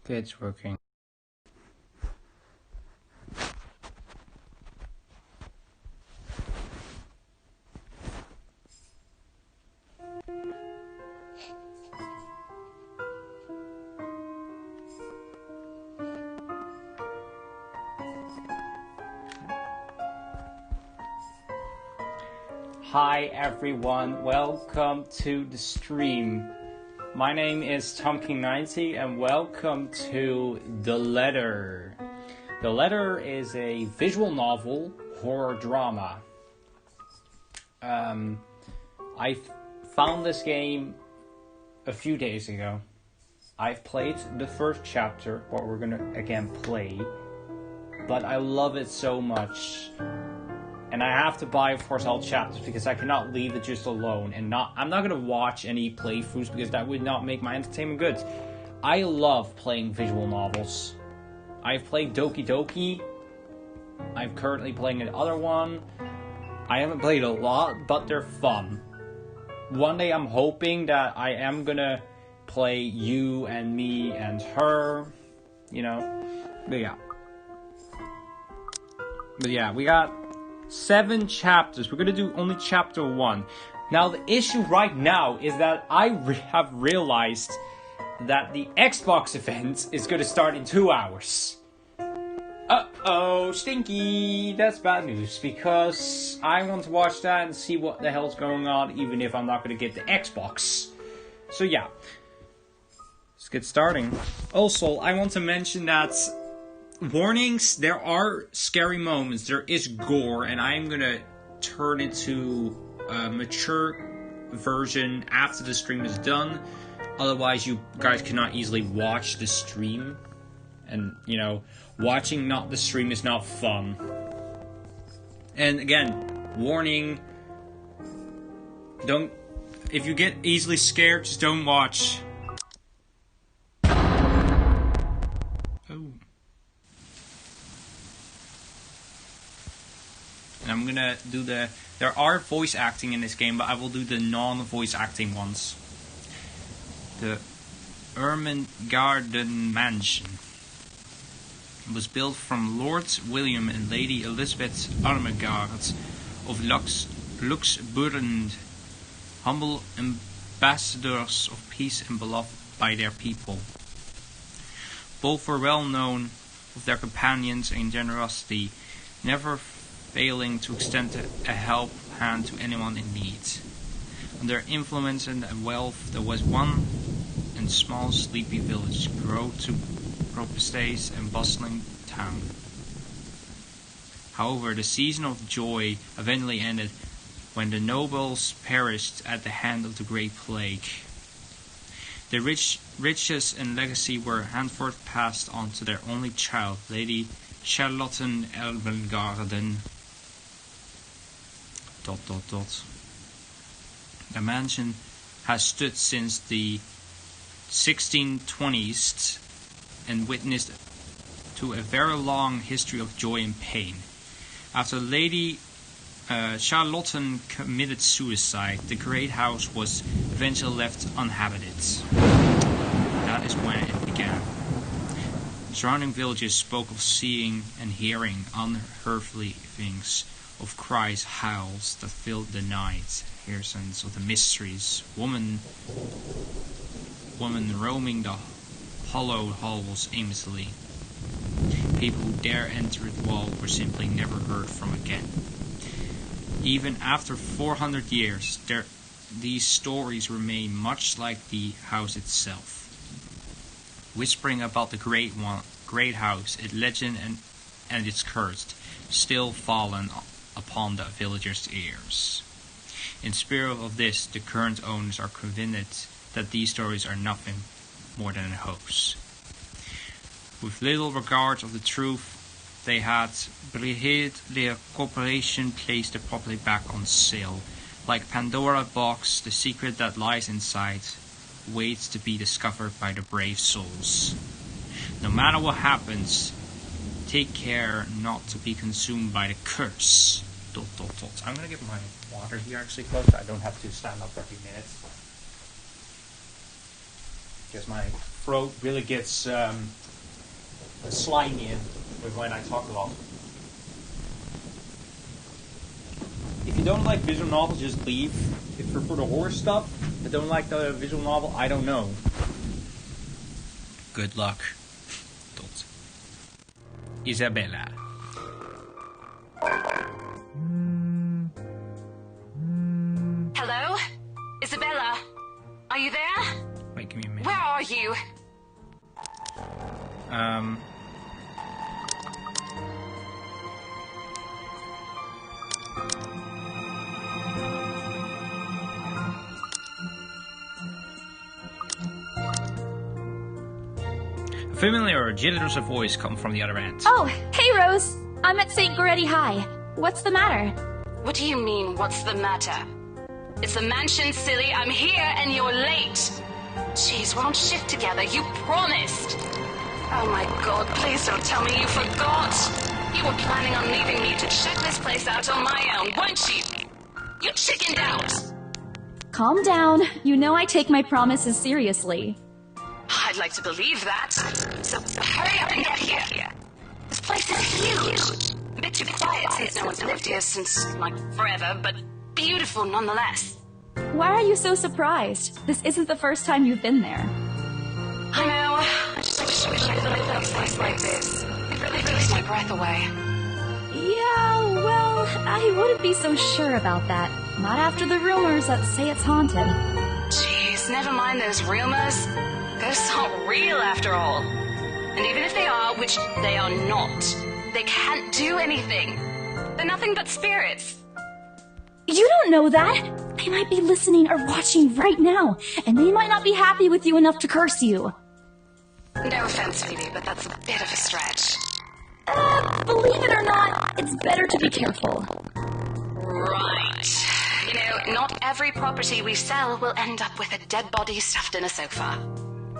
Okay, it's working. Hi everyone, welcome to the stream. My name is TomKing90 and welcome to The Letter. The Letter is a visual novel horror drama. I found this game a few days ago. I've played the first chapter, what we're gonna again play, but I love it so much. And I have to buy, of course, all chapters because I cannot leave it just alone. And I'm not going to watch any playthroughs because that would not make my entertainment good. I love playing visual novels. I've played Doki Doki. I'm currently playing another one. I haven't played a lot, but they're fun. One day I'm hoping that I am going to play You and Me and Her. You know. But yeah, we got 7 chapters. We're gonna do only chapter 1. Now the issue right now is that I have realized that the Xbox event is gonna start in 2 hours. Uh-oh, stinky! That's bad news, because I want to watch that and see what the hell's going on, even if I'm not gonna get the Xbox. So yeah, let's get starting. Also, I want to mention that warnings, there are scary moments, there is gore, and I'm gonna turn it to a mature version after the stream is done. Otherwise, you guys cannot easily watch the stream. And, you know, watching not the stream is not fun. And again, warning, if you get easily scared, just don't watch. I'm gonna do there are voice acting in this game, but I will do the non-voice acting ones. The Ermengarden Mansion was built from Lord William and Lady Elizabeth Ermengarde of Luxembourg, humble ambassadors of peace and beloved by their people. Both were well known of their companions and generosity, never failing to extend a help hand to anyone in need. Under their influence and wealth, there was one and small sleepy village grow to prosperous and bustling town. However, the season of joy eventually ended when the nobles perished at the hand of the Great Plague. Their riches and legacy were henceforth passed on to their only child, Lady Charlotte Elvengarden. ... The mansion has stood since the 1620s and witnessed to a very long history of joy and pain. After Lady Charlotte committed suicide, the great house was eventually left uninhabited. That is when it began. Surrounding villages spoke of seeing and hearing unearthly things, of cries, howls that filled the night, hear sense of the mysteries, woman roaming the hollowed halls aimlessly. People who dare enter the wall were simply never heard from again. Even after 400 years, these stories remain much like the house itself, whispering about the great house, its legend and its curse, still fallen upon the villagers' ears. In spirit of this, the current owners are convinced that these stories are nothing more than a hoax. With little regard of the truth, they had Brigade their corporation placed the property back on sale. Like Pandora box, the secret that lies inside waits to be discovered by the brave souls. No matter what happens, take care not to be consumed by the curse. ... I'm gonna get my water here actually close. I don't have to stand up every minute. because my throat really gets slimy with when I talk a lot. If you don't like visual novels, just leave. If you're for the horror stuff, but don't like the visual novel, I don't know. Good luck. Tot. Isabella. Hello? Isabella? Are you there? Wait, give me a minute. Where are you? A familiar, jitters voice comes from the other end. Oh, hey Rose. I'm at St. Goretti High. What's the matter? What do you mean, what's the matter? It's the mansion, silly. I'm here and you're late. Jeez, we're on shift together. You promised. Oh my god, please don't tell me you forgot. You were planning on leaving me to check this place out on my own, weren't you? You chickened out. Calm down. You know I take my promises seriously. I'd like to believe that. So hurry up and get here. This place is huge. A bit too quiet since no one's lived here since, like, forever, but beautiful nonetheless. Why are you so surprised? This isn't the first time you've been there. I know. I just wish I could live in a place like this. It really takes my breath away. Yeah, well, I wouldn't be so sure about that. Not after the rumors that say it's haunted. Jeez, never mind those rumors. Ghosts aren't real after all. And even if they are, which they are not, they can't do anything. They're nothing but spirits. You don't know that! They might be listening or watching right now, and they might not be happy with you enough to curse you. No offense, Phoebe, but that's a bit of a stretch. Believe it or not, it's better to be careful. Right. You know, not every property we sell will end up with a dead body stuffed in a sofa.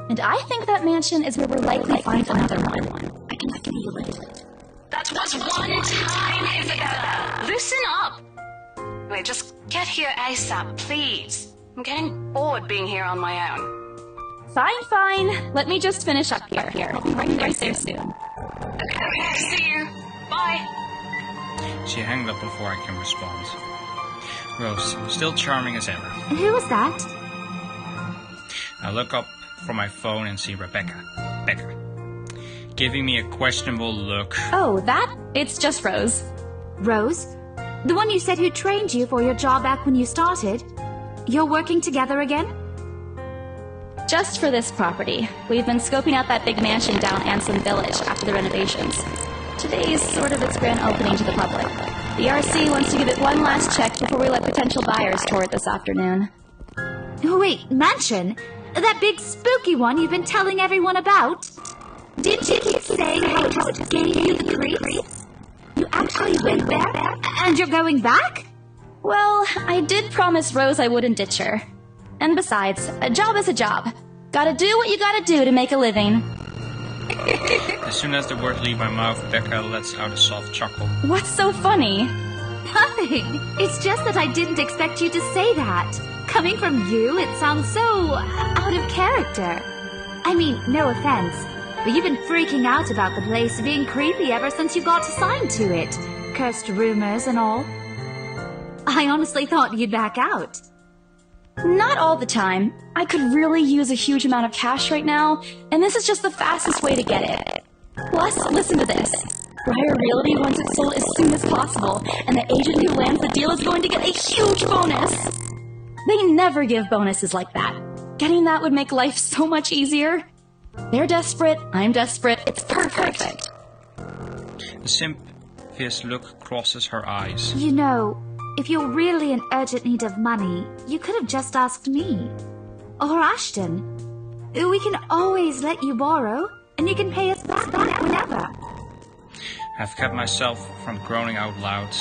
And I think that mansion is where we'll likely find another one. I can feel it. That was one time, Isabella! Loosen up! Wait, just get here ASAP, please. I'm getting bored being here on my own. Fine. Let me just finish up here. I'll be right there soon. Okay, see you. Bye. She hangs up before I can respond. Rose, still charming as ever. Who was that? I look up from my phone and see Rebecca. Becca. Giving me a questionable look. Oh, that? It's just Rose. Rose? The one you said who trained you for your job back when you started? You're working together again? Just for this property. We've been scoping out that big mansion down Anson Village after the renovations. Today's sort of its grand opening to the public. The RC wants to give it one last check before we let potential buyers tour it this afternoon. Oh, wait, mansion? That big spooky one you've been telling everyone about? Didn't you keep saying how it just gave you the creeps? You actually went there? And you're going back? Well, I did promise Rose I wouldn't ditch her. And besides, a job is a job. Gotta do what you gotta do to make a living. As soon as the words leave my mouth, Becca lets out a soft chuckle. What's so funny? Nothing. It's just that I didn't expect you to say that. Coming from you, it sounds so out of character. I mean, no offense, but you've been freaking out about the place being creepy ever since you got assigned to it. Cursed rumors and all. I honestly thought you'd back out. Not all the time. I could really use a huge amount of cash right now, and this is just the fastest way to get it. Plus, listen to this. Briar Realty wants it sold as soon as possible, and the agent who lands the deal is going to get a huge bonus. They never give bonuses like that. Getting that would make life so much easier. They're desperate, I'm desperate, it's perfect. A sympathetic look crosses her eyes. You know, if you're really in urgent need of money, you could have just asked me. Or Ashton. We can always let you borrow, and you can pay us back whenever. I've kept myself from groaning out loud.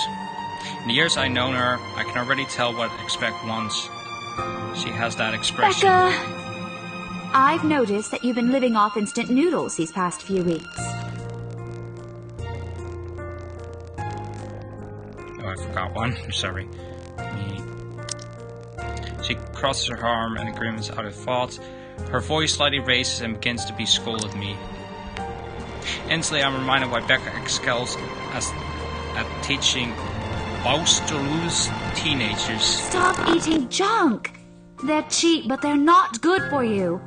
In the years I've known her, I can already tell what to expect once she has that expression. Becca! I've noticed that you've been living off instant noodles these past few weeks. Oh, I forgot one. I'm sorry. She crosses her arm and grimaces out of thought. Her voice slightly raises and begins to be scolded at me. Instantly, I'm reminded why Becca excels at teaching boisterous teenagers. Stop eating junk! They're cheap, but they're not good for you.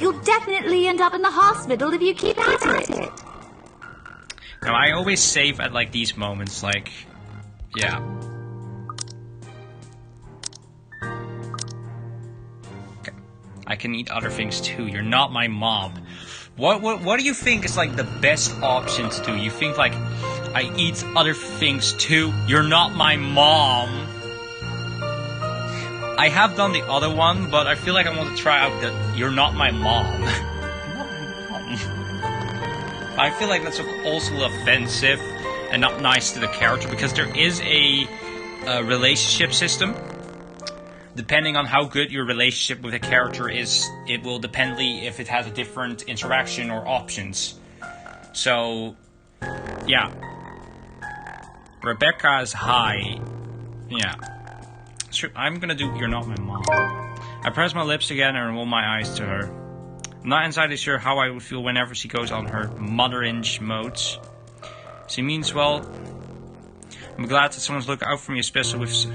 You'll definitely end up in the hospital if you keep at it. Now, I always save at, like, these moments, like, yeah. Okay. I can eat other things, too. You're not my mom. What do you think is, like, the best option to do? You think, like, I eat other things, too? You're not my mom. I have done the other one, but I feel like I want to try out the you're not my mom. You're not my mom. I feel like that's also offensive and not nice to the character, because there is a relationship system. Depending on how good your relationship with a character is, it will dependly if it has a different interaction or options. So, yeah. Rebecca is high. Yeah. Sure, I'm gonna do you're not my mom. I press my lips together and roll my eyes to her. I'm not entirely sure how I would feel whenever she goes on her mother-inch modes. She means well. I'm glad that someone's looking out for me, especially with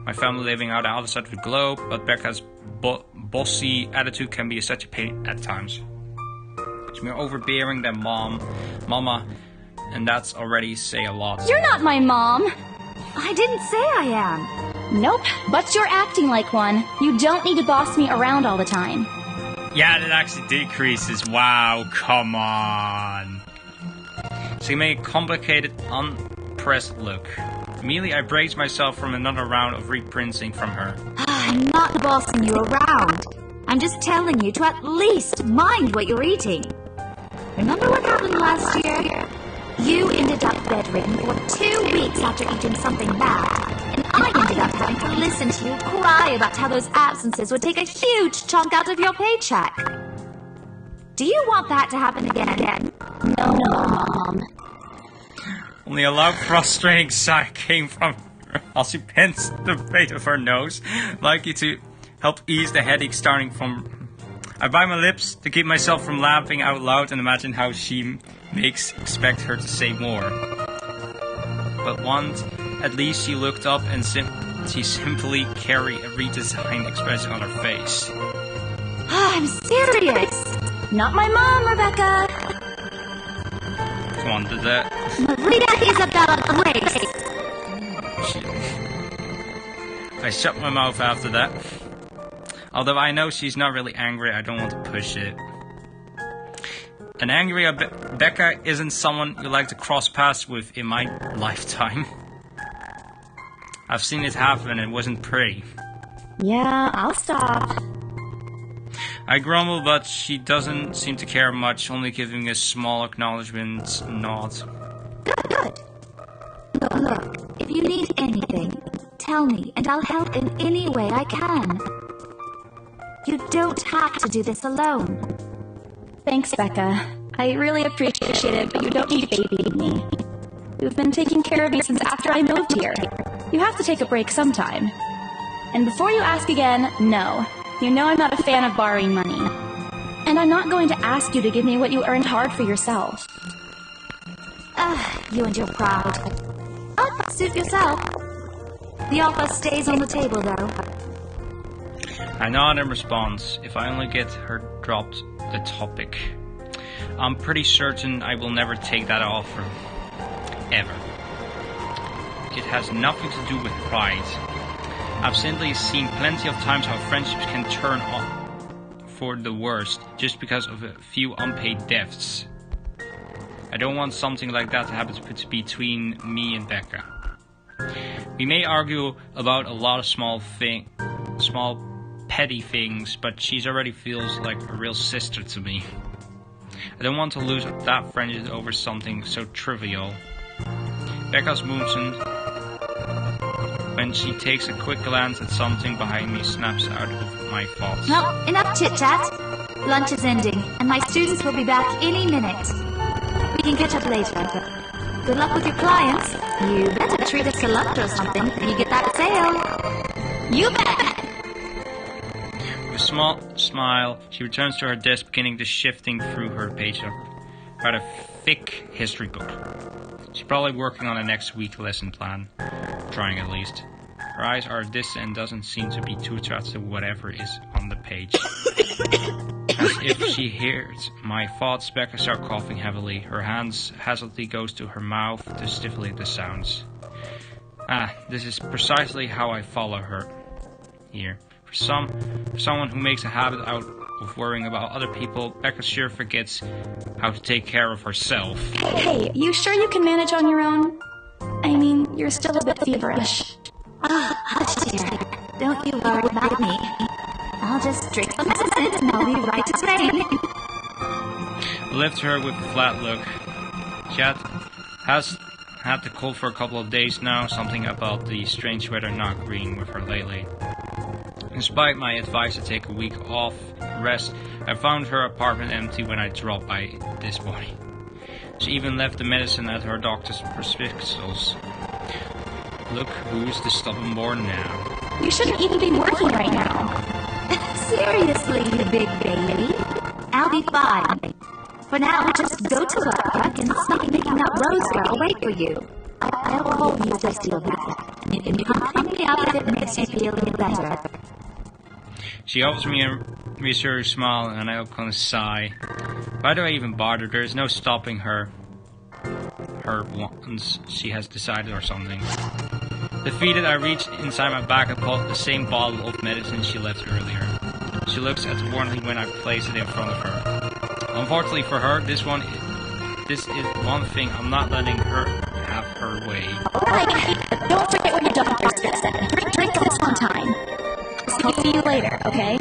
my family living out the other side of the globe, but Becca's bossy attitude can be such a pain at times. She's more overbearing than mama, and that's already say a lot. You're not my mom! I didn't say I am. Nope, but you're acting like one. You don't need to boss me around all the time. Yeah, that actually decreases. Wow, come on. She made a complicated, unpressed look. Immediately, I braced myself from another round of reprinting from her. I'm not bossing you around. I'm just telling you to at least mind what you're eating. Remember what happened last year? You ended up bedridden for 2 weeks after eating something bad. And I ended up having to listen to you cry about how those absences would take a huge chunk out of your paycheck. Do you want that to happen again? No, Mom. Only a loud frustrating sigh came from her as she pins the base of her nose, likely to help ease the headache starting from... I bite my lips to keep myself from laughing out loud and imagine how she expect her to say more. But once, at least she looked up and she simply carried a redesigned expression on her face. I'm serious. Not my mom, Rebecca. Come on, did that... Maria Isabella Grace. I shut my mouth after that. Although I know she's not really angry, I don't want to push it. An angry Becca isn't someone you like to cross paths with in my lifetime. I've seen it happen and it wasn't pretty. Yeah, I'll stop. I grumble, but she doesn't seem to care much, only giving a small acknowledgement nod. Good. Look, if you need anything, tell me and I'll help in any way I can. You don't have to do this alone. Thanks, Becca. I really appreciate it, but you don't need to baby me. You've been taking care of me since after I moved here. You have to take a break sometime. And before you ask again, no. You know I'm not a fan of borrowing money. And I'm not going to ask you to give me what you earned hard for yourself. You and your pride. Oh, suit yourself. The offer stays on the table, though. I nod in response, if I only get her dropped the topic. I'm pretty certain I will never take that offer. Ever. It has nothing to do with pride. I've simply seen plenty of times how friendships can turn off for the worst just because of a few unpaid debts. I don't want something like that to happen between me and Becca. We may argue about a lot of small petty things, but she already feels like a real sister to me. I don't want to lose that friendship over something so trivial. Becca's moonson, when she takes a quick glance at something behind me, snaps out of my thoughts. No, enough chit-chat. Lunch is ending, and my students will be back any minute. We can catch up later. Good luck with your clients. You better treat us to lunch or something when you get that sale. You bet! With small smile, she returns to her desk, beginning to shifting through her page of rather thick history book. She's probably working on the next week lesson plan. Trying at least. Her eyes are distant and doesn't seem to be too attached to whatever is on the page. As if she hears my thoughts, Becca starts coughing heavily. Her hands hesitantly goes to her mouth to stimulate the sounds. This is precisely how I follow her here. For someone who makes a habit out of worrying about other people, Becca sure forgets how to take care of herself. Hey, you sure you can manage on your own? I mean, you're still a bit feverish. Hush, dear. Don't you worry about me. I'll just drink some medicine and I'll be right to train. Left her with a flat look. She has had the cold for a couple of days now, something about the strange weather not agreeing with her lately. Despite my advice to take a week off rest, I found her apartment empty when I dropped by this morning. She even left the medicine at her doctor's prescriptions. Look who's the stubborn boy now. You shouldn't even be working right now. Seriously, you big baby. I'll be fine. For now, just go to work and stop making that Rose girl wait for you. I'll call you to deal with it. And you can come me up if it makes you feel a little better. She offers me a reassuring smile, and I kind of sigh. Why do I even bother? There is no stopping her. Once she has decided or something. Defeated, I reach inside my bag and pull the same bottle of medicine she left earlier. She looks at it warmly when I place it in front of her. Unfortunately for her, this is one thing I'm not letting her have her way. Alright, don't forget what your doctor said. Drink this one time. I'll see you later, okay?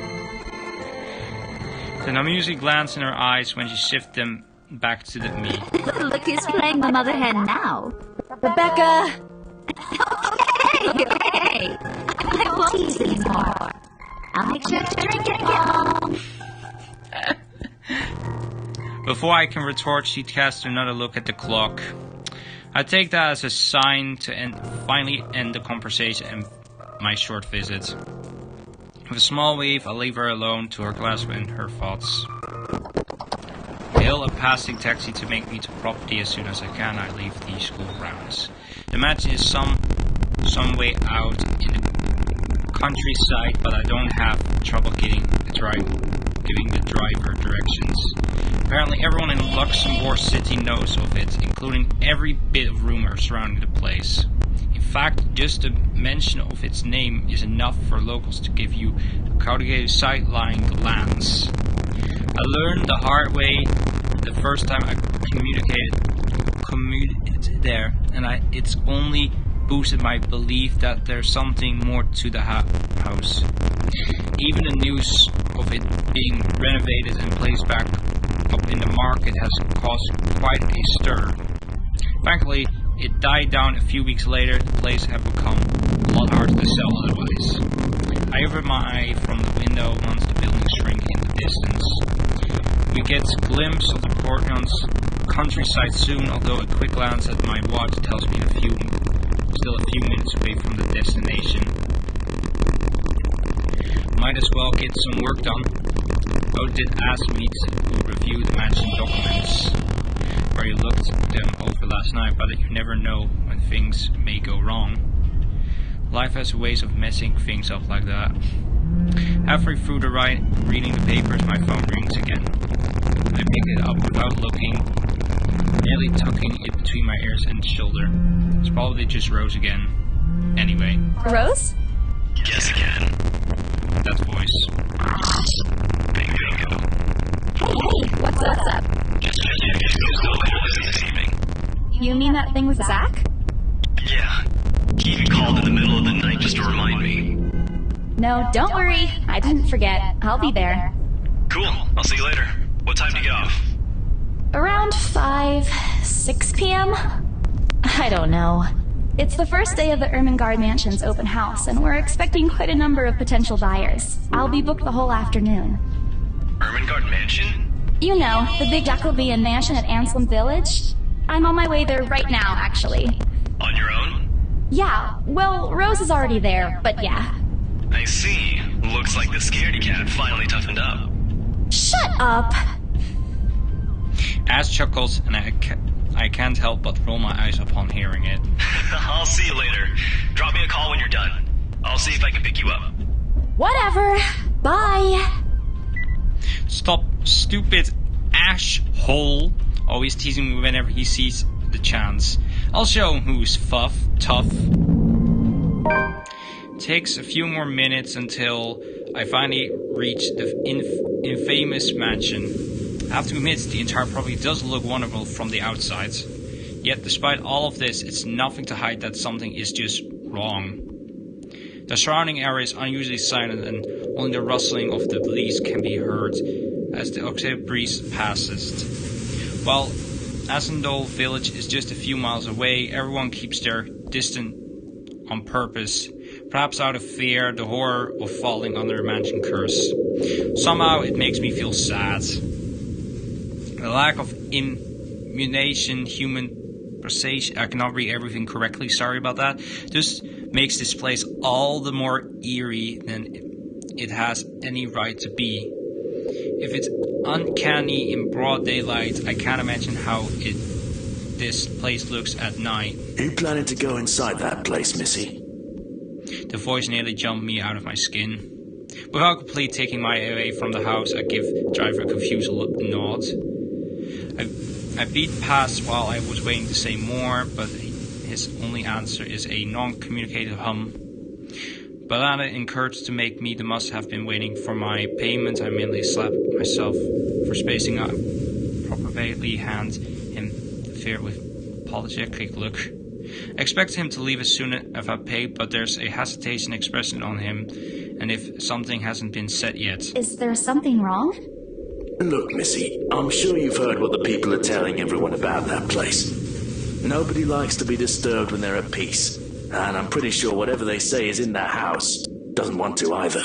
Then I'm usually glance in her eyes when she shifts them back to me. Look who's playing the mother hen now. Rebecca! Hey! I won't tease anymore. I'll make sure to drink it all. Before I can retort, she casts another look at the clock. I take that as a sign to finally end the conversation and my short visit. With a small wave, I leave her alone to her glass and her thoughts. Hail a passing taxi to make me to property as soon as I can. I leave the school grounds. The mansion is some way out in the countryside, but I don't have trouble giving the driver directions. Apparently everyone in Luxembourg City knows of it, including every bit of rumor surrounding the place. In fact, just the mention of its name is enough for locals to give you a calculated sight-lying glance. I learned the hard way the first time I commuted there, and it's only boosted my belief that there's something more to the house. Even the news of it being renovated and placed back up in the market has caused quite a stir. Frankly, it died down a few weeks later. The place had become a lot harder to sell otherwise. I over my eye from the window once the buildings shrink in the distance. We get a glimpse of the Portland's countryside soon, although a quick glance at my watch tells me still a few minutes away from the destination. Might as well get some work done. Bo did ask me to review the mansion documents, where you looked them over last night, but you never know when things may go wrong. Life has ways of messing things up like that. Halfway through the ride, reading the papers, my phone rings again. I pick it up without looking, nearly tucking it between my ears and shoulder. It's probably just Rose again. Anyway. Rose? Yes, again. That voice. Bingo. Hey, what's up? Just still this evening. You mean that thing with Zach? Yeah. He even called in the middle of the night just to remind me. No, don't worry. I didn't forget. I'll be there. Cool. I'll see you later. What time do you get off? Around 6 p.m.? I don't know. It's the first day of the Ermengarde Mansion's open house, and we're expecting quite a number of potential buyers. I'll be booked the whole afternoon. Ermengarde Mansion? You know, the big Jacobean mansion at Anselm Village? I'm on my way there right now, actually. On your own? Yeah, well, Rose is already there, but yeah. I see. Looks like the scaredy cat finally toughened up. Shut up! Ash chuckles, and I can't help but roll my eyes upon hearing it. I'll see you later. Drop me a call when you're done. I'll see if I can pick you up. Whatever. Bye. Stop, stupid Ash hole. Always teasing me whenever he sees the chance. I'll show him who's tough. Takes a few more minutes until I finally reach the infamous mansion. I have to admit, the entire property does look wonderful from the outside. Yet, despite all of this, it's nothing to hide that something is just wrong. The surrounding area is unusually silent, and only the rustling of the leaves can be heard as the Octave breeze passes. While Asendol village is just a few miles away, everyone keeps their distance on purpose, perhaps out of fear, the horror of falling under a mansion curse. Somehow it makes me feel sad. The lack of immunization, human precision, I cannot read everything correctly, sorry about that, just makes this place all the more eerie than it has any right to be. If it's uncanny in broad daylight, I can't imagine how this place looks at night. Are you planning to go inside that place, Missy? The voice nearly jumped me out of my skin. Without completely taking my eye away from the house, I give the driver a confused nod. I beat past while I was waiting to say more, but his only answer is a non-communicative hum. Balana encouraged to make me the must have been waiting for my payment. I mainly slapped myself for spacing out. Probably hand him the fare with apologetic look. I expect him to leave as soon as I pay, but there's a hesitation expressed on him, and if something hasn't been said yet. Is there something wrong? Look, Missy, I'm sure you've heard what the people are telling everyone about that place. Nobody likes to be disturbed when they're at peace, and I'm pretty sure whatever they say is in that house doesn't want to either.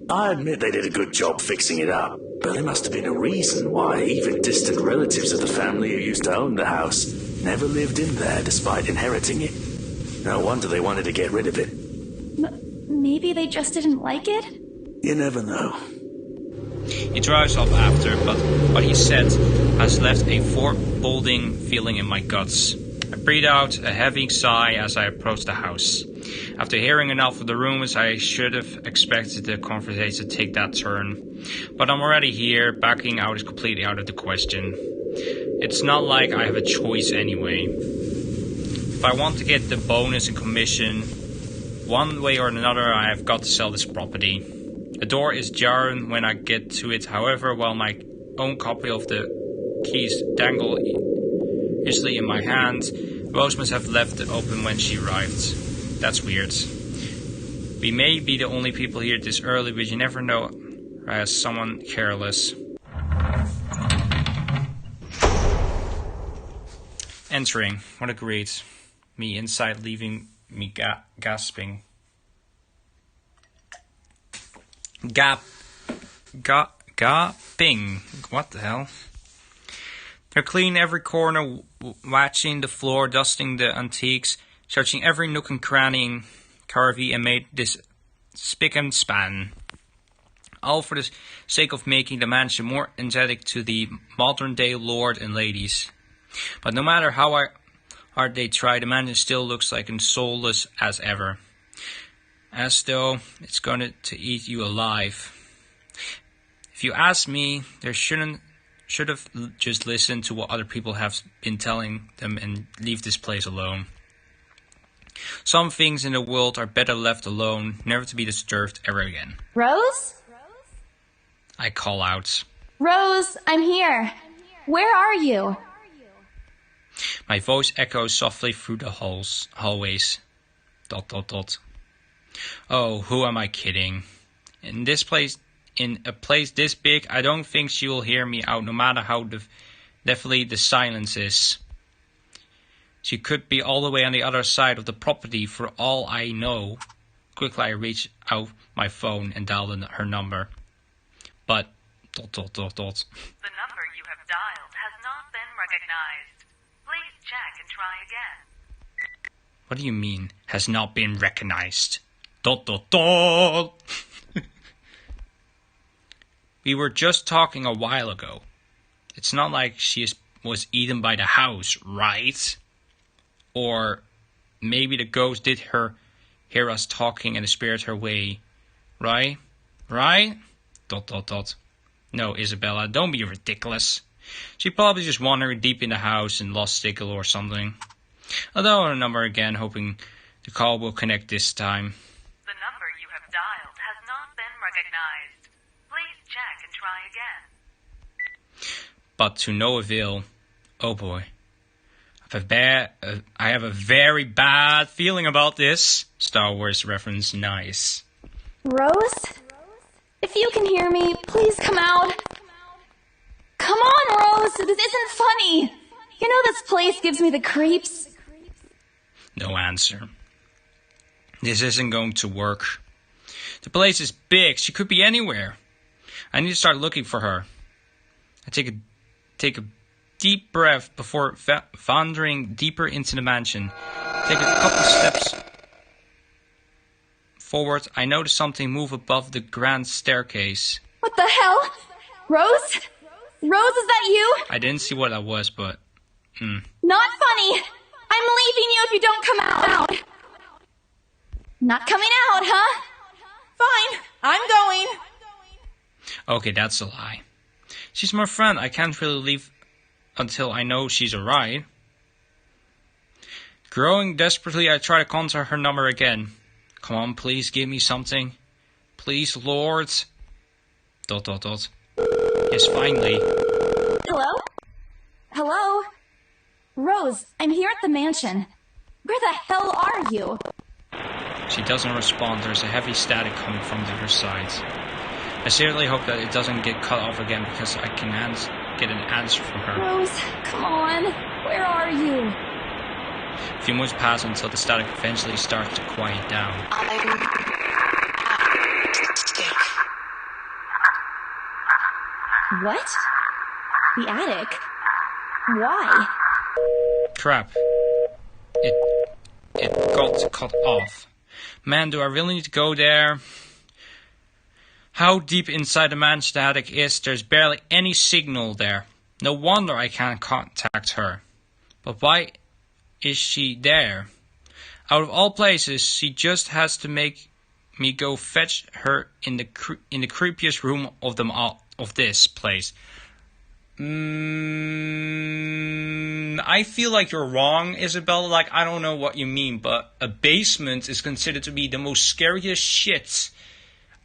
I admit they did a good job fixing it up, but there must have been a reason why even distant relatives of the family who used to own the house never lived in there despite inheriting it. No wonder they wanted to get rid of it. Maybe they just didn't like it? You never know. He drives off after, but what he said has left a foreboding feeling in my guts. I breathe out a heavy sigh as I approach the house. After hearing enough of the rumors, I should have expected the conversation to take that turn. But I'm already here, backing out is completely out of the question. It's not like I have a choice anyway. If I want to get the bonus and commission, one way or another I have got to sell this property. The door is jarring when I get to it, however, while my own copy of the keys dangle easily in my hand, Rose must have left it open when she arrived. That's weird. We may be the only people here this early, but you never know as someone careless. Entering. What a greet. Me inside, leaving me gasping. Gaping. What the hell? They're cleaning every corner, watching the floor, dusting the antiques, searching every nook and cranny in Carvey, and made this spick and span. All for the sake of making the mansion more energetic to the modern-day lord and ladies. But no matter how hard they try, the mansion still looks like as soulless as ever. As though it's going to eat you alive. If you ask me, they should have just listened to what other people have been telling them and leave this place alone. Some things in the world are better left alone, never to be disturbed ever again. Rose? I call out. Rose, I'm here. Where are you? My voice echoes softly through the hallways. ... Oh, who am I kidding? In a place this big, I don't think she will hear me out, no matter how definitely the silence is. She could be all the way on the other side of the property for all I know. Quickly I reach out my phone and dial her number. But... The number you have dialed has not been recognized. Please check and try again. What do you mean, has not been recognized? Dot dot dot. We were just talking a while ago. It's not like was eaten by the house, right? Or maybe the ghost did hear us talking and spirit her way, right? Right? Dot dot dot. No, Isabella, don't be ridiculous. She probably just wandered deep in the house and lost signal or something. I'll dial her number again, hoping the call will connect this time. The number you have dialed has not been recognized. Please check and try again. But to no avail. Oh boy. I have a very bad feeling about this. Star Wars reference, nice. Rose? If you can hear me, please come out. Come on, Rose! This isn't funny! You know this place gives me the creeps. No answer. This isn't going to work. The place is big. She could be anywhere. I need to start looking for her. I take a deep breath before wandering deeper into the mansion. Take a couple steps forward. I notice something move above the grand staircase. What the hell? Rose? Rose, is that you? I didn't see what that was, but... Not funny! I'm leaving you if you don't come out! Not coming out, huh? Fine, I'm going. Okay, that's a lie. She's my friend. I can't really leave until I know she's alright. Growing desperately, I try to contact her number again. Come on, please give me something. Please, Lord. ... Yes, finally. Hello? Hello? Rose, I'm here at the mansion. Where the hell are you? She doesn't respond. There's a heavy static coming from the other side. I seriously hope that it doesn't get cut off again because I can get an answer from her. Rose, come on. Where are you? A few months pass until the static eventually starts to quiet down. What? The attic? Why? Crap. It got cut off. Man, do I really need to go there? How deep inside the mansion the attic is, there's barely any signal there. No wonder I can't contact her. But why is she there? Out of all places, she just has to make me go fetch her in the creepiest room of them all, of this place. I feel like you're wrong, Isabella. Like, I don't know what you mean, but a basement is considered to be the most scariest shit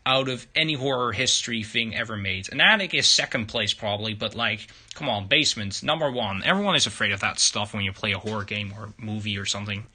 out of any horror history thing ever made. An attic is second place probably, but like, come on, basement, number one. Everyone is afraid of that stuff when you play a horror game or movie or something.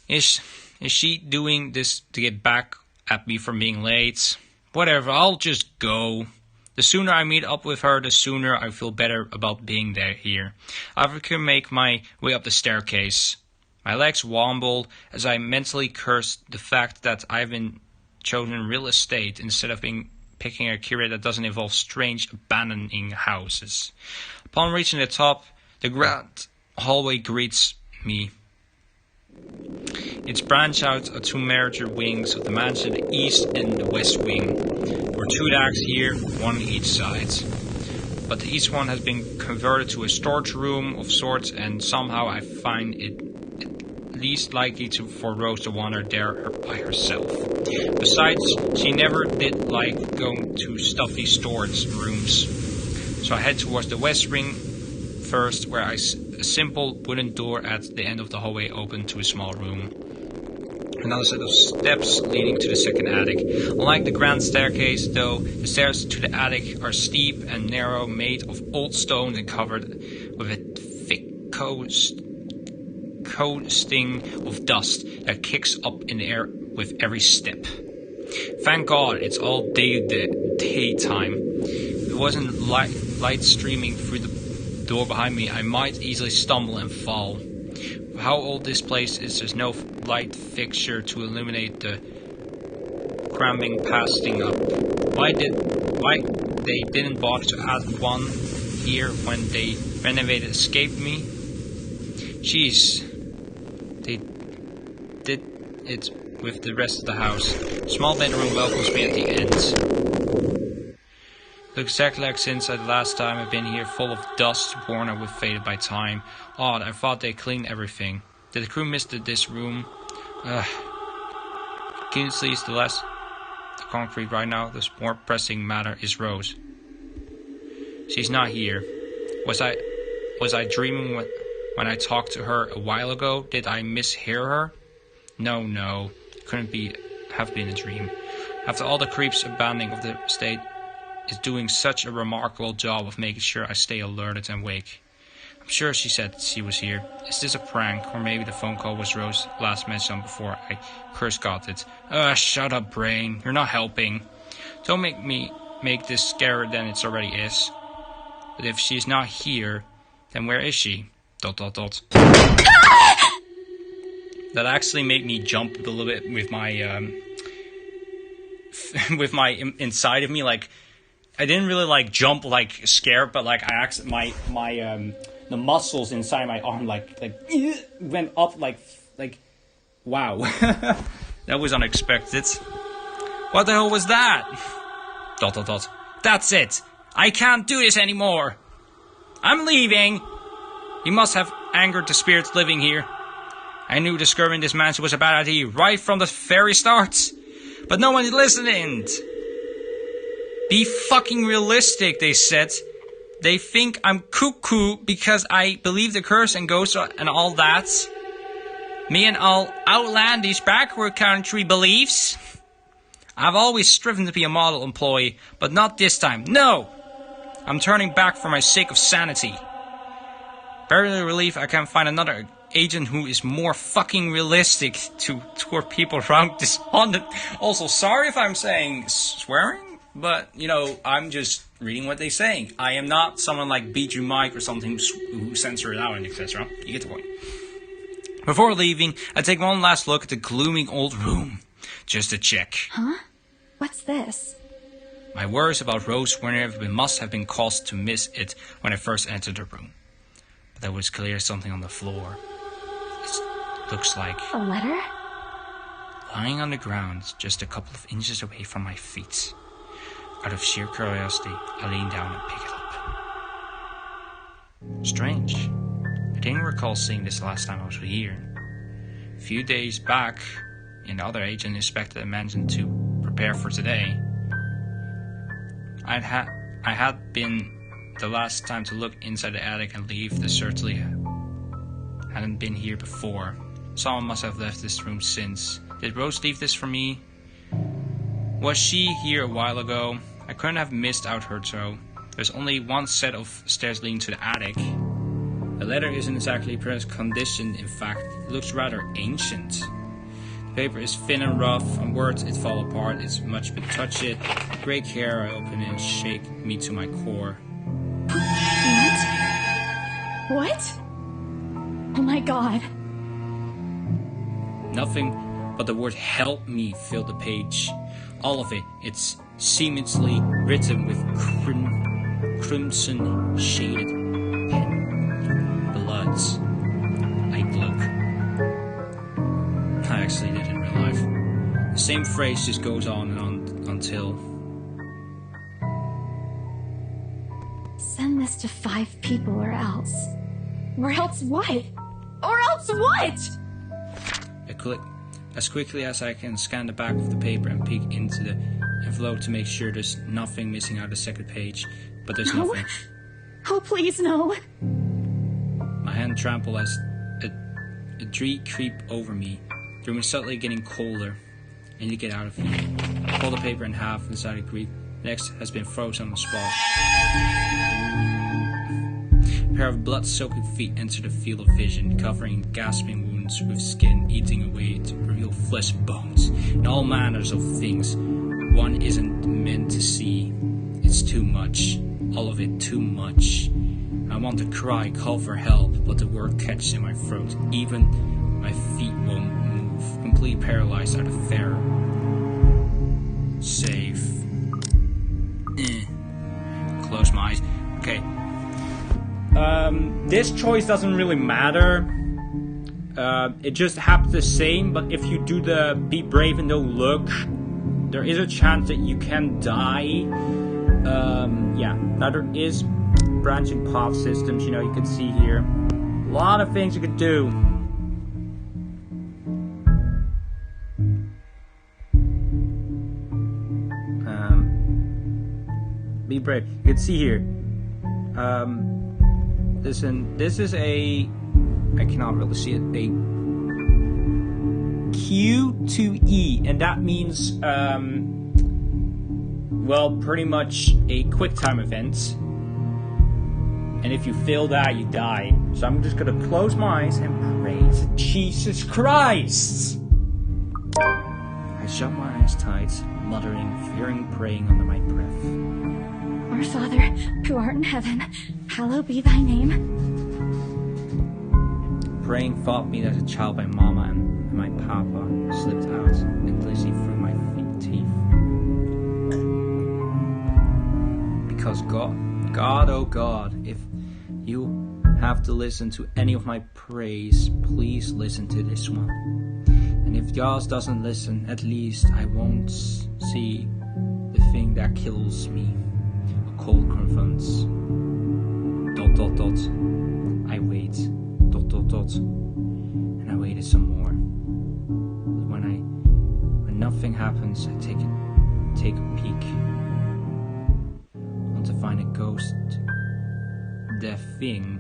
Is she doing this to get back at me for being late? Whatever, I'll just go. The sooner I meet up with her, the sooner I feel better about being there here. I can make my way up the staircase. My legs wobble as I mentally curse the fact that I've been chosen real estate instead of picking a career that doesn't involve strange abandoning houses. Upon reaching the top, the grand hallway greets me. It's branched out of two major wings of the mansion, the east and the west wing. There were two decks here, one on each side. But the east one has been converted to a storage room of sorts, and somehow I find it least likely for Rose to wander there by herself. Besides, she never did like going to stuffy storage rooms. So I head towards the west wing first, where a simple wooden door at the end of the hallway opened to a small room. Another set of steps leading to the second attic. Unlike the grand staircase, though, the stairs to the attic are steep and narrow, made of old stone and covered with a thick coating of dust that kicks up in the air with every step. Thank God it's all daytime. If it wasn't light streaming through the door behind me, I might easily stumble and fall. How old this place is, there's no light fixture to illuminate the cramping passing up. Why they didn't bother to add one here when they renovated escaped me? Jeez, they did it with the rest of the house. Small bedroom welcomes me at the end. Looks exactly like since the last time I've been here, full of dust, worn out with faded by time. Odd, I thought they cleaned everything. Did the crew miss this room? Keen sees the concrete right now. The more pressing matter is Rose. She's not here. Was I dreaming when I talked to her a while ago? Did I mishear her? No. Couldn't have been a dream. After all the creeps, abandoning of the estate is doing such a remarkable job of making sure I stay alerted and awake. I'm sure she said she was here. Is this a prank? Or maybe the phone call was Rose last mentioned before I curse got it. Shut up, brain. You're not helping. Don't make this scarier than it already is. But if she's not here, then where is she? ... That actually made me jump a little bit with my with my inside of me. Like, I didn't really like jump like scared, but like I actually my the muscles inside my arm like went up like wow. That was unexpected. What the hell was that? ... That's it. I can't do this anymore. I'm leaving. You must have angered the spirits living here. I knew discovering this mansion was a bad idea right from the very start. But no one listened. Be fucking realistic, they said. They think I'm cuckoo because I believe the curse and ghosts and all that. Me and all outlandish backward country beliefs. I've always striven to be a model employee, but not this time. No! I'm turning back for my sake of sanity. Barely relief I can find another agent who is more fucking realistic toward people around this haunted. Also, sorry if I'm saying swearing, but, you know, I'm just reading what they're saying. I am not someone like BG Mike or something who censor it out and etc. You get the point. Before leaving, I take one last look at the gloomy old room. Just to check. Huh? What's this? My worries about Rose must have been caused to miss it when I first entered the room. But there was clearly something on the floor. It looks like a letter? Lying on the ground, just a couple of inches away from my feet. Out of sheer curiosity, I lean down and pick it up. Strange. I didn't recall seeing this last time I was here. A few days back, an other agent inspected the mansion to prepare for today. I had been the last time to look inside the attic and leave. The certainly hadn't been here before. Someone must have left this room since. Did Rose leave this for me? Was she here a while ago? I couldn't have missed out her though. There's only one set of stairs leading to the attic. The letter isn't exactly present condition, in fact, it looks rather ancient. The paper is thin and rough, and words it fall apart, it's much but touch it. Grey care I open it and shake me to my core. What? Oh my god. Nothing but the word help me filled the page. All of it, it's seemingly written with crimson shaded pen. Bloods. I look. I actually did in real life. The same phrase just goes on and on until... Send this to 5 people or else. Or else what? Or else what? I click. As quickly as I can scan the back of the paper and peek into the envelope to make sure there's nothing missing out of the second page. But there's nothing. Oh, please, no. My hand trampled as a dread creep over me. The room is suddenly getting colder. I need to get out of here. I pull the paper in half inside a grip. Next has been frozen on the spot. A pair of blood-soaked feet enter the field of vision, covering gasping wounds with skin eating away to reveal flesh and bones, and all manners of things one isn't meant to see. It's too much. All of it too much. I want to cry, call for help, but the word catches in my throat. Even my feet won't move, completely paralyzed out of fear. Save. Close my eyes. Okay. This choice doesn't really matter. It just happens the same, but if you do the be brave and don't look, there is a chance that you can die. Yeah, now there is branching path systems, you know, you can see here. A lot of things you could do. Be brave. You can see here. Listen, this is a... I cannot really see it. A Q to E, and that means, well, pretty much a quick time event. And if you fail that, you die. So I'm just gonna close my eyes and pray to Jesus Christ. I shut my eyes tight, muttering, fearing, praying under my breath. Our Father, who art in heaven, hallowed be thy name. Praying thought me as a child by Mama and my Papa slipped out endlessly through my teeth. Because God, oh God, if you have to listen to any of my praise, please listen to this one. And if yours doesn't listen, at least I won't see the thing that kills me. A cold confronts. ... I wait. ... And I waited some more. But when nothing happens, I take a peek. I want to find a ghost. That thing,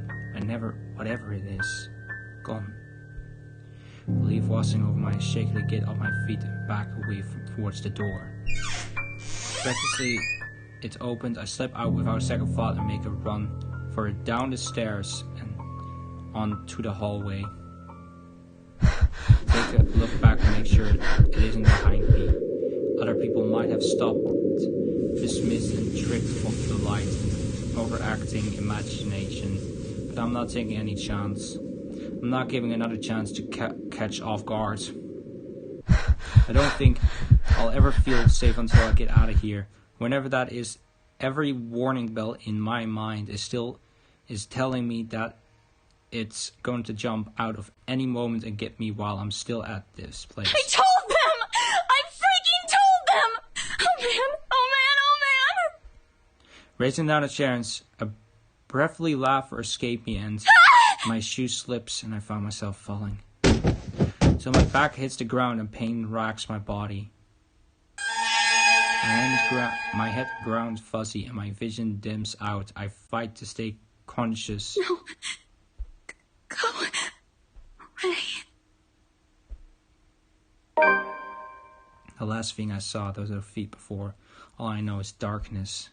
whatever it is, gone. I leave washing over my shakily get off my feet and back away towards the door. Breathlessly, it opened. I slip out without a second thought and make a run for it down the stairs and onto the hallway. Take a look back and make sure it isn't behind me. Other people might have stopped, dismissed and tricked off the light, overacting imagination, but I'm not taking any chance. I'm not giving another chance to catch off guard. I don't think I'll ever feel safe until I get out of here. Whenever that is, every warning bell in my mind is telling me that it's going to jump out of any moment and get me while I'm still at this place. I told them! I freaking told them! Oh man, oh man, oh man! Racing down the stairs, a breathy laughter escaped me and my shoe slips and I found myself falling. So my back hits the ground and pain racks my body. My head grounds fuzzy and my vision dims out. I fight to stay conscious. No. Go away. The last thing I saw, those are feet before. All I know is darkness. ...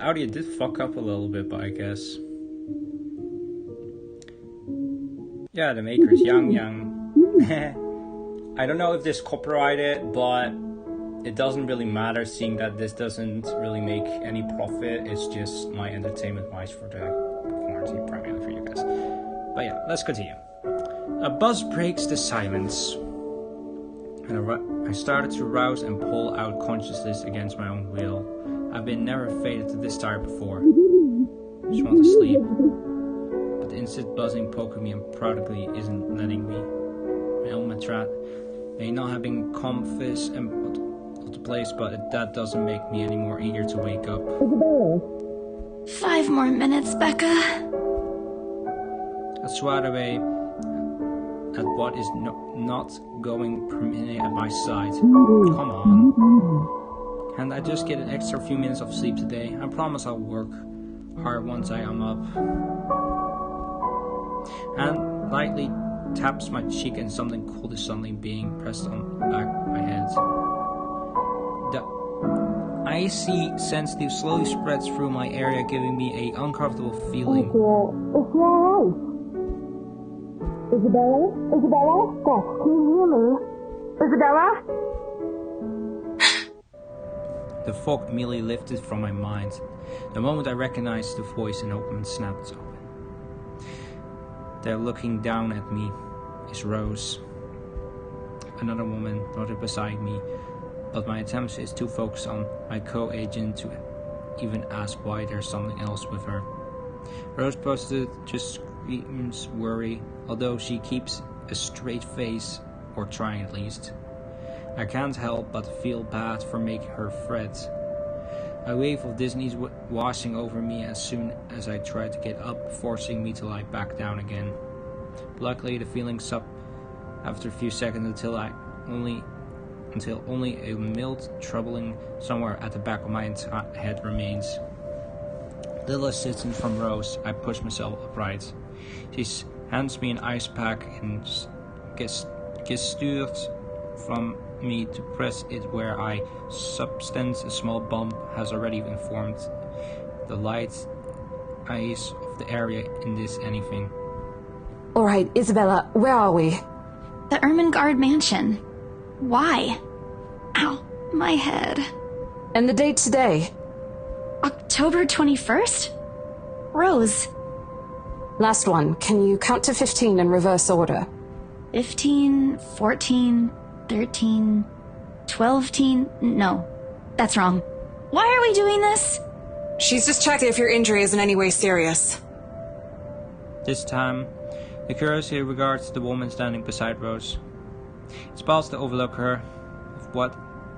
Audio did fuck up a little bit, but I guess. Yeah, the maker is Yang. I don't know if this copyrighted, but it doesn't really matter, seeing that this doesn't really make any profit. It's just my entertainment wise for the quarantine, primarily for you guys. But yeah, let's continue. A buzz breaks the silence, and I started to rouse and pull out consciousness against my own will. I've been never fated to this tired before. Just want to sleep, but the instant buzzing poking me and prodigally isn't letting me. My own matrat may not have been comfy and of the place, but that doesn't make me any more eager to wake up. 5 more minutes, Becca. I swat away at what is not going per minute at my side. Come on. Can't I just get an extra few minutes of sleep today? I promise I'll work hard once I am up. And lightly taps my cheek and something cold is suddenly being pressed on the back of my head. The icy sensitive slowly spreads through my area, giving me a uncomfortable feeling. Isabella? Isabella? Yes, can you hear me? Isabella? The fog immediately lifted from my mind. The moment I recognized the voice, an open snapped open. There, looking down at me, is Rose. Another woman nodded beside me, but my attention is too focused on my co-agent to even ask why there's something else with her. Rose posted just screams worry, although she keeps a straight face, or trying at least. I can't help but feel bad for making her fret. A wave of Disney's washing over me as soon as I tried to get up, forcing me to lie back down again. Luckily, the feeling stopped after a few seconds until only a mild troubling somewhere at the back of my head remains. Little assistance from Rose, I push myself upright. She hands me an ice pack and gestures from me to press it where I substance a small bump has already informed the light eyes of the area in this anything. Alright, Isabella, where are we? The Ermengarde mansion. Why? Ow, my head. And the date today? October 21st? Rose. Last one. Can you count to 15 in reverse order? 15, 14, 13, 12, no, that's wrong. Why are we doing this? She's just checking if your injury is in any way serious. This time, the curiosity regards the woman standing beside Rose. It's possible to overlook her,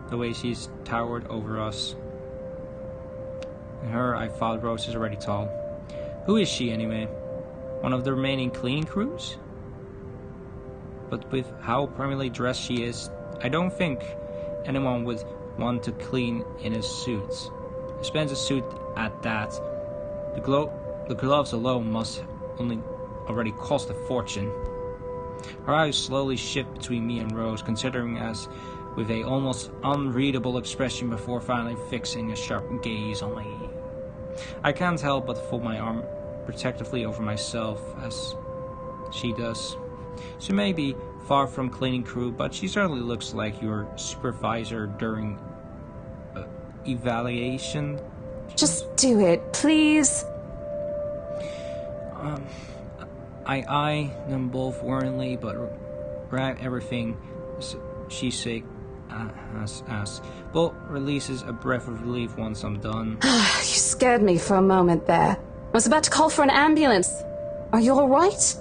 the way she's towered over us. In her, I thought Rose is already tall. Who is she anyway? One of the remaining cleaning crews? But with how primarily dressed she is, I don't think anyone would want to clean in a suit. Expensive suit at that. The gloves alone must already cost a fortune. Her eyes slowly shift between me and Rose, considering us with a almost unreadable expression before finally fixing a sharp gaze on me. I can't help but fold my arm protectively over myself as she does. She may be far from cleaning crew, but she certainly looks like your supervisor during evaluation. Just do it, please. I eye them both warningly, but grab everything she say as Bolt releases a breath of relief once I'm done. You scared me for a moment there. I was about to call for an ambulance. Are you alright?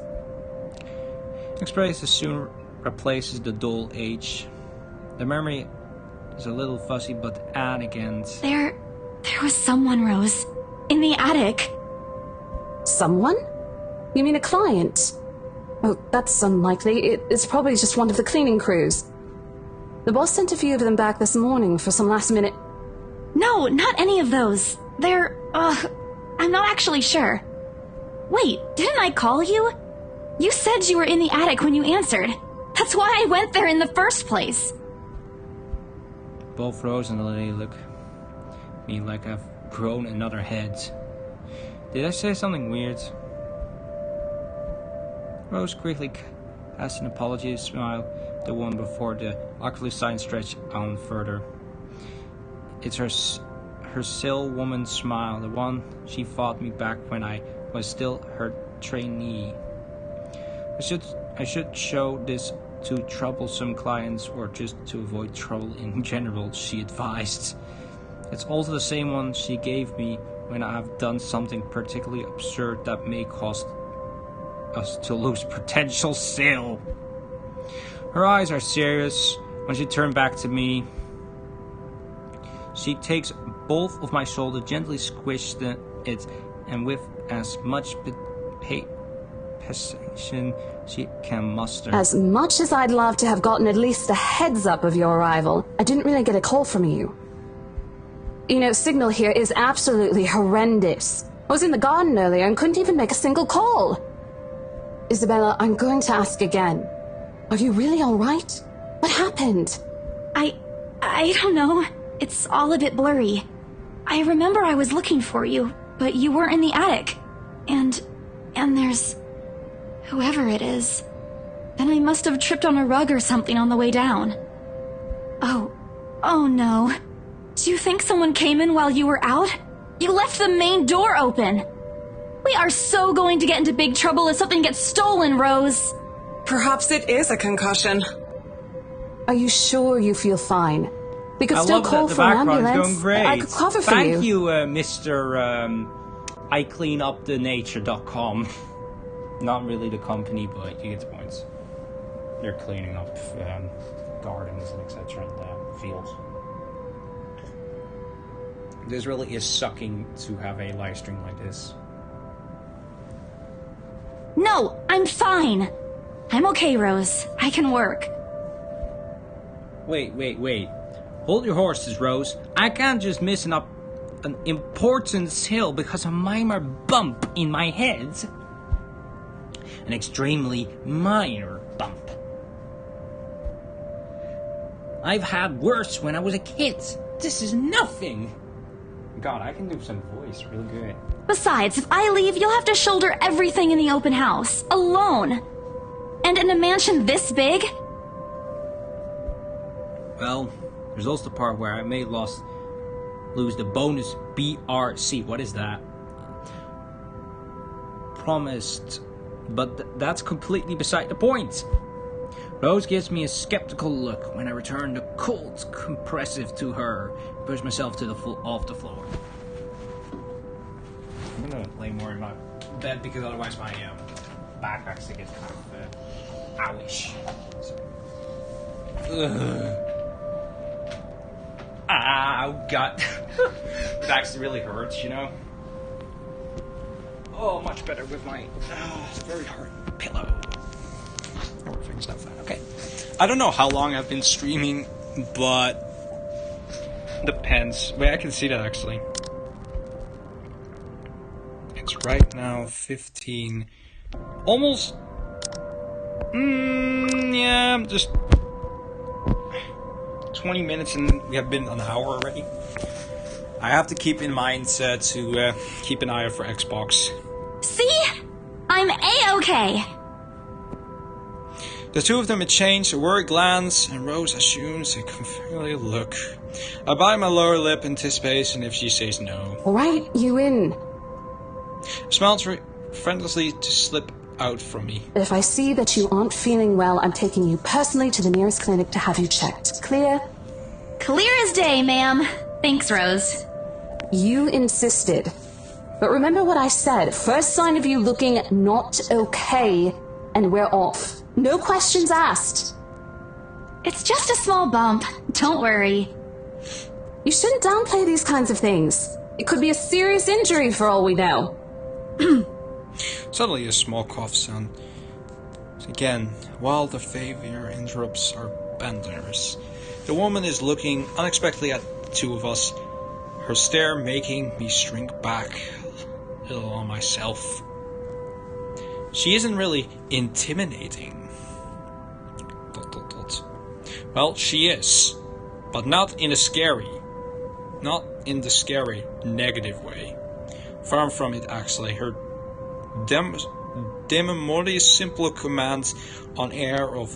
Express soon replaces the dull age. The memory is a little fuzzy, but and again. There was someone, Rose. In the attic. Someone? You mean a client? Oh, that's unlikely. It's probably just one of the cleaning crews. The boss sent a few of them back this morning for some last minute... No, not any of those. They're, I'm not actually sure. Wait, didn't I call you? You said you were in the attic when you answered. That's why I went there in the first place. Both Rose and the lady look at me like I've grown another head. Did I say something weird? Rose quickly cast an apology smile, the one before the awkwardly silent stretch on further. It's her still woman smile, the one she fought me back when I was still her trainee. I should show this to troublesome clients or just to avoid trouble in general, she advised. It's also the same one she gave me when I have done something particularly absurd that may cause us to lose potential sale. Her eyes are serious. When she turned back to me, she takes both of my shoulders, gently squishes it, and with as much passion she can muster. As much as I'd love to have gotten at least a heads up of your arrival, I didn't really get a call from you. You know, signal here is absolutely horrendous. I was in the garden earlier and couldn't even make a single call. Isabella, I'm going to ask again. Are you really all right? What happened? I don't know. It's all a bit blurry. I remember I was looking for you, but you weren't in the attic. And there's whoever it is. Then I must have tripped on a rug or something on the way down. Oh no. Do you think someone came in while you were out? You left the main door open. We are so going to get into big trouble if something gets stolen, Rose. Perhaps it is a concussion. Are you sure you feel fine? We could I still love call that the for an background's ambulance. going great. I could cover for you. Thank you, Mr. ICleanUpTheNature.com. Not really the company, but you get the points. They're cleaning up gardens and etc. and fields. This really is sucking to have a live stream like this. No, I'm fine. I'm okay, Rose. I can work. Wait. Hold your horses, Rose. I can't just miss an important sale because of a minor bump in my head. An extremely minor bump. I've had worse when I was a kid. This is nothing. God, I can do some voice real good. Besides, if I leave, you'll have to shoulder everything in the open house, alone. And in a mansion this big? Well, there's also the part where I may lose the bonus BRC. What is that? Promised. But that's completely beside the point. Rose gives me a skeptical look when I return the cold compressive to her. Push myself to off the floor. I'm gonna lay more in my bed because otherwise my back actually gets kind of owish. Ow, God. It actually really hurts, you know? Oh, much better with my very hard pillow. Everything's not fine. Okay. I don't know how long I've been streaming, but depends. Wait, I can see that actually. It's right now 15. Almost. Yeah, just 20 minutes and we have been an hour already. I have to keep in mind to keep an eye out for Xbox. See? I'm A-okay. The two of them exchange a worried glance, and Rose assumes a familiar look. I bite my lower lip in anticipation if she says no. Alright, you in. I smile friendlessly to slip out from me. If I see that you aren't feeling well, I'm taking you personally to the nearest clinic to have you checked. Clear? Clear as day, ma'am. Thanks, Rose. You insisted. But remember what I said. First sign of you looking not okay, and we're off. No questions asked. It's just a small bump. Don't worry. You shouldn't downplay these kinds of things. It could be a serious injury for all we know. Suddenly a small cough sound. Again, while the favor interrupts our bandanas. The woman is looking unexpectedly at the two of us, her stare making me shrink back a little on myself. She isn't really intimidating. ... Well, she is, but not in the scary negative way. Far from it, actually. Her demorally simple commands on air of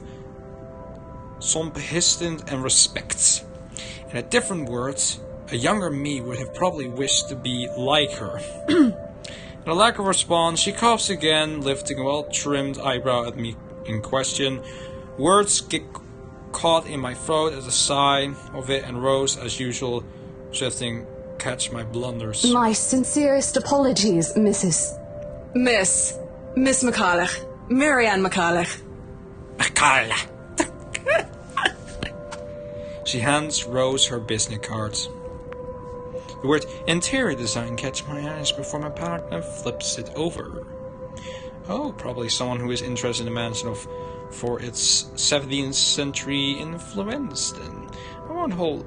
some persistent and respect. In a different words, a younger me would have probably wished to be like her. With a lack of response, she coughs again, lifting a well-trimmed eyebrow at me in question. Words get caught in my throat as a sigh of it, and Rose, as usual, shifting, catch my blunders. My sincerest apologies, Miss McCulloch. Marianne McCulloch. McCulloch. She hands Rose her business cards. The word interior design catches my eyes before my partner flips it over. Oh, probably someone who is interested in the mansion for its 17th century influence, then. I won't hold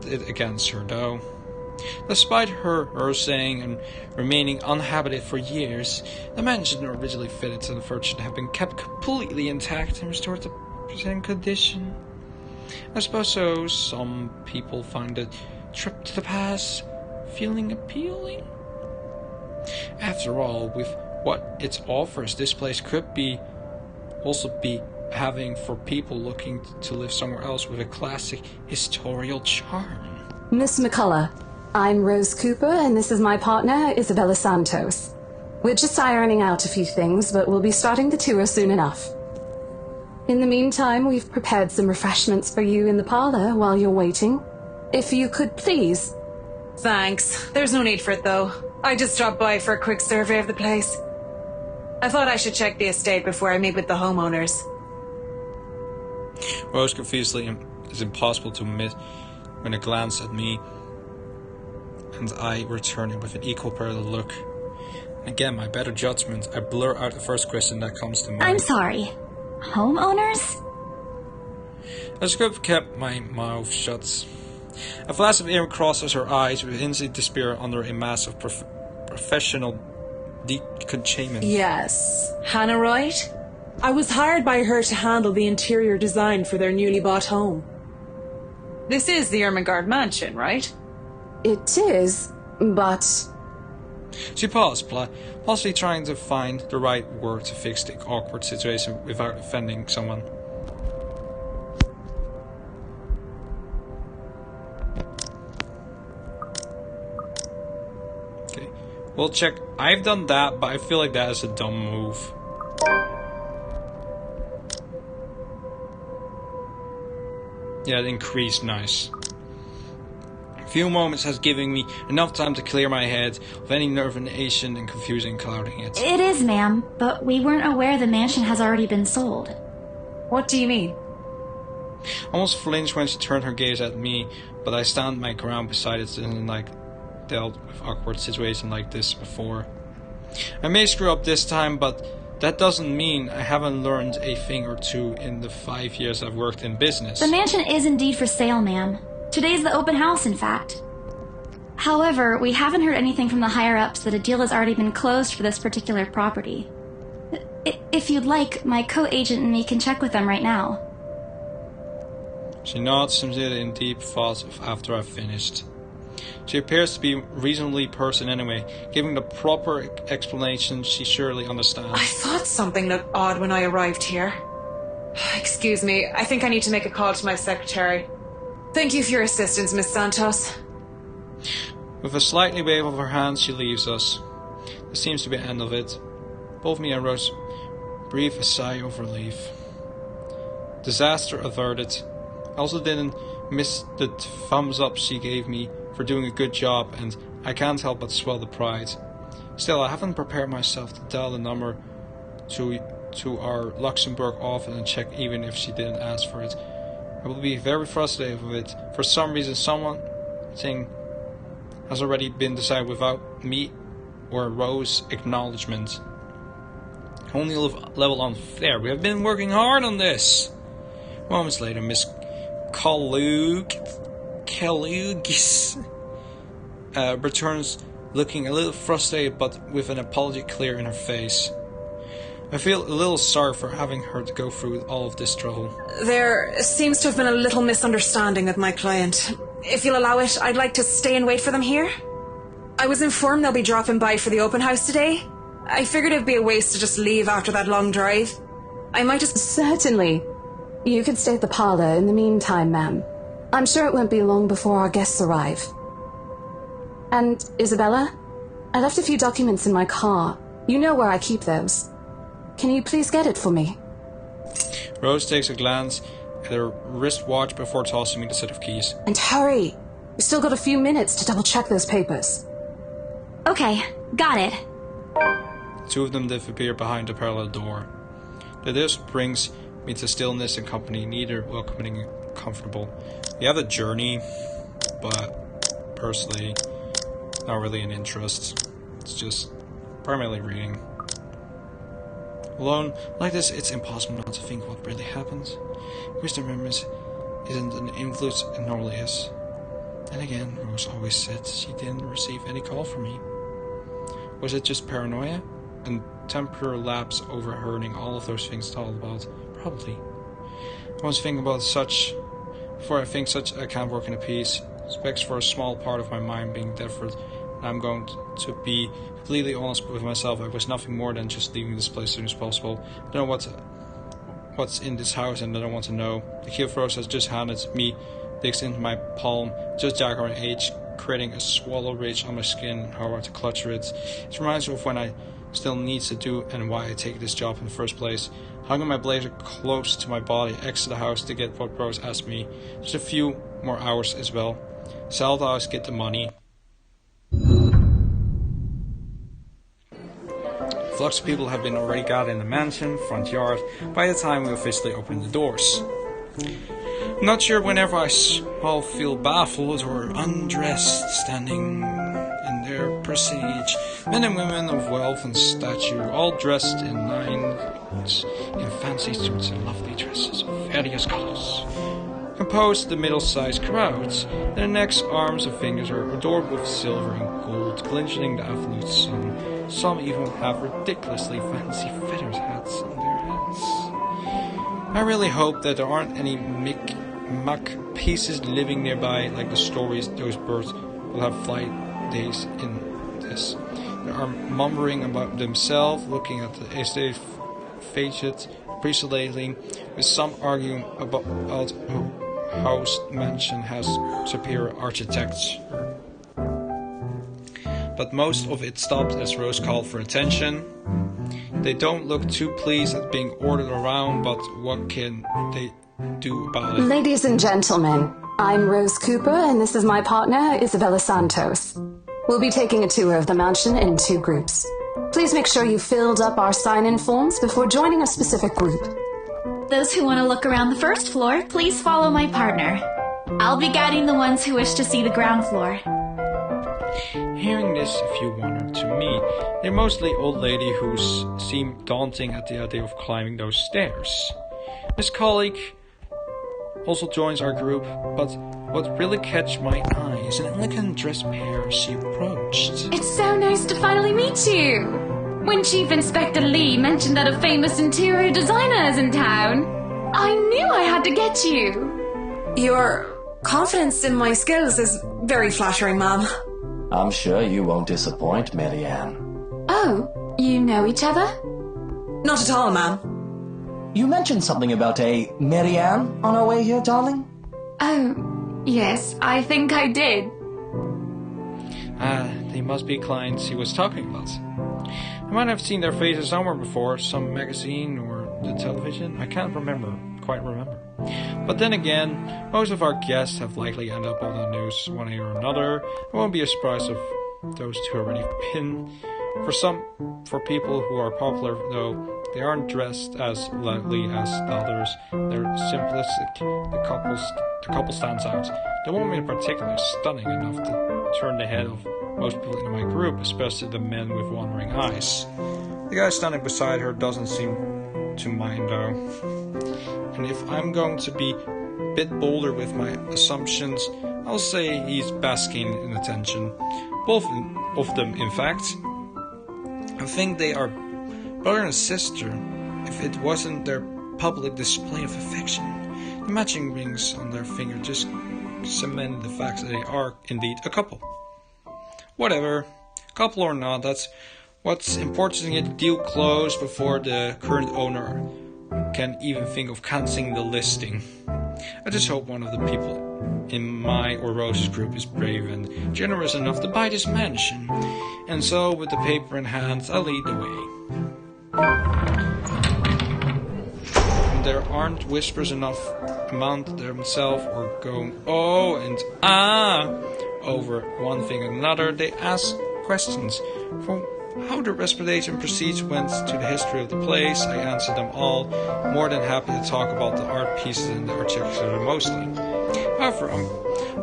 it against her, though. Despite her saying and remaining uninhabited for years, the mansion originally fitted to the fortune have been kept completely intact and restored to present condition. I suppose so. Some people find a trip to the past feeling appealing. After all, with what it offers, this place could also be having for people looking to live somewhere else with a classic historical charm. Miss McCulloch, I'm Rose Cooper, and this is my partner, Isabella Santos. We're just ironing out a few things, but we'll be starting the tour soon enough. In the meantime, we've prepared some refreshments for you in the parlor while you're waiting. If you could please. Thanks. There's no need for it, though. I just dropped by for a quick survey of the place. I thought I should check the estate before I meet with the homeowners. Rose confusedly is impossible to miss when a glance at me, and I return it with an equal parallel look. Again, my better judgment, I blur out the first question that comes to mind. I'm sorry. Homeowners? I just could have kept my mouth shut. A flash of air crosses her eyes with instant despair under a mass of professional decontainment. Yes. Hannah Wright? I was hired by her to handle the interior design for their newly bought home. This is the Ermengarde mansion, right? It is, but... She paused, possibly trying to find the right word to fix the awkward situation without offending someone. Okay, we'll check. I've done that, but I feel like that is a dumb move. Yeah, it increased, nice. A few moments has given me enough time to clear my head of any nervination and confusion clouding it. It is, ma'am, but we weren't aware the mansion has already been sold. What do you mean? I almost flinched when she turned her gaze at me, but I stand my ground beside it and dealt with awkward situations like this before. I may screw up this time, but that doesn't mean I haven't learned a thing or two in the 5 years I've worked in business. The mansion is indeed for sale, ma'am. Today's the open house, in fact. However, we haven't heard anything from the higher-ups that a deal has already been closed for this particular property. If you'd like, my co-agent and me can check with them right now. She nods, seemingly in deep thought after I've finished. She appears to be a reasonably person anyway. Giving the proper explanation, she surely understands. I thought something looked odd when I arrived here. Excuse me, I think I need to make a call to my secretary. Thank you for your assistance, Miss Santos. With a slightly wave of her hand, she leaves us. This seems to be the end of it. Both me and Rose breathe a sigh of relief. Disaster averted. I also didn't miss the thumbs up she gave me for doing a good job, and I can't help but swell the pride. Still, I haven't prepared myself to dial the number to our Luxembourg office and check even if she didn't ask for it. I will be very frustrated with it. For some reason, something has already been decided without me or Rose's acknowledgement. Only level unfair. We have been working hard on this. Moments later, Miss Kalugis returns looking a little frustrated but with an apology clear in her face. I feel a little sorry for having her to go through all of this trouble. There seems to have been a little misunderstanding with my client. If you'll allow it, I'd like to stay and wait for them here. I was informed they'll be dropping by for the open house today. I figured it'd be a waste to just leave after that long drive. I might just... Certainly. You could stay at the parlor in the meantime, ma'am. I'm sure it won't be long before our guests arrive. And, Isabella, I left a few documents in my car. You know where I keep those. Can you please get it for me? Rose takes a glance at her wristwatch before tossing me the set of keys. And hurry! We've still got a few minutes to double-check those papers. Okay, got it. Two of them disappear behind a parallel door. The disc brings me to stillness and company, neither welcoming and comfortable. We have a journey, but personally, not really an interest. It's just primarily reading. Alone like this, it's impossible not to think what really happens. Mr. Memories isn't an influence it normally is. And again, Rose always said she didn't receive any call from me. Was it just paranoia? And temporary lapse overhearing all of those things thought about? Probably. I was thinking about such, before I think such I can't work in a piece. Specs for a small part of my mind being different. And I'm going to be completely honest with myself. I was nothing more than just leaving this place as soon as possible. I don't know what's in this house, and I don't want to know. The key of Rose has just handed me, digs into my palm, just dagger an age, creating a swallow ridge on my skin and how hard to clutch it. It reminds me of when I still need to do and why I take this job in the first place. Hanging my blazer close to my body, exit the house to get what Rose asked me. Just a few more hours as well. Sell the house, get the money. Flux of people have been already gathered in the mansion, front yard, by the time we officially open the doors. I'm not sure whenever I all feel baffled or undressed, standing in their prestige, men and women of wealth and stature, all dressed in nines, in fancy suits and lovely dresses of various colors, composed the middle-sized crowds. Their necks, arms, and fingers are adorned with silver and gold, glistening the afternoon sun. Some even have ridiculously fancy feathers hats on their heads. I really hope that there aren't any muck pieces living nearby, like the stories those birds will have flight days in this. They are mumbling about themselves, looking at the estate facade, appreciating, with some arguing about house mansion has superior architecture. But most of it stopped as Rose called for attention. They don't look too pleased at being ordered around, but what can they do about it? Ladies and gentlemen, I'm Rose Cooper, and this is my partner, Isabella Santos. We'll be taking a tour of the mansion in 2 groups. Please make sure you filled up our sign-in forms before joining a specific group. Those who want to look around the first floor, please follow my partner. I'll be guiding the ones who wish to see the ground floor. Hearing this, a few wonder to me. They're mostly old lady who seem daunting at the idea of climbing those stairs. Miss colleague also joins our group, but what really catch my eye is an elegant dressed pair as she approached. It's so nice to finally meet you! When Chief Inspector Lee mentioned that a famous interior designer is in town, I knew I had to get you! Your confidence in my skills is very flattering, ma'am. I'm sure you won't disappoint, Marianne. Oh, you know each other? Not at all, ma'am. You mentioned something about a Marianne on our way here, darling? Oh, yes, I think I did. They must be clients he was talking about. I might have seen their faces somewhere before, some magazine or the television. I can't quite remember. But then again, most of our guests have likely ended up on the news one way or another. It won't be a surprise if those two already been. For people who are popular, though, they aren't dressed as loudly as the others. They're simplistic. The couple stands out. The woman in particular is stunning enough to turn the head of most people in my group, especially the men with wandering eyes. The guy standing beside her doesn't seem to mind, though. And if I'm going to be a bit bolder with my assumptions, I'll say he's basking in attention. Both of them, in fact. I think they are brother and sister, if it wasn't their public display of affection. The matching rings on their finger just cement the fact that they are indeed a couple. Whatever, couple or not, that's what's important to get the deal closed before the current owner can even think of cancelling the listing. I just hope one of the people in my or Rose's group is brave and generous enough to buy this mansion. And so, with the paper in hand, I lead the way. There aren't whispers enough among themselves or going oh and ah over one thing and another. They ask questions from how the respiration proceeds went to the history of the place. I answer them all, more than happy to talk about the art pieces and the architecture mostly. However,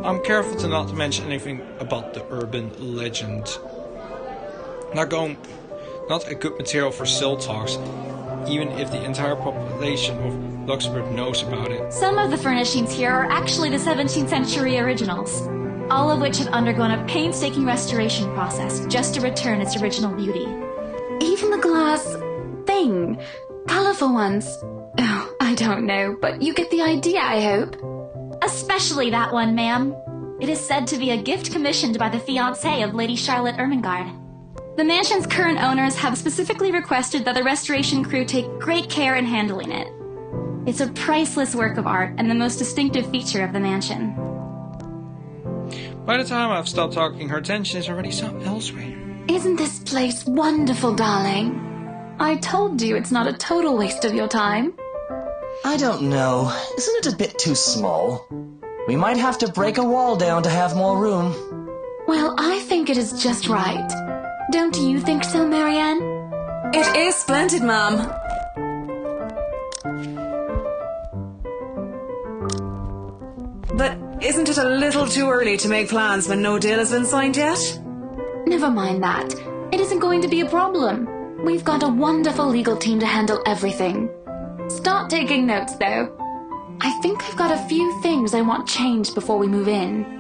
I'm careful to not mention anything about the urban legend. Not a good material for still talks, even if the entire population of Luxembourg knows about it. Some of the furnishings here are actually the 17th century originals, all of which have undergone a painstaking restoration process just to return its original beauty. Even the glass thing, colorful ones. Oh, I don't know, but you get the idea, I hope. Especially that one, ma'am. It is said to be a gift commissioned by the fiancé of Lady Charlotte Ermengarde. The mansion's current owners have specifically requested that the restoration crew take great care in handling it. It's a priceless work of art and the most distinctive feature of the mansion. By the time I've stopped talking, her attention is already elsewhere. Isn't this place wonderful, darling? I told you it's not a total waste of your time. I don't know. Isn't it a bit too small? We might have to break a wall down to have more room. Well, I think it is just right. Don't you think so, Marianne? It is splendid, ma'am. But isn't it a little too early to make plans when no deal has been signed yet? Never mind that. It isn't going to be a problem. We've got a wonderful legal team to handle everything. Start taking notes, though. I think I've got a few things I want changed before we move in.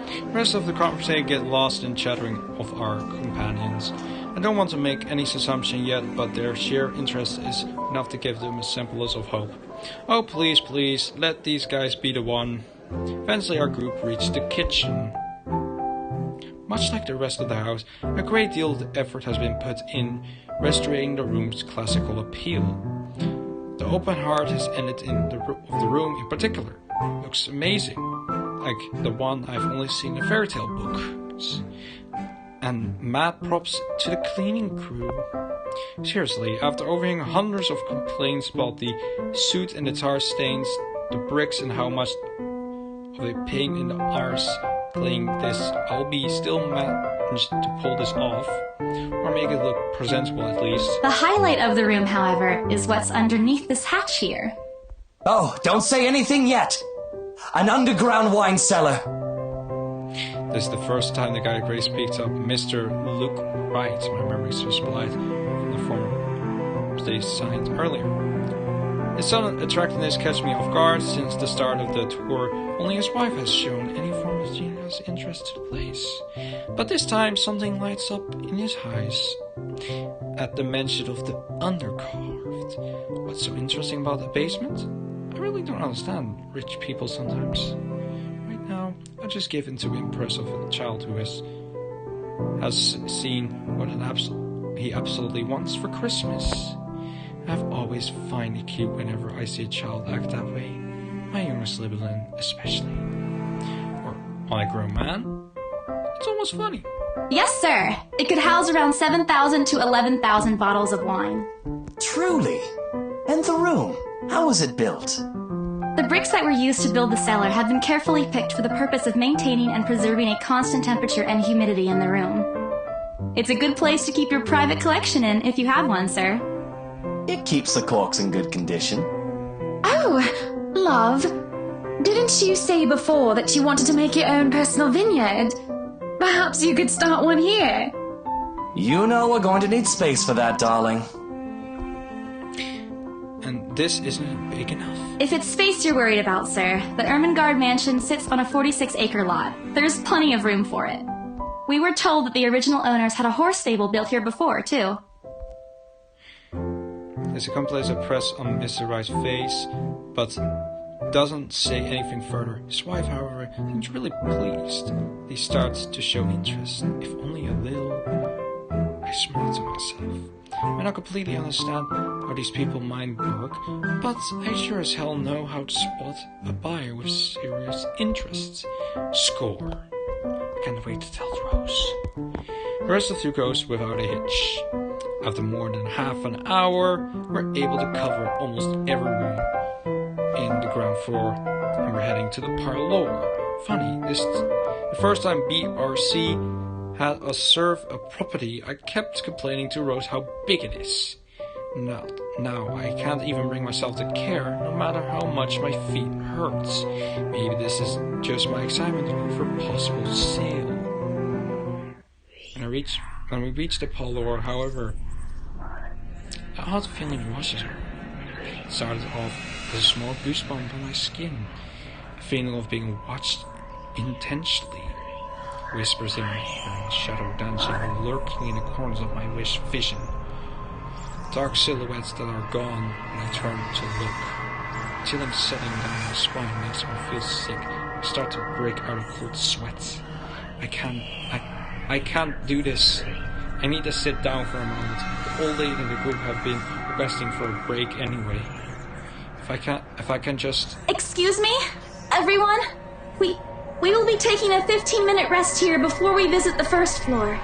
The rest of the conversation get lost in chattering of our companions. I don't want to make any assumption yet, but their sheer interest is enough to give them a semblance of hope. Oh, please, please, let these guys be the one. Eventually our group reached the kitchen. Much like the rest of the house, a great deal of effort has been put in restoring the room's classical appeal. The open heart has ended in the room in particular. Looks amazing, like the one I've only seen in fairy tale books. And mad props to the cleaning crew. Seriously, after overhearing hundreds of complaints about the soot and the tar stains, the bricks and how much of a pain in the arse cleaning this, I'll be still managed to pull this off, or make it look presentable at least. The highlight of the room, however, is what's underneath this hatch here. Oh, don't say anything yet! An underground wine cellar! This is the first time the guy Grace picked up, Mr. Luke Wright. My memory serves blind from the former they signed earlier. His sudden attractiveness catch me off guard. Since the start of the tour, only his wife has shown any form of genuine interest to the place. But this time, something lights up in his eyes at the mention of the undercarved. What's so interesting about the basement? I really don't understand rich people sometimes. Right now, I just give in to the impress of a child who has seen what he absolutely wants for Christmas. I've always find it cute whenever I see a child act that way. My youngest Libelin, especially. Or on a grown man. It's almost funny. Yes, sir. It could house around 7,000 to 11,000 bottles of wine. Truly. And the room, how was it built? The bricks that were used to build the cellar have been carefully picked for the purpose of maintaining and preserving a constant temperature and humidity in the room. It's a good place to keep your private collection in if you have one, sir. It keeps the corks in good condition. Oh, love. Didn't you say before that you wanted to make your own personal vineyard? Perhaps you could start one here. You know we're going to need space for that, darling. And this isn't big enough. If it's space you're worried about, sir, the Ermengarde mansion sits on a 46-acre lot. There's plenty of room for it. We were told that the original owners had a horse stable built here before, too. There's a complacent press on Mr. Wright's face, but doesn't say anything further. His wife, however, seems really pleased. He starts to show interest, if only a little. I smile to myself. I don't completely understand how these people mind work, but I sure as hell know how to spot a buyer with serious interests. Score. I can't wait to tell Rose. The rest of the goes without a hitch. After more than half an hour, we're able to cover almost every room in the ground floor, and we're heading to the parlor. Funny, the first time BRC had us serve a property, I kept complaining to Rose how big it is. Now I can't even bring myself to care, no matter how much my feet hurts. Maybe this is just my excitement for a possible sale. When we reach the parlor, however, an odd feeling rushes her. It started off as a small goosebump on my skin, a feeling of being watched intensely. Whispers in my ear and shadow dancing or lurking in the corners of my vision. Dark silhouettes that are gone when I turn to look. Till I'm settling down, my spine makes me feel sick. I start to break out of cold sweat. I can't do this. I need to sit down for a moment. The old lady in the group have been requesting for a break anyway. If I can just... Excuse me? Everyone? We will be taking a 15-minute rest here before we visit the first floor.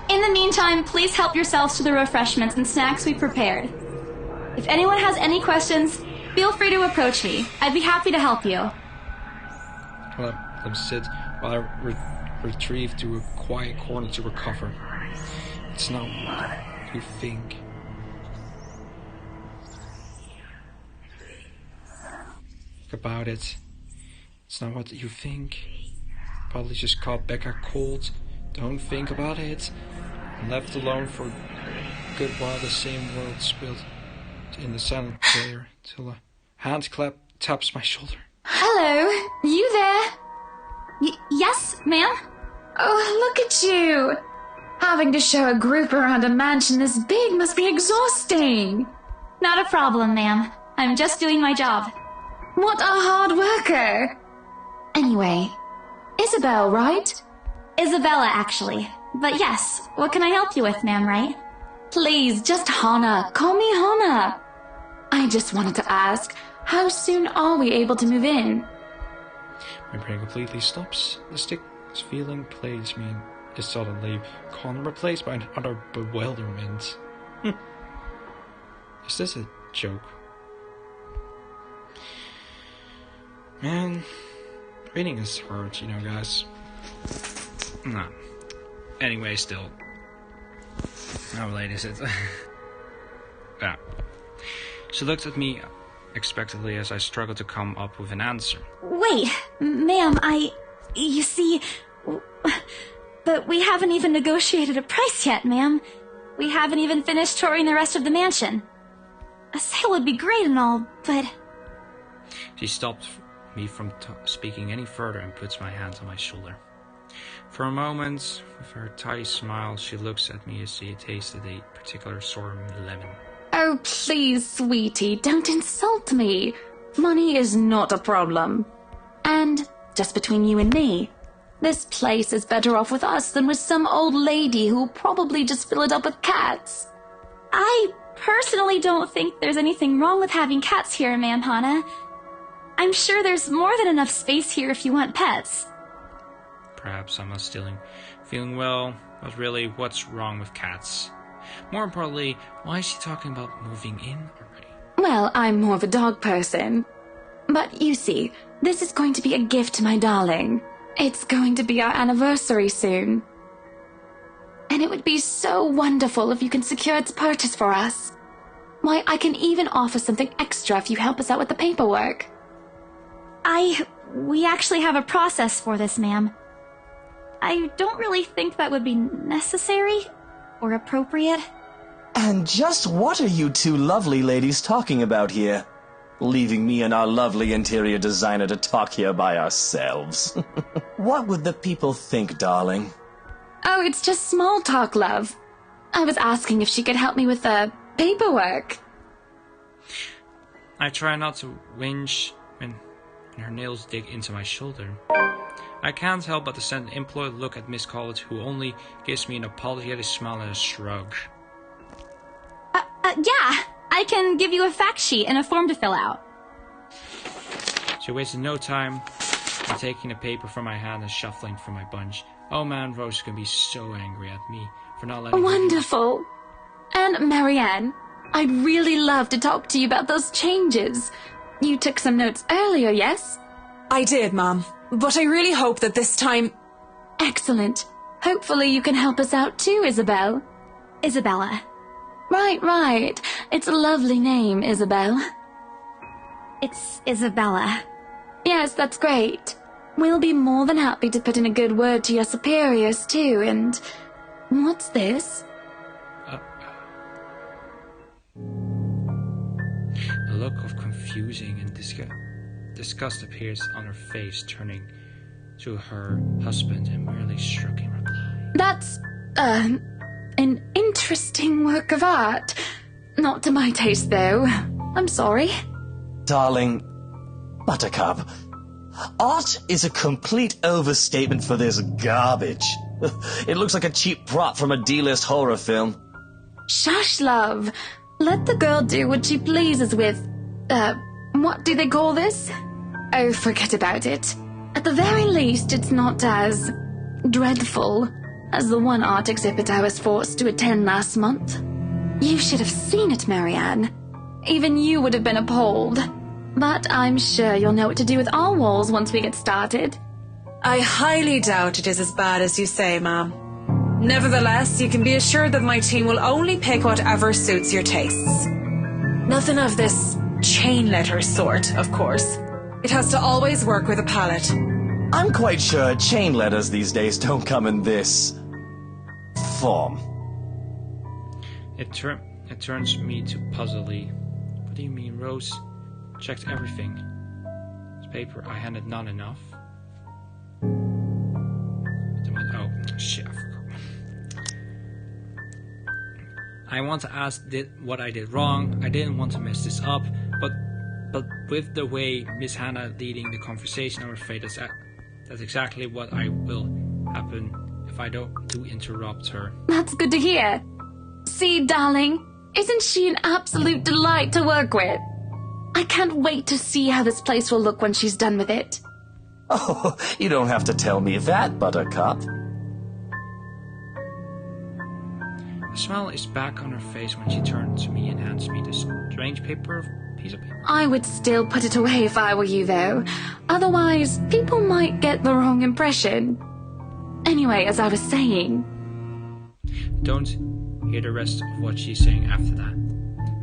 In the meantime, please help yourselves to the refreshments and snacks we prepared. If anyone has any questions, feel free to approach me. I'd be happy to help you. Let them sit while I retrieve to a quiet corner to recover. It's not what you think. Think about it. It's not what you think. Probably just caught back a cold. Don't think about it. I'm left alone for a good while. The same world spilled in the silent prayer till a hand taps my shoulder. Hello, you there? Yes, ma'am? Oh, look at you. Having to show a group around a mansion this big must be exhausting. Not a problem, ma'am. I'm just doing my job. What a hard worker. Anyway, Isabel, right? Isabella, actually. But yes, what can I help you with, ma'am, right? Please, just Hannah. Call me Hannah. I just wanted to ask, how soon are we able to move in? My brain completely stops. The stick feeling plays me and is suddenly gone, replaced by another bewilderment. Is this a joke? Man, reading is hard, you know, guys. Nah. Anyway, still. How late is it? Yeah. She looked at me expectantly as I struggled to come up with an answer. Wait, ma'am, you see... But we haven't even negotiated a price yet, ma'am. We haven't even finished touring the rest of the mansion. A sale would be great and all, but... She stopped me from speaking any further and puts my hand on my shoulder. For a moment, with her tight smile, she looks at me as she tasted a particular sort of lemon. Oh, please, sweetie, don't insult me. Money is not a problem. And, just between you and me, this place is better off with us than with some old lady who'll probably just fill it up with cats. I personally don't think there's anything wrong with having cats here, ma'am Hannah. I'm sure there's more than enough space here if you want pets. Perhaps I'm not still feeling well, but really, what's wrong with cats? More importantly, why is she talking about moving in already? Well, I'm more of a dog person. But you see, this is going to be a gift to my darling. It's going to be our anniversary soon. And it would be so wonderful if you can secure its purchase for us. Why, I can even offer something extra if you help us out with the paperwork. We actually have a process for this, ma'am. I don't really think that would be necessary or appropriate. And just what are you two lovely ladies talking about here? Leaving me and our lovely interior designer to talk here by ourselves. What would the people think, darling? Oh, it's just small talk, love. I was asking if she could help me with the paperwork. I try not to whinge when her nails dig into my shoulder. I can't help but to send an implored look at Miss Collett, who only gives me an apologetic smile and a shrug. Yeah, I can give you a fact sheet and a form to fill out. She wasted no time in taking the paper from my hand and shuffling from my bunch. Oh man, Rose is gonna be so angry at me for not letting her Wonderful. And Marianne, I'd really love to talk to you about those changes. You took some notes earlier, yes? I did, Mom. But I really hope that this time... Excellent. Hopefully you can help us out too, Isabel. Isabella. Right. It's a lovely name, Isabel. It's Isabella. Yes, that's great. We'll be more than happy to put in a good word to your superiors too, and... What's this? A look of confusing and disgust appears on her face, turning to her husband and merely shrugging reply. That's, an interesting work of art. Not to my taste, though. I'm sorry. Darling, Buttercup, art is a complete overstatement for this garbage. It looks like a cheap prop from a D-list horror film. Shush, love. Let the girl do what she pleases with, what do they call this? Oh, forget about it. At the very least, it's not as dreadful as the one art exhibit I was forced to attend last month. You should have seen it, Marianne. Even you would have been appalled. But I'm sure you'll know what to do with our walls once we get started. I highly doubt it is as bad as you say, Ma'am. Nevertheless, you can be assured that my team will only pick whatever suits your tastes. Nothing of this chain letter sort, of course. It has to always work with a palette. I'm quite sure chain letters these days don't come in this form. It turns me to puzzly. What do you mean, Rose? Checked everything. This paper I handed not enough. Oh, shit, I forgot. I want to ask what I did wrong. I didn't want to mess this up, but with the way Miss Hannah leading the conversation, I'm afraid that's exactly what will happen if I do interrupt her. That's good to hear. See, darling, isn't she an absolute delight to work with? I can't wait to see how this place will look when she's done with it. Oh, you don't have to tell me that, Buttercup. The smile is back on her face when she turns to me and hands me this strange piece of paper. I would still put it away if I were you, though. Otherwise, people might get the wrong impression. Anyway, as I was saying... Don't hear the rest of what she's saying after that.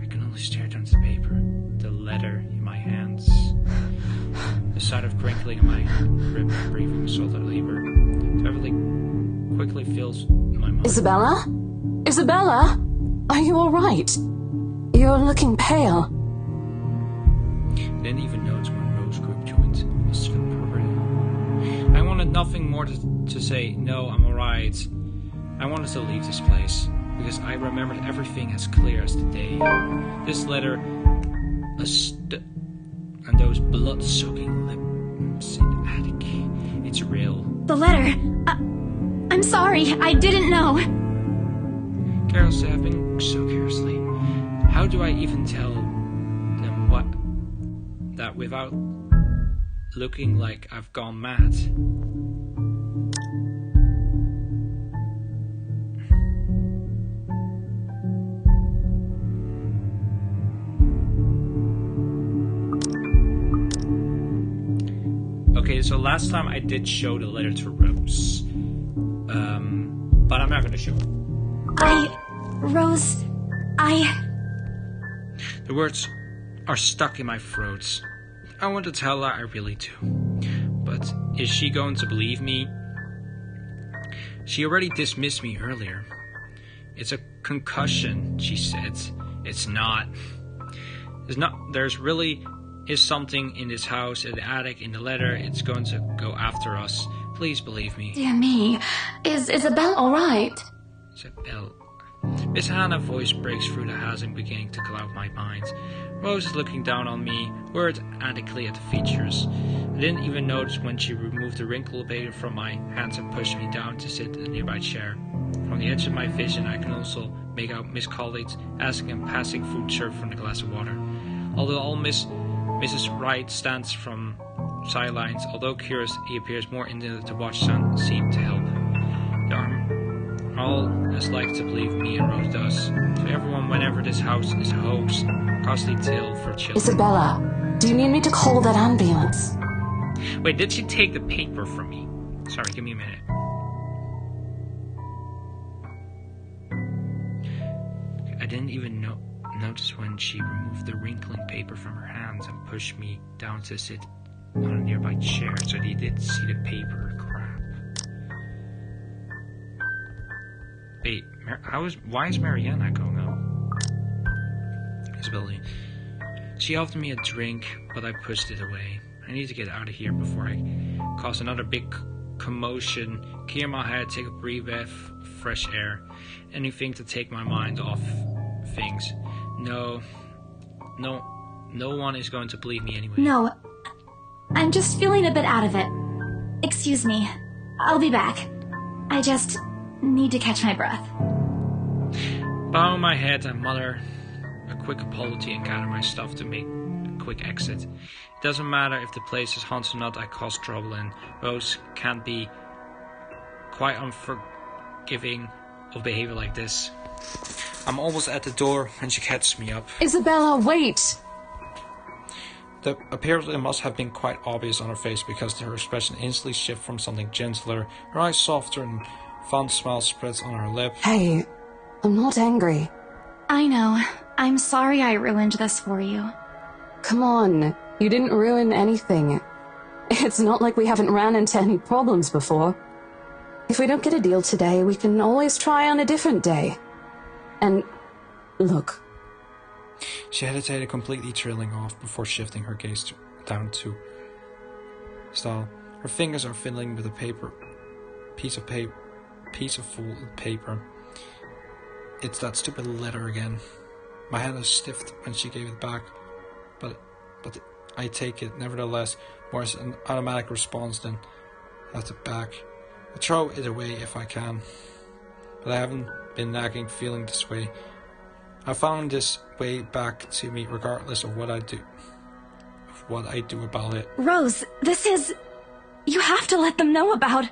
I can only stare down at the paper, the letter in my hands. The sight of crinkling in my rib, breathing salt of labor. Beverly quickly fills my mind. Isabella? Isabella? Are you alright? You're looking pale. Didn't even notice when Rose Group joined. Must have been appropriate. I wanted nothing more to say, no, I'm alright. I wanted to leave this place, because I remembered everything as clear as the day. This letter, and those blood-soaking lips in the attic. It's real. The letter. I'm sorry, I didn't know. Carelessly, I've been so carelessly. How do I even tell them that without looking like I've gone mad? Okay, so last time I did show the letter to Rose. But I'm not going to show it. Rose, The words are stuck in my throat. I want to tell her I really do. But is she going to believe me? She already dismissed me earlier. It's a concussion, she said. It's not. There's really is something in this house, in the attic, in the letter. It's going to go after us. Please believe me. Dear me, is Isabel alright? Isabel... Miss Hannah's voice breaks through the housing, beginning to cloud my mind. Rose is looking down on me, worried adequately at the features. I didn't even notice when she removed the wrinkle paper from my hands and pushed me down to sit in a nearby chair. From the edge of my vision, I can also make out Miss Collins asking and passing food served from a glass of water. Although all Mrs. Wright stands from sidelines, although curious, he appears more intended to watch than seem to help. They are all as like to believe me and Rose does. To everyone, whenever this house is a hoax, costly tale for children. Isabella, do you need me to call that ambulance? Wait, did she take the paper from me? Sorry, give me a minute. I didn't even notice when she removed the wrinkling paper from her hands and pushed me down to sit on a nearby chair, so they did see the paper. Crap. Wait, why is Mariana going out? Isabella. She offered me a drink, but I pushed it away. I need to get out of here before I cause another big commotion. Clear my head, take a breath of fresh air. Anything to take my mind off things. No one is going to believe me anyway. No, I'm just feeling a bit out of it. Excuse me, I'll be back. I just need to catch my breath. Bowing my head, I mutter a quick apology and gather my stuff to make a quick exit. It doesn't matter if the place is haunted or not, I cause trouble, and Rose can't be quite unforgiving of behavior like this. I'm almost at the door when she catches me up. Isabella, wait! Apparently it must have been quite obvious on her face, because her expression instantly shifts from something gentler, her eyes softer, and fond smile spreads on her lip. Hey, I'm not angry. I know. I'm sorry I ruined this for you. Come on, you didn't ruin anything. It's not like we haven't ran into any problems before. If we don't get a deal today, we can always try on a different day. And look. She hesitated, completely trailing off before shifting her gaze down to Stahl. Her fingers are fiddling with a piece of folded paper. It's that stupid letter again. My hand is stiffed when she gave it back, but I take it nevertheless, more as an automatic response than as it back. I throw it away if I can, but I haven't been nagging feeling this way. I found this way back to me regardless of what I do about it. Rose, you have to let them know about...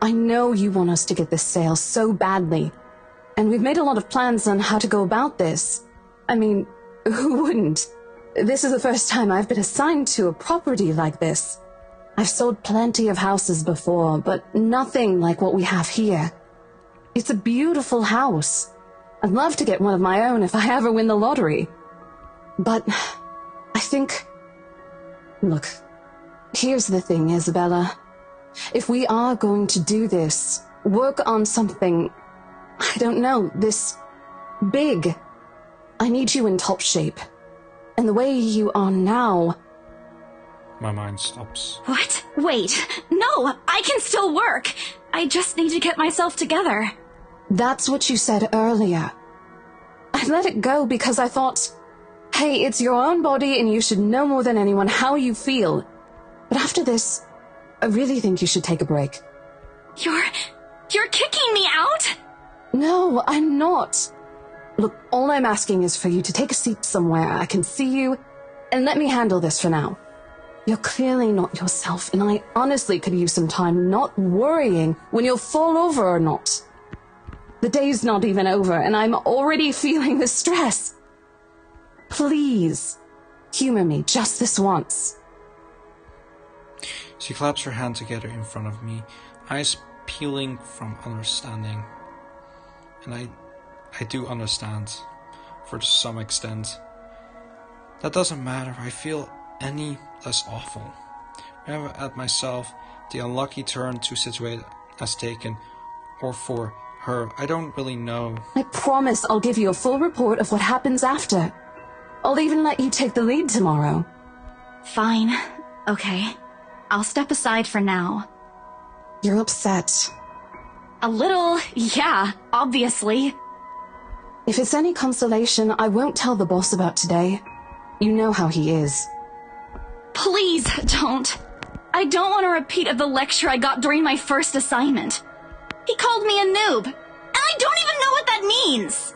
I know you want us to get this sale so badly, and we've made a lot of plans on how to go about this. I mean, who wouldn't? This is the first time I've been assigned to a property like this. I've sold plenty of houses before, but nothing like what we have here. It's a beautiful house. I'd love to get one of my own if I ever win the lottery. But I think... Look, here's the thing, Isabella. If we are going to do this, work on something, I don't know, this big, I need you in top shape. And the way you are now... My mind stops. What? Wait, no, I can still work. I just need to get myself together. That's what you said earlier. I let it go because I thought, hey, it's your own body and you should know more than anyone how you feel. But after this, I really think you should take a break. You're kicking me out? No, I'm not. Look, all I'm asking is for you to take a seat somewhere I can see you, and let me handle this for now. You're clearly not yourself, and I honestly could use some time not worrying when you'll fall over or not. The day's not even over, and I'm already feeling the stress. Please, humor me just this once. She claps her hands together in front of me, eyes peeling from understanding. And I do understand, for some extent. That doesn't matter, I feel any less awful. Whenever at myself, the unlucky turn to situate has taken, or for her, I don't really know. I promise I'll give you a full report of what happens after. I'll even let you take the lead tomorrow. Fine. Okay. I'll step aside for now. You're upset. A little, yeah, obviously. If it's any consolation, I won't tell the boss about today. You know how he is. Please don't. I don't want a repeat of the lecture I got during my first assignment. He called me a noob, and I don't even know what that means.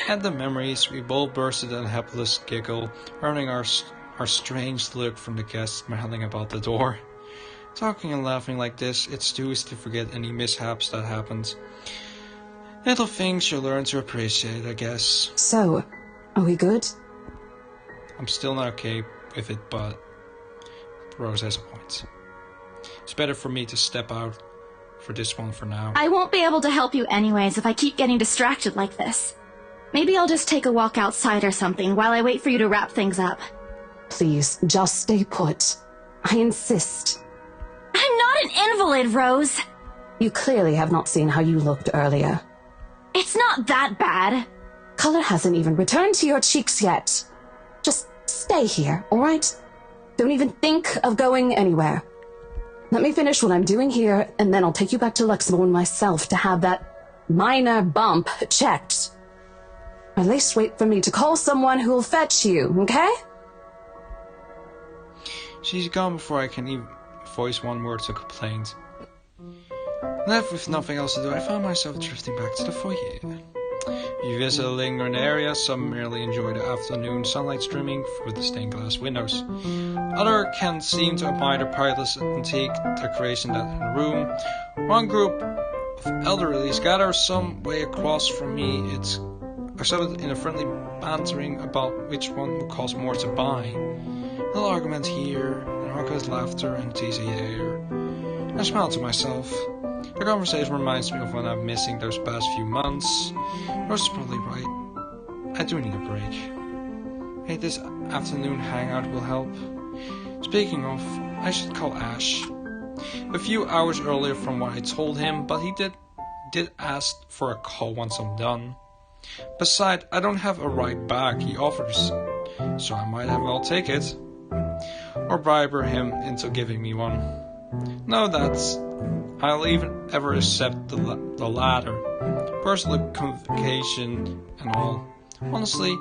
At the memories, we both bursted in a helpless giggle, earning our strange look from the guests milling about the door. Talking and laughing like this, it's too easy to forget any mishaps that happened. Little things you learn to appreciate, I guess. So, are we good? I'm still not okay with it, but Rose has a point. It's better for me to step out for this one for now. I won't be able to help you anyways if I keep getting distracted like this. Maybe I'll just take a walk outside or something while I wait for you to wrap things up. Please, just stay put. I insist. I'm not an invalid, Rose. You clearly have not seen how you looked earlier. It's not that bad. Color hasn't even returned to your cheeks yet. Just stay here, alright? Don't even think of going anywhere. Let me finish what I'm doing here, and then I'll take you back to Luxembourg myself to have that minor bump checked. At least wait for me to call someone who'll fetch you, okay? She's gone before I can even voice one word of complaint. Left with nothing else to do, I found myself drifting back to the foyer. We visit a lingering area, some merely enjoy the afternoon sunlight streaming through the stained glass windows. Others can seem to admire the pious antique decoration that in the room. One group of elderlies gather some way across from me. It's accepted in a friendly bantering about which one would cost more to buy. A little argument here, and raucous laughter and teasing air. I smile to myself. The conversation reminds me of when I'm missing those past few months. Rose is probably right. I do need a break. Hey, this afternoon hangout will help. Speaking of, I should call Ash. A few hours earlier from what I told him, but he did ask for a call once I'm done. Besides, I don't have a ride back, he offers, so I might as well take it. Or bribe him into giving me one. No, I'll even ever accept the latter. Personal convocation and all. Honestly,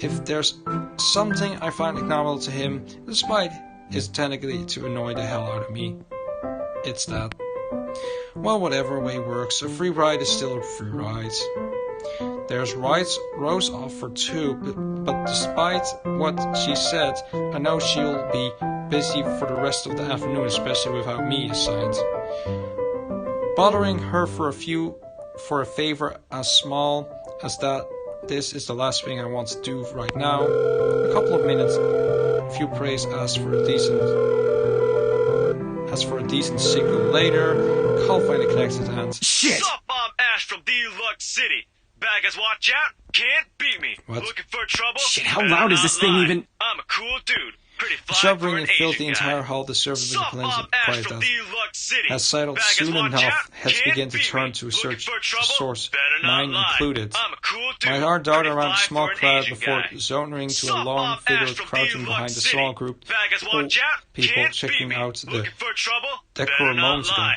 if there's something I find ignoble to him, despite his technically to annoy the hell out of me, it's that. Well, whatever way works, a free ride is still a free ride. There's rides Rose offered too, but despite what she said, I know she'll be busy for the rest of the afternoon, especially without me assigned. Bothering her for a favor as small as that, this is the last thing I want to do right now. A couple of minutes, a few praise as for a decent sequel later. Call finally connected and shit! Sup, I'm Ash from Deluxe City. Baggers, watch out! Can't beat me. What? Looking for trouble? Shit, how loud is this thing even? I'm a cool dude. Pretty fly shoving and filled the entire hall, the servant with the quiet as settled soon enough, heads began to turn to search the source, mine included. My heart darted around the small crowd before zoning to a long figure crouching behind the small group of people checking out the decor moments ago.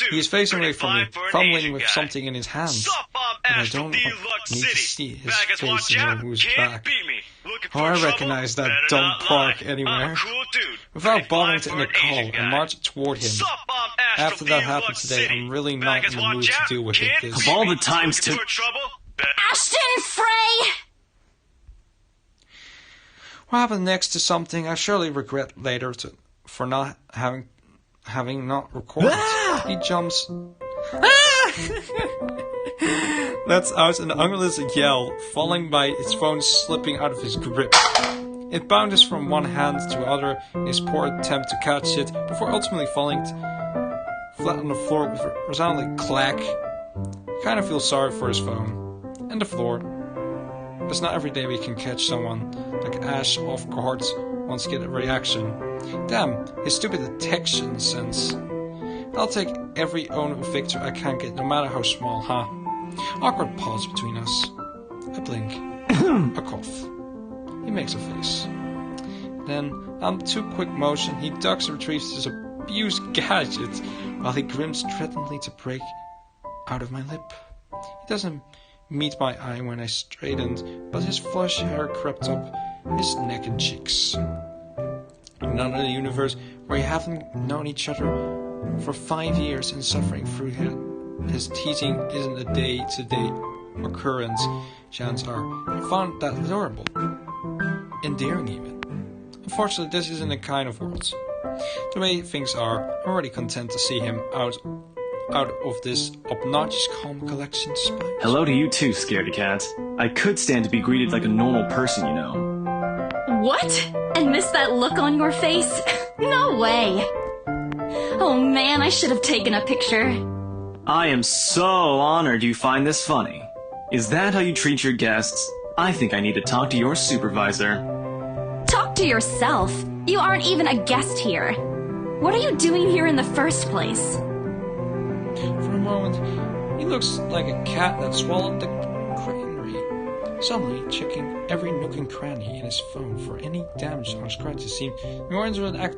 He is facing away from me, fumbling with something in his hands, but I don't need to see his face to know who's back. Oh, I recognize that dumb park anywhere. Without bothering to end the call, I marched toward him. After that happened today, I'm really not in the mood to deal with it. Of all the times to... Ashton Frey! What happened next is something I surely regret later for not having not recorded. He jumps... lets out an ungulated yell, followed by his phone slipping out of his grip. It bounces from one hand to the other in his poor attempt to catch it, before ultimately falling flat on the floor with a resounding clack. I kind of feel sorry for his phone. And the floor. It's not every day we can catch someone like Ash off guard once get a reaction. Damn, his stupid detection sense. I'll take every own victory I can get, no matter how small, huh? Awkward pause between us. I blink. A cough. He makes a face. Then, on two quick motion, he ducks and retrieves his abused gadget, while he grins threateningly to break out of my lip. He doesn't meet my eye when I straightened, but his flush hair crept up his neck and cheeks. In another universe where we haven't known each other for 5 years and suffering through his teasing isn't a day-to-day occurrence, chances are I found that adorable. Endearing even. Unfortunately, this isn't the kind of world. The way things are, I'm already content to see him out of this obnoxious calm collection despite. Hello to you too, scaredy cat. I could stand to be greeted like a normal person, you know. What? And miss that look on your face? No way! Oh man, I should have taken a picture. I am so honored you find this funny. Is that how you treat your guests? I think I need to talk to your supervisor. Talk to yourself. You aren't even a guest here. What are you doing here in the first place? For a moment, he looks like a cat that swallowed the granary, suddenly checking every nook and cranny in his phone for any damage or scratches. Seemed more into an act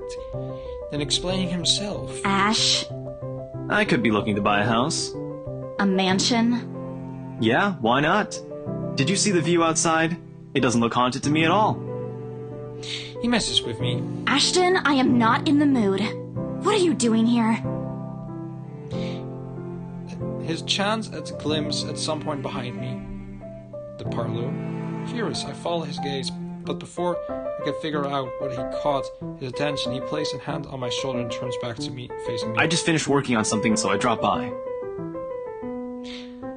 than explaining himself. Ash? I could be looking to buy a house. A mansion? Yeah, why not? Did you see the view outside? It doesn't look haunted to me at all. He messes with me. Ashton, I am not in the mood. What are you doing here? His chance at a glimpse at some point behind me. The parlor. Furious, I follow his gaze, but before I could figure out what he caught his attention, he placed a hand on my shoulder and turns back to me, facing me. I just finished working on something, so I dropped by.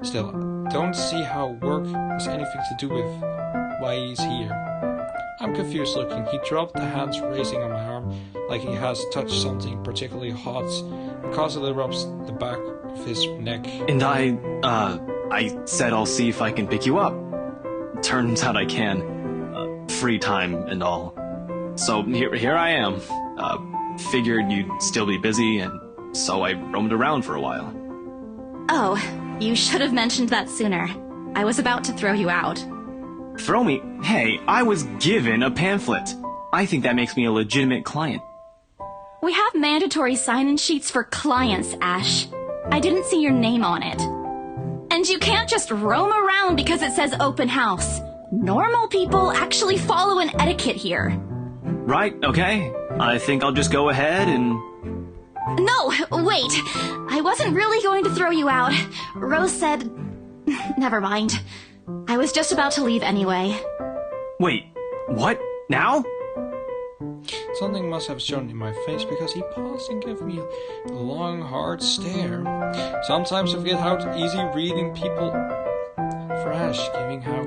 Still, I don't see how work has anything to do with why he's here. I'm confused looking. He dropped the hands raising on my arm like he has touched something particularly hot and causally rubs the back of his neck. And I said I'll see if I can pick you up. Turns out I can. Free time and all. So here I am. Figured you'd still be busy, and so I roamed around for a while. Oh, you should have mentioned that sooner. I was about to throw you out. Throw me? Hey, I was given a pamphlet. I think that makes me a legitimate client. We have mandatory sign-in sheets for clients, Ash. I didn't see your name on it. And you can't just roam around because it says open house. Normal people actually follow an etiquette here. Right, okay. I think I'll just go ahead and... No, wait. I wasn't really going to throw you out. Rose said... Never mind. I was just about to leave anyway. Wait, what? Now? Something must have shown in my face because he paused and gave me a long, hard stare. Sometimes I forget how easy reading people for Ash, giving how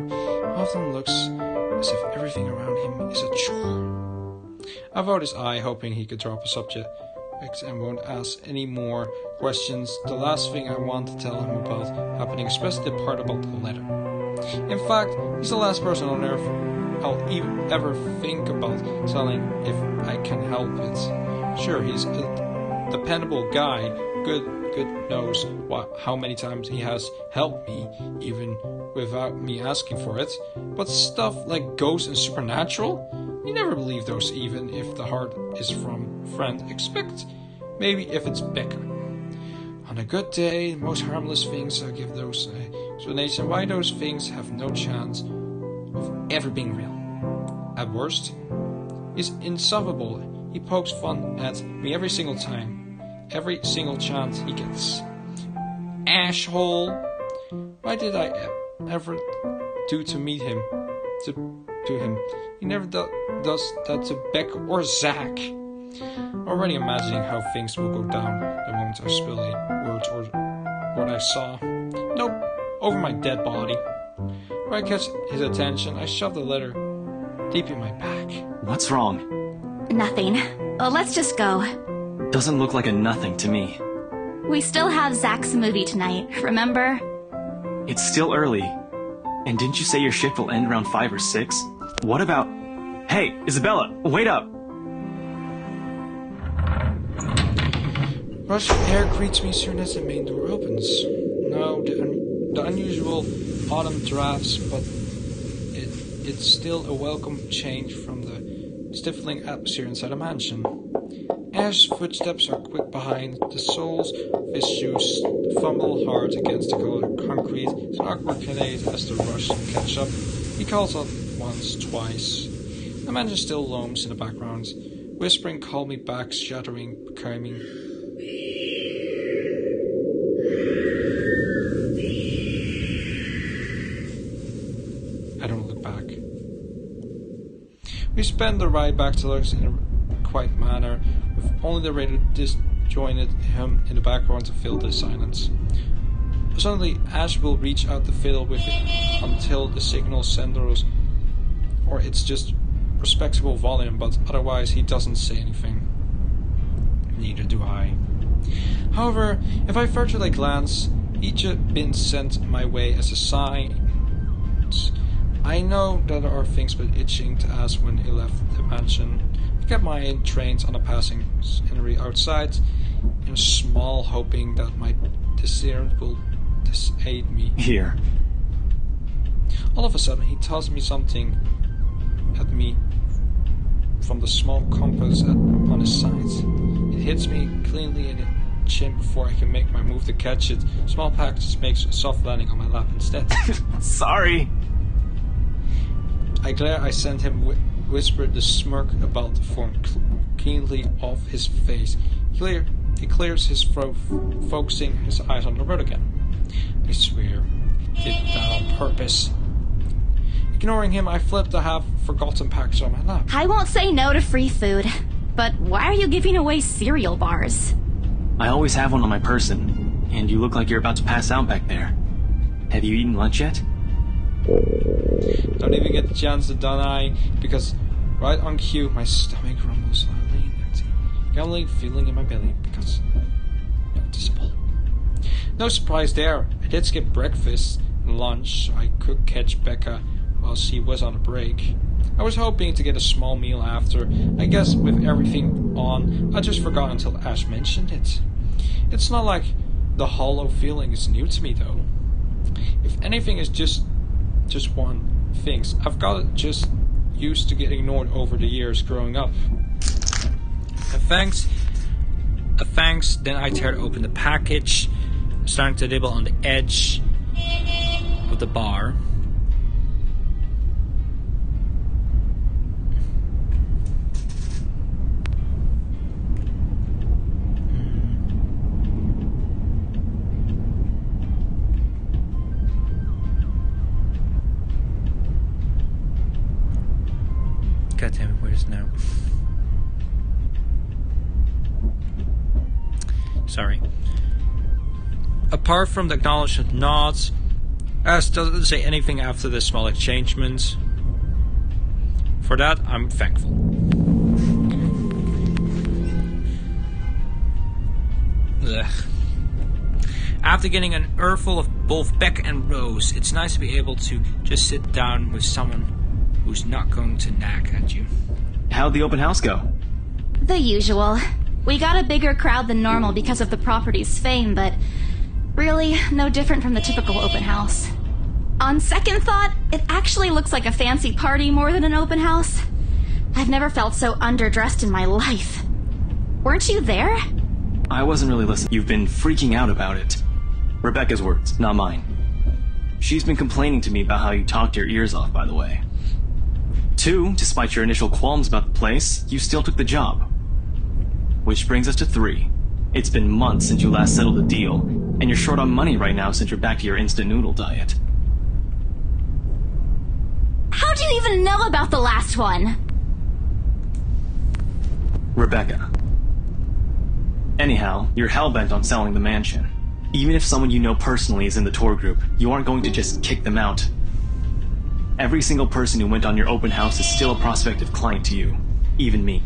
often looks as if everything around him is a chore. I avoid his eye, hoping he could drop a subject and won't ask any more questions. The last thing I want to tell him about happening, especially the part about the letter. In fact, he's the last person on earth I'll ever think about telling if I can help it. Sure, he's a dependable guy. Good knows how many times he has helped me, even without me asking for it. But stuff like ghosts and supernatural? You never believe those, even if the heart is from friend. Expect maybe if it's Becca. On a good day, the most harmless things I give those explanation why those things have no chance of ever being real. At worst, he's insufferable. He pokes fun at me every single time, every single chance he gets. Ashhole! Why did I ever do to meet him? To him? He never does that to Becca or Zach. Already imagining how things will go down the moment I spill a word or what I saw. Nope, over my dead body. When I catch his attention, I shove the letter deep in my back. What's wrong? Nothing. Let's just go. Doesn't look like a nothing to me. We still have Zach's movie tonight, remember? It's still early. And didn't you say your shift will end around 5 or 6? What about... Hey, Isabella, wait up! Rush of air greets me soon as the main door opens. No, the unusual autumn drafts, but it's still a welcome change from the stifling atmosphere inside a mansion. Ash's footsteps are quick behind. The soles of his shoes fumble hard against the concrete. It's an awkward canade as the rush catch up. He calls out once, twice. The man still loams in the background, whispering, "Call me back," shattering, becoming. I don't look back. We spend the ride back to Lux in a quiet manner, with only the radio disjointed hum in the background to fill the silence. Suddenly, Ash will reach out to fiddle with it until the signal senders, or it's just respectable volume, but otherwise he doesn't say anything. Neither do I. However, if I furtively glance, each had been sent my way as a sign. I know that there are things but itching to ask when he left the mansion. I kept my eye trained on the passing scenery outside, in a small hoping that my discernment will disaid me. Here. All of a sudden, he tosses me something at me from the small compass on his sides. It hits me cleanly in the chin before I can make my move to catch it. Small package makes a soft landing on my lap instead. Sorry. I glare. I send him whispered the smirk about to form keenly off his face. He clears his throat, focusing his eyes on the road again. I swear, he did that on purpose. Ignoring him, I flip the half-forgotten package on my lap. I won't say no to free food, but why are you giving away cereal bars? I always have one on my person, and you look like you're about to pass out back there. Have you eaten lunch yet? Don't even get the chance to deny, because right on cue, my stomach rumbles slightly and empty. Gambling feeling in my belly, because noticeable. No surprise there. I did skip breakfast and lunch, so I could catch Becca while she was on a break. I was hoping to get a small meal after. I guess with everything on, I just forgot until Ash mentioned it. It's not like the hollow feeling is new to me, though. If anything is just one thing, I've got just used to getting ignored over the years growing up. Thanks, then I tear open the package, starting to nibble on the edge of the bar. God damn it, where is it now? Sorry. Apart from the acknowledged nods, Ash doesn't say anything after the small exchangements. For that, I'm thankful. Ugh. After getting an earful of both Becca and Rose, it's nice to be able to just sit down with someone who's not going to nag at you. How'd the open house go? The usual. We got a bigger crowd than normal because of the property's fame, but really no different from the typical open house. On second thought, it actually looks like a fancy party more than an open house. I've never felt so underdressed in my life. Weren't you there? I wasn't really listening. You've been freaking out about it. Rebecca's words, not mine. She's been complaining to me about how you talked your ears off, by the way. 2, despite your initial qualms about the place, you still took the job. Which brings us to 3. It's been months since you last settled a deal, and you're short on money right now since you're back to your instant noodle diet. How do you even know about the last one? Rebecca. Anyhow, you're hell-bent on selling the mansion. Even if someone you know personally is in the tour group, you aren't going to just kick them out. Every single person who went on your open house is still a prospective client to you. Even me.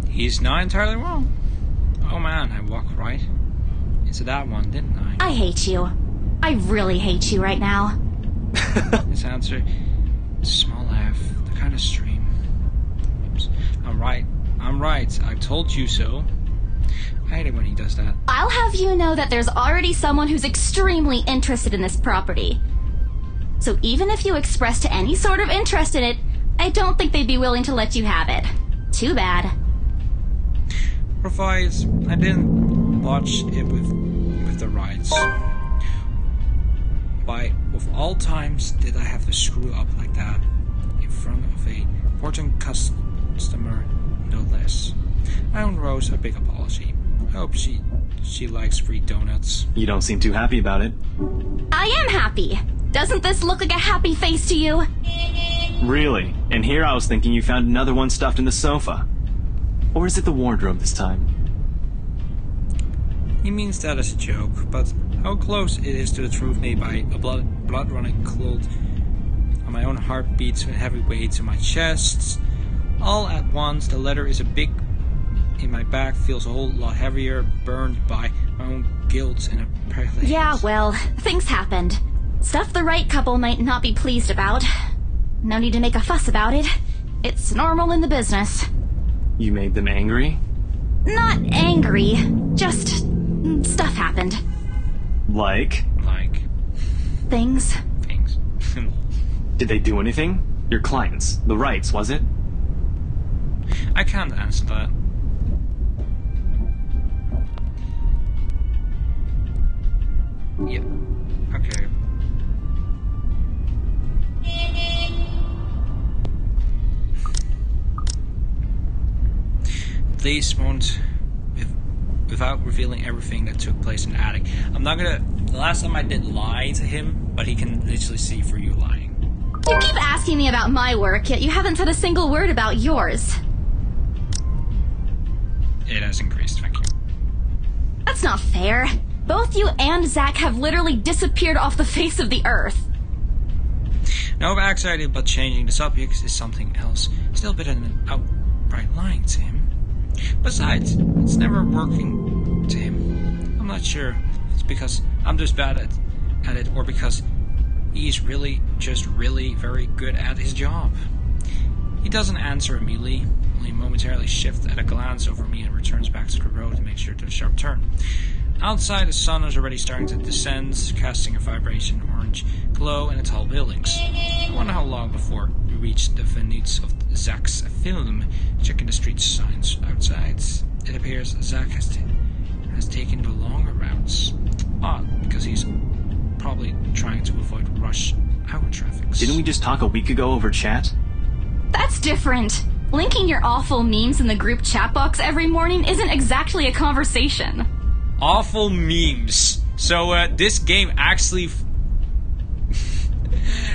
He's not entirely wrong. Oh man, I walked right into that one, didn't I? I hate you. I really hate you right now. His answer is a small laugh, the kind of stream. Oops. I'm right. I told you so. I hate it when he does that. I'll have you know that there's already someone who's extremely interested in this property. So even if you expressed any sort of interest in it, I don't think they'd be willing to let you have it. Too bad. Provides I didn't watch it with the rights. Why, of all times, did I have to screw up like that in front of a important customer, no less? I owe Rose a big apology. I hope she likes free donuts. You don't seem too happy about it. I am happy. Doesn't this look like a happy face to you? Really? And here I was thinking you found another one stuffed in the sofa. Or is it the wardrobe this time? He means that as a joke, but how close it is to the truth made by a blood running cold on my own heart beats with heavy weight to my chest. All at once, the letter is a big in my back, feels a whole lot heavier, burned by my own guilt and a place. Yeah, well, things happened. Stuff the right couple might not be pleased about. No need to make a fuss about it. It's normal in the business. You made them angry? Not angry, just stuff happened. Like? Things. Did they do anything? Your clients, the Wrights, was it? I can't answer that. Yep. Okay. At least won't, without revealing everything that took place in the attic. I'm not gonna. The last time I did lie to him, but he can literally see through you lying. You keep asking me about my work, yet you haven't said a single word about yours. It has increased, thank you. That's not fair. Both you and Zach have literally disappeared off the face of the earth. No, I'm excited, but changing the subject is something else. Still a bit of an outright lying to him. Besides, it's never working to him. I'm not sure if it's because I'm just bad at it or because he's really very good at his job. He doesn't answer immediately, only momentarily shifts at a glance over me and returns back to the road to make sure to a sharp turn. Outside, the sun is already starting to descend, casting a vibration orange glow in the tall buildings. I wonder how long before we reach the venues of Zach's film. Checking the street signs outside, it appears Zach has taken the longer routes. Odd, because he's probably trying to avoid rush hour traffic. Didn't we just talk a week ago over chat? That's different. Linking your awful memes in the group chat box every morning isn't exactly a conversation. Awful memes. So this game actually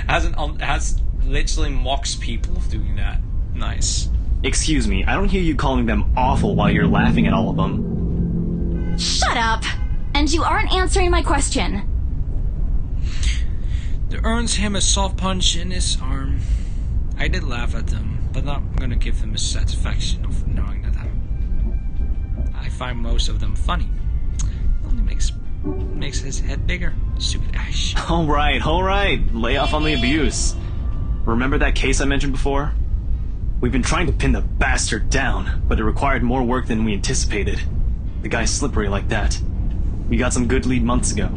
has literally mocks people of doing that. Nice. Excuse me, I don't hear you calling them awful while you're laughing at all of them. Shut up! And you aren't answering my question. It earns him a soft punch in his arm. I did laugh at them, but not gonna give him a satisfaction of knowing that I find most of them funny. Only makes his head bigger. Stupid Ash. Alright. Lay off on the abuse. Remember that case I mentioned before? We've been trying to pin the bastard down, but it required more work than we anticipated. The guy's slippery like that. We got some good lead months ago.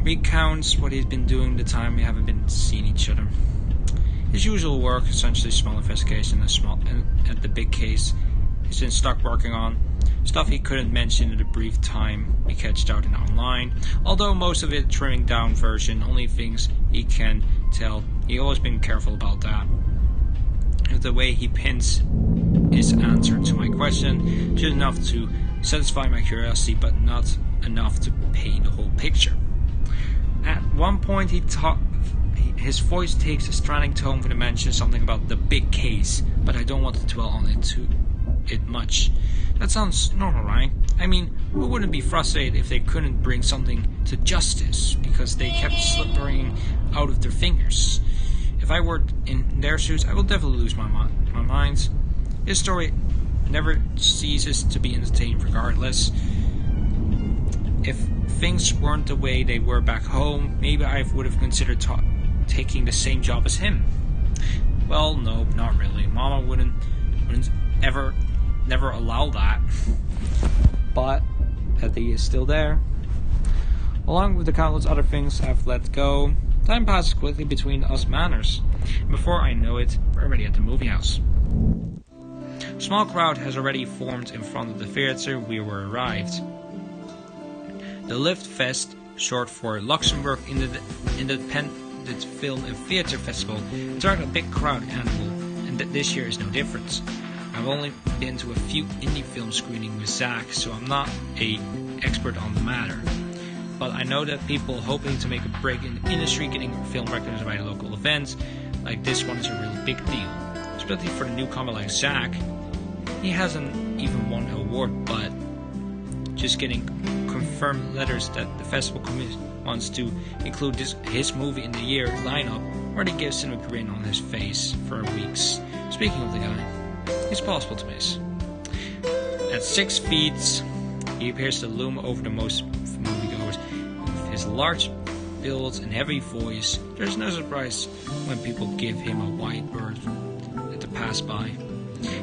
Recounts what he's been doing the time we haven't been seeing each other. His usual work, essentially small investigation and the big case he's been stuck working on. Stuff he couldn't mention in the brief time we catched out in online, although most of it trimming down version, only things he can tell. He's always been careful about that. The way he pins his answer to my question, just enough to satisfy my curiosity, but not enough to paint the whole picture. At one point his voice takes a straining tone when he mentions something about the big case, but I don't want to dwell on it much. That sounds normal, right? I mean, who wouldn't be frustrated if they couldn't bring something to justice because they kept slipping out of their fingers? If I were in their shoes, I would definitely lose my mind. His story never ceases to be entertaining regardless. If things weren't the way they were back home, maybe I would have considered taking the same job as him. Well, no, not really. Mama wouldn't never allow that. But that he is still there. Along with the countless other things I've let go, time passes quickly between us manners. And before I know it, we're already at the movie house. A small crowd has already formed in front of the theatre we were arrived. The Lift Fest, short for Luxembourg Independent Film and Theatre Festival, attracted a big crowd annual, and this year is no different. I've only been to a few indie film screenings with Zach, so I'm not an expert on the matter. But I know that people hoping to make a break in the industry getting film recognized by local events like this one is a really big deal. Especially for the newcomer like Zach. He hasn't even won an award, but just getting confirmed letters that the festival committee wants to include his movie in the year lineup already gives him a grin on his face for weeks. Speaking of the guy, it's possible to miss. At 6 feet, he appears to loom over the most moviegoers. With his large build and heavy voice, there's no surprise when people give him a wide berth at the pass-by.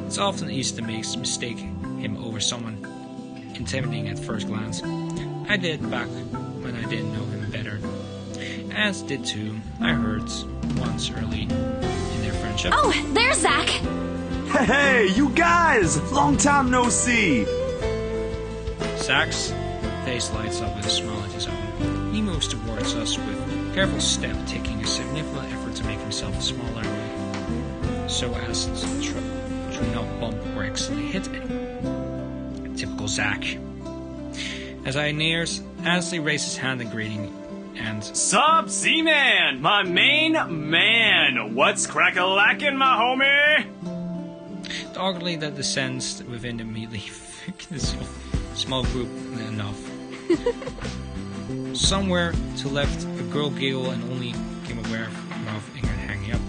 It's often easy to mistake him over someone intimidating at first glance. I did back when I didn't know him better. As did too, I heard once early in their friendship. Oh, there's Zach! Hey, you guys! Long time no see! Zach's face lights up with a smile at his own. He moves towards us with careful step, taking a significant effort to make himself smaller so as to not bump or accidentally hit it. Typical Zach. As I nears, Ansley raises his hand in greeting and... Sup, Z-Man! My main man! What's crack-a-lackin', my homie? The ugly that descends within immediately this small group enough. Somewhere to left, a girl giggle and only came aware of mouth and hanging up.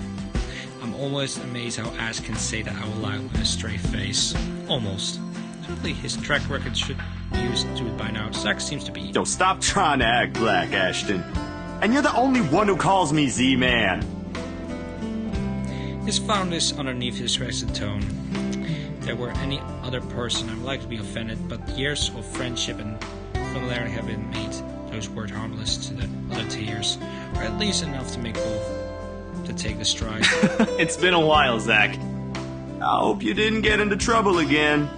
I'm almost amazed how Ash can say that out loud with a straight face. Almost. Simply his track record should be used to it by now. Zach seems to be. Yo, stop trying to act black, Ashton. And you're the only one who calls me Z-Man. His found this underneath his rested tone. If there were any other person, I'm likely to be offended, but years of friendship and familiarity have been made those words harmless to the other tears, or at least enough to make both to take the stride. It's been a while, Zach. I hope you didn't get into trouble again.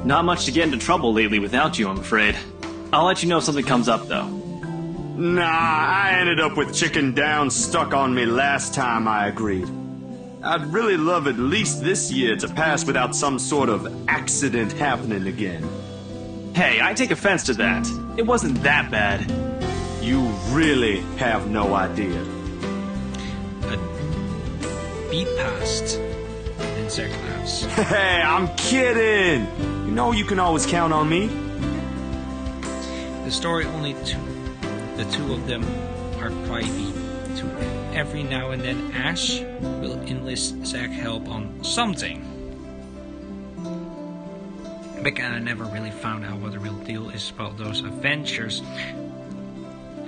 Not much to get into trouble lately without you, I'm afraid. I'll let you know if something comes up, though. Nah, I ended up with chicken down stuck on me last time I agreed. I'd really love at least this year to pass without some sort of accident happening again. Hey, I take offense to that. It wasn't that bad. You really have no idea. A beat passed. And Zach laughs. Hey, I'm kidding! You know you can always count on me. The story only the two of them are private. To every now and then Ash will enlist Zach's help on something. Becca and I never really found out what the real deal is about those adventures,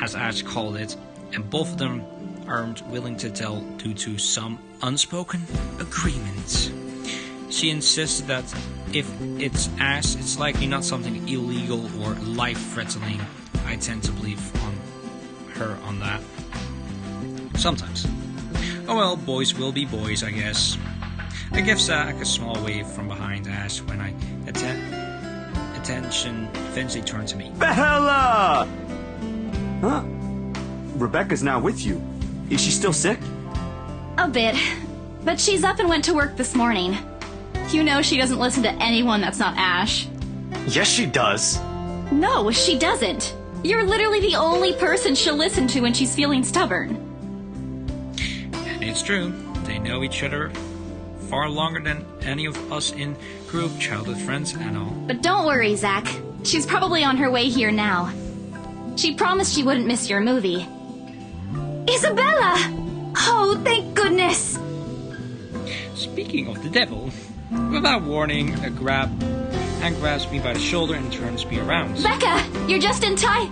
as Ash called it, and both of them aren't willing to tell due to some unspoken agreement. She insists that if it's Ash, it's likely not something illegal or life-threatening. I tend to believe on her on that. Sometimes. Oh well, boys will be boys, I guess. I give Zach a small wave from behind Ash when I attention eventually turned to me. Bella! Huh? Rebecca's not with you. Is she still sick? A bit. But she's up and went to work this morning. You know she doesn't listen to anyone that's not Ash. Yes, she does. No, she doesn't. You're literally the only person she'll listen to when she's feeling stubborn. And it's true. They know each other far longer than any of us in group, childhood friends and all. But don't worry, Zach. She's probably on her way here now. She promised she wouldn't miss your movie. Isabella! Oh, thank goodness! Speaking of the devil, without warning, Anne grabs me by the shoulder and turns me around. Becca! You're just in time!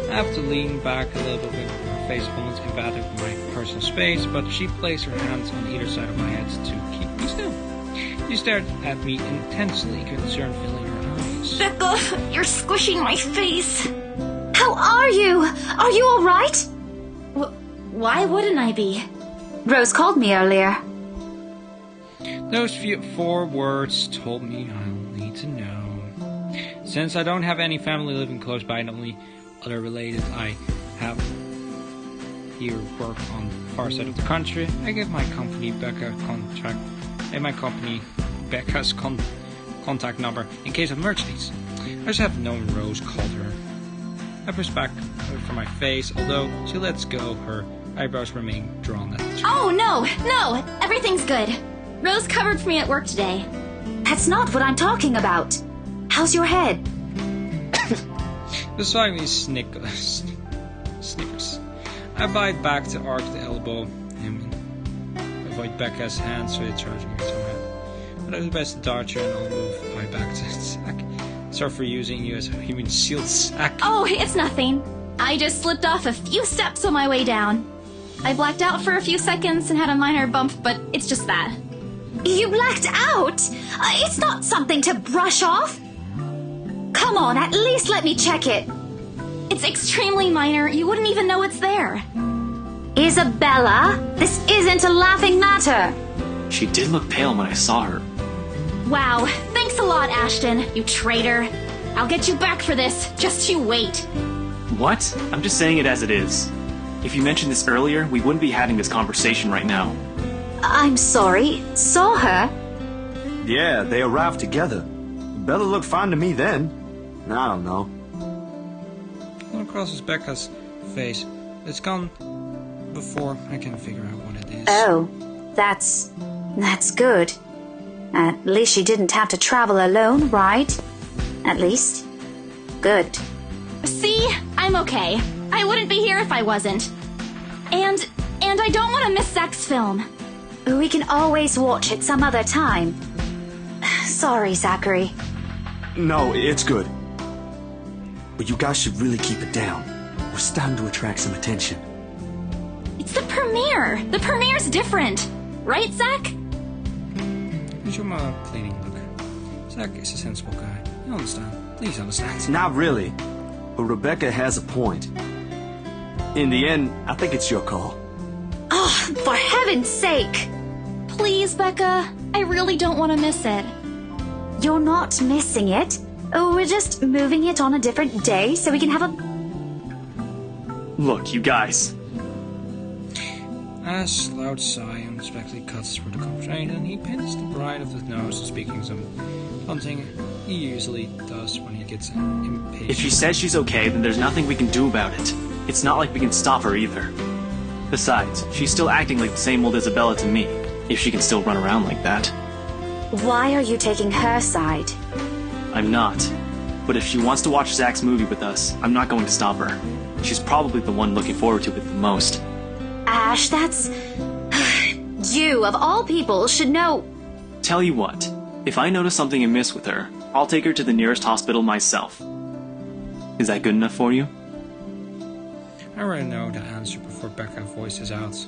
I have to lean back a little bit with her face almost invaded my personal space, but she placed her hands on either side of my head to keep me still. She stared at me intensely, concern filling her eyes. Becca, you're squishing my face. How are you? Are you alright? Why wouldn't I be? Rose called me earlier. The Those four words told me I'll need to know. Since I don't have any family living close by, and only other relatives I have here work on the far side of the country, I give my company Becca's contact number in case of emergencies. I just have known Rose called her. I push back from my face, although she lets go, her eyebrows remain drawn at the tree. Oh, no, everything's good. Rose covered for me at work today. That's not what I'm talking about. How's your head? Beside me snickers. I bite back to arc the elbow him and avoid Becca's hand so they charging her somehow. But I do best to dodge her and I'll move my back to the sack. Sorry for using you as a human shield sack. Oh, it's nothing. I just slipped off a few steps on my way down. I blacked out for a few seconds and had a minor bump, but it's just that. You blacked out? It's not something to brush off. Come on, at least let me check it. It's extremely minor. You wouldn't even know it's there. Isabella, this isn't a laughing matter. She did look pale when I saw her. Wow. Thanks a lot, Ashton, you traitor. I'll get you back for this. Just you wait. What? I'm just saying it as it is. If you mentioned this earlier, we wouldn't be having this conversation right now. I'm sorry. Saw her? Yeah, they arrived together. Bella looked fine to me then. I don't know. One crosses Becca's face. It's gone before I can figure out what it is. Oh, that's good. At least she didn't have to travel alone, right? At least. Good. See? I'm okay. I wouldn't be here if I wasn't. And I don't want to miss Zach's film. We can always watch it some other time. Sorry, Zachary. No, it's good. But you guys should really keep it down. We're starting to attract some attention. It's the premiere. The premiere's different. Right, Zach? You show my pleading look. Zach is a sensible guy. You understand. Please understand. Not really. But Rebecca has a point. In the end, I think it's your call. Oh, for heaven's sake! Please, Becca. I really don't want to miss it. You're not missing it. Oh, we're just moving it on a different day so we can have a... Look, you guys. A loud sigh unexpectedly cuts through the conversation, and he pins the bride of the nose, speaking something he usually does when he gets impatient. If she says she's okay, then there's nothing we can do about it. It's not like we can stop her either. Besides, she's still acting like the same old Isabella to me, if she can still run around like that. Why are you taking her side? I'm not. But if she wants to watch Zach's movie with us, I'm not going to stop her. She's probably the one looking forward to it the most. Ash, that's... You, of all people, should know... Tell you what, if I notice something amiss with her, I'll take her to the nearest hospital myself. Is that good enough for you? I already know the answer before Becca voices out.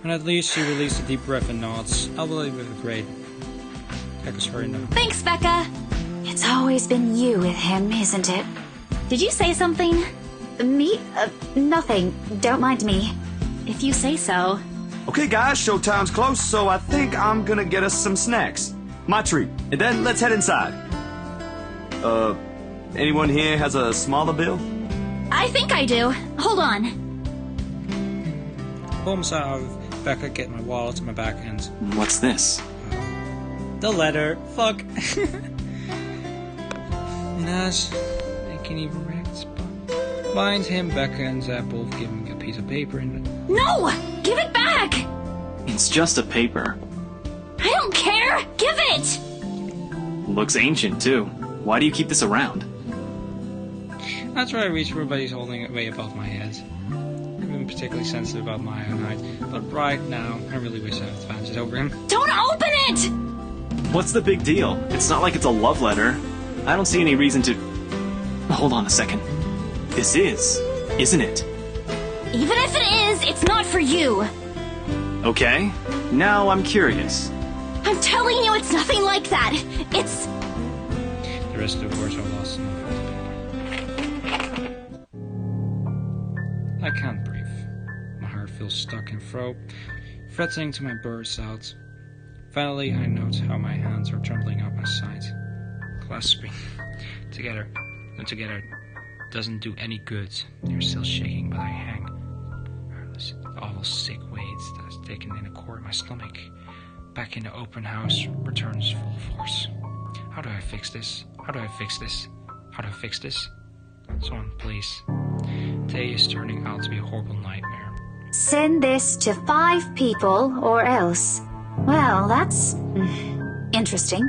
And at least she released a deep breath and nods. I'll believe it great. Becca's hurrying now. Thanks, Becca! It's always been you with him, isn't it? Did you say something? Me? Nothing. Don't mind me. If you say so. Okay, guys, showtime's close, so I think I'm gonna get us some snacks. My treat. And then let's head inside. Anyone here has a smaller bill? I think I do. Hold on. Bums out of Becca, get my wallet in my back and... What's this? The letter. Fuck. And as I can even react, binds him, Becca and Zach both give him a piece of paper and... No! Give it back! It's just a paper. I don't care! Give it! Looks ancient, too. Why do you keep this around? After I reach, everybody's holding it way above my head. I've been particularly sensitive about my own height, but right now, I really wish I had advantage over him. Don't open it! What's the big deal? It's not like it's a love letter. I don't see any reason to... Hold on a second. This is, isn't it? Even if it is, it's not for you. Okay. Now I'm curious. I'm telling you, it's nothing like that. It's... The rest of the words are lost in the paper. I can't breathe. My heart feels stuck in throat, threatening to my burst out. Finally, I note how my hands are trembling up my sides. Clasping together doesn't do any good. They're still shaking, but I hang. This awful sick weight that's taken in a core in my stomach. Back in the open house returns full force. How do I fix this? How do I fix this? How do I fix this? Someone, please. Today is turning out to be a horrible nightmare. Send this to 5 people or else. Well, that's interesting.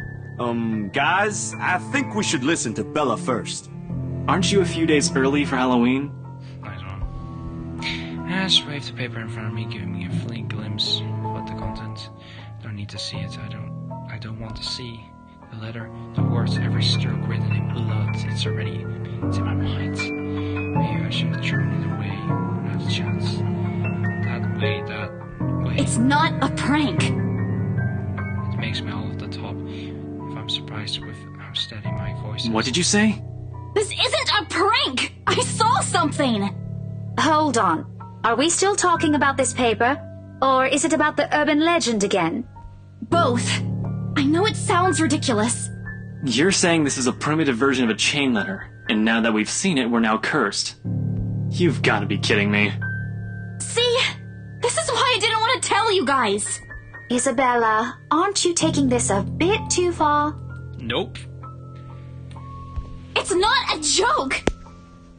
Guys, I think we should listen to Bella first. Aren't you a few days early for Halloween? Nice one. Ash waved the paper in front of me, giving me a fleeting glimpse of what the content. Don't need to see it. I don't want to see the letter, the words, every stroke written in blood. It's in my mind. Maybe I should have thrown it away when I had a chance. That way. It's not a prank. It makes me all of the top if I'm surprised with how steady my voice is. What did you say? This isn't a prank! I saw something! Hold on. Are we still talking about this paper? Or is it about the urban legend again? Both. I know it sounds ridiculous. You're saying this is a primitive version of a chain letter, and now that we've seen it, we're now cursed. You've got to be kidding me. See? This is why I didn't want to tell you guys. Isabella, aren't you taking this a bit too far? Nope. It's not a joke!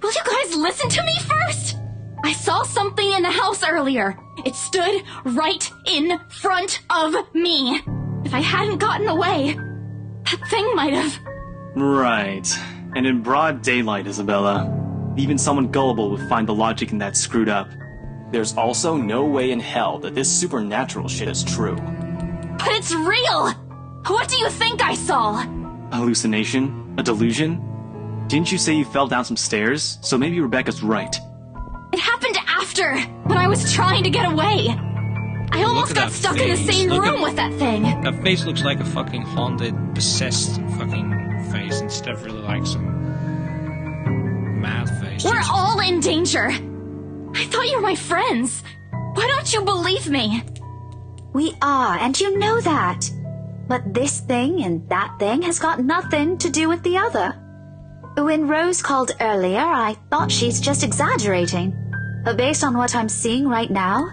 Will you guys listen to me first? I saw something in the house earlier. It stood right in front of me. If I hadn't gotten away, that thing might have... Right. And in broad daylight, Isabella. Even someone gullible would find the logic in that screwed up. There's also no way in hell that this supernatural shit is true. But it's real! What do you think I saw? A hallucination? A delusion? Didn't you say you fell down some stairs? So maybe Rebecca's right. It happened after, when I was trying to get away. I almost got stuck in the same room with that thing. That face looks like a fucking haunted, possessed fucking face instead of really like some mad face. We're all in danger. I thought you were my friends. Why don't you believe me? We are, and you know that. But this thing and that thing has got nothing to do with the other. When Rose called earlier, I thought she's just exaggerating. But based on what I'm seeing right now,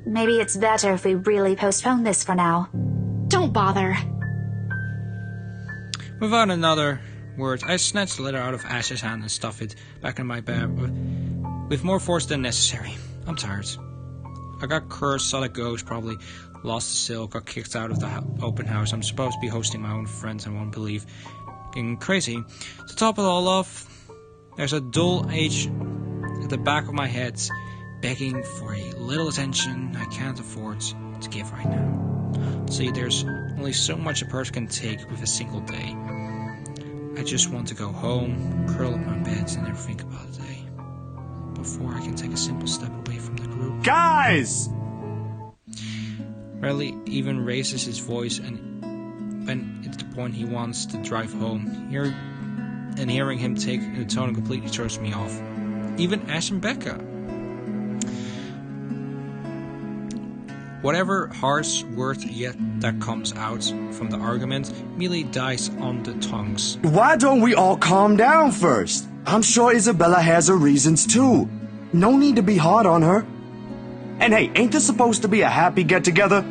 maybe it's better if we really postpone this for now. Don't bother. Without another word, I snatched the letter out of Ash's hand and stuffed it back in my bag with more force than necessary. I'm tired. I got cursed, saw the ghost, probably lost the silk, got kicked out of the open house. I'm supposed to be hosting my own friends and won't believe. Getting crazy. To top it all off, there's a dull ache at the back of my head, begging for a little attention I can't afford to give right now. See, there's only so much a person can take with a single day. I just want to go home, curl up my bed, and never think about the day. Before I can take a simple step away from the group. Guys! Rarely even raises his voice, and when it's the point he wants to drive home, hearing him take the tone completely throws me off. Even Ash and Becca. Whatever harsh word yet that comes out from the argument immediately dies on the tongues. Why don't we all calm down first? I'm sure Isabella has her reasons too. No need to be hard on her. And hey, ain't this supposed to be a happy get-together?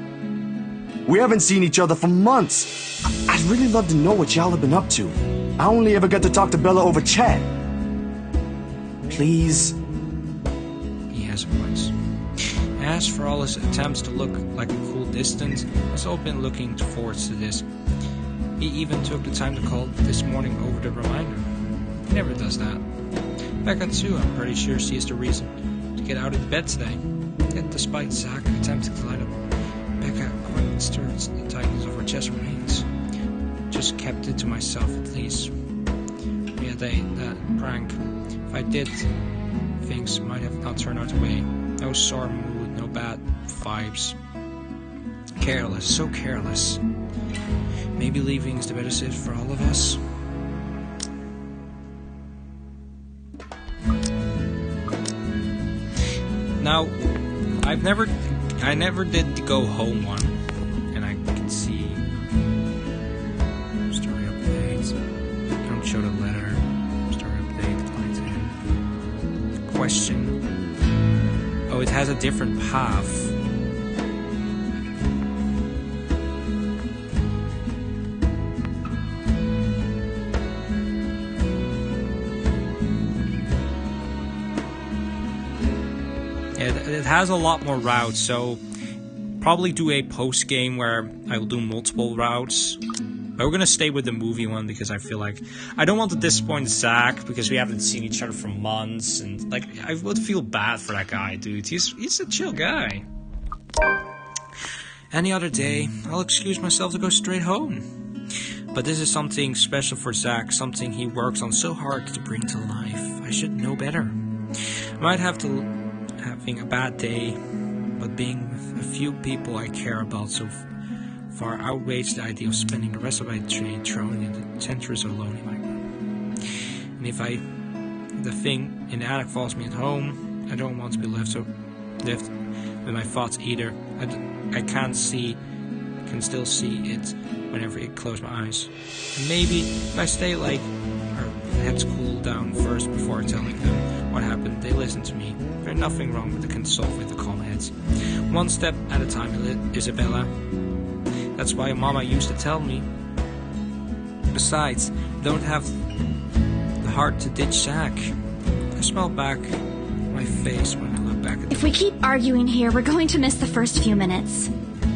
We haven't seen each other for months. I'd really love to know what y'all have been up to. I only ever get to talk to Bella over chat. Please. He has points. As for all his attempts to look like a cool distant, has all been looking forward to this. He even took the time to call this morning over the reminder. He never does that. Becca too, I'm pretty sure she is the reason to get out of bed today. Yet despite Zach attempting to light up Becca, going stirs the tightness of her chest remains. Just kept it to myself at least. Yeah, that prank. If I did, things might have not turned out the way. No sore mood, no bad vibes. Careless, so careless. Maybe leaving is the better decision for all of us. Now, I never did the go home one, and I question. Oh, it has a different path. It has a lot more routes, so probably do a post game where I will do multiple routes. But we're gonna stay with the movie one because I feel like I don't want to disappoint Zach because we haven't seen each other for months, and like I would feel bad for that guy, dude. He's a chill guy. Any other day, I'll excuse myself to go straight home. But this is something special for Zach, something he works on so hard to bring to life. I should know better. I might have to having a bad day, but being with a few people I care about so far outweighs the idea of spending the rest of my day thrown in the centuries of lonely my room. And if the thing in the attic follows me at home, I don't want to be left with my thoughts either. I can still see it whenever I close my eyes. And maybe if I stay like our heads cool down first before telling them what happened, they listen to me. There's nothing wrong with the consult with the calm heads. One step at a time, Isabella. That's why Mama used to tell me. Besides, I don't have the heart to ditch Zach. I smell back my face when I look back at If we keep arguing here, we're going to miss the first few minutes.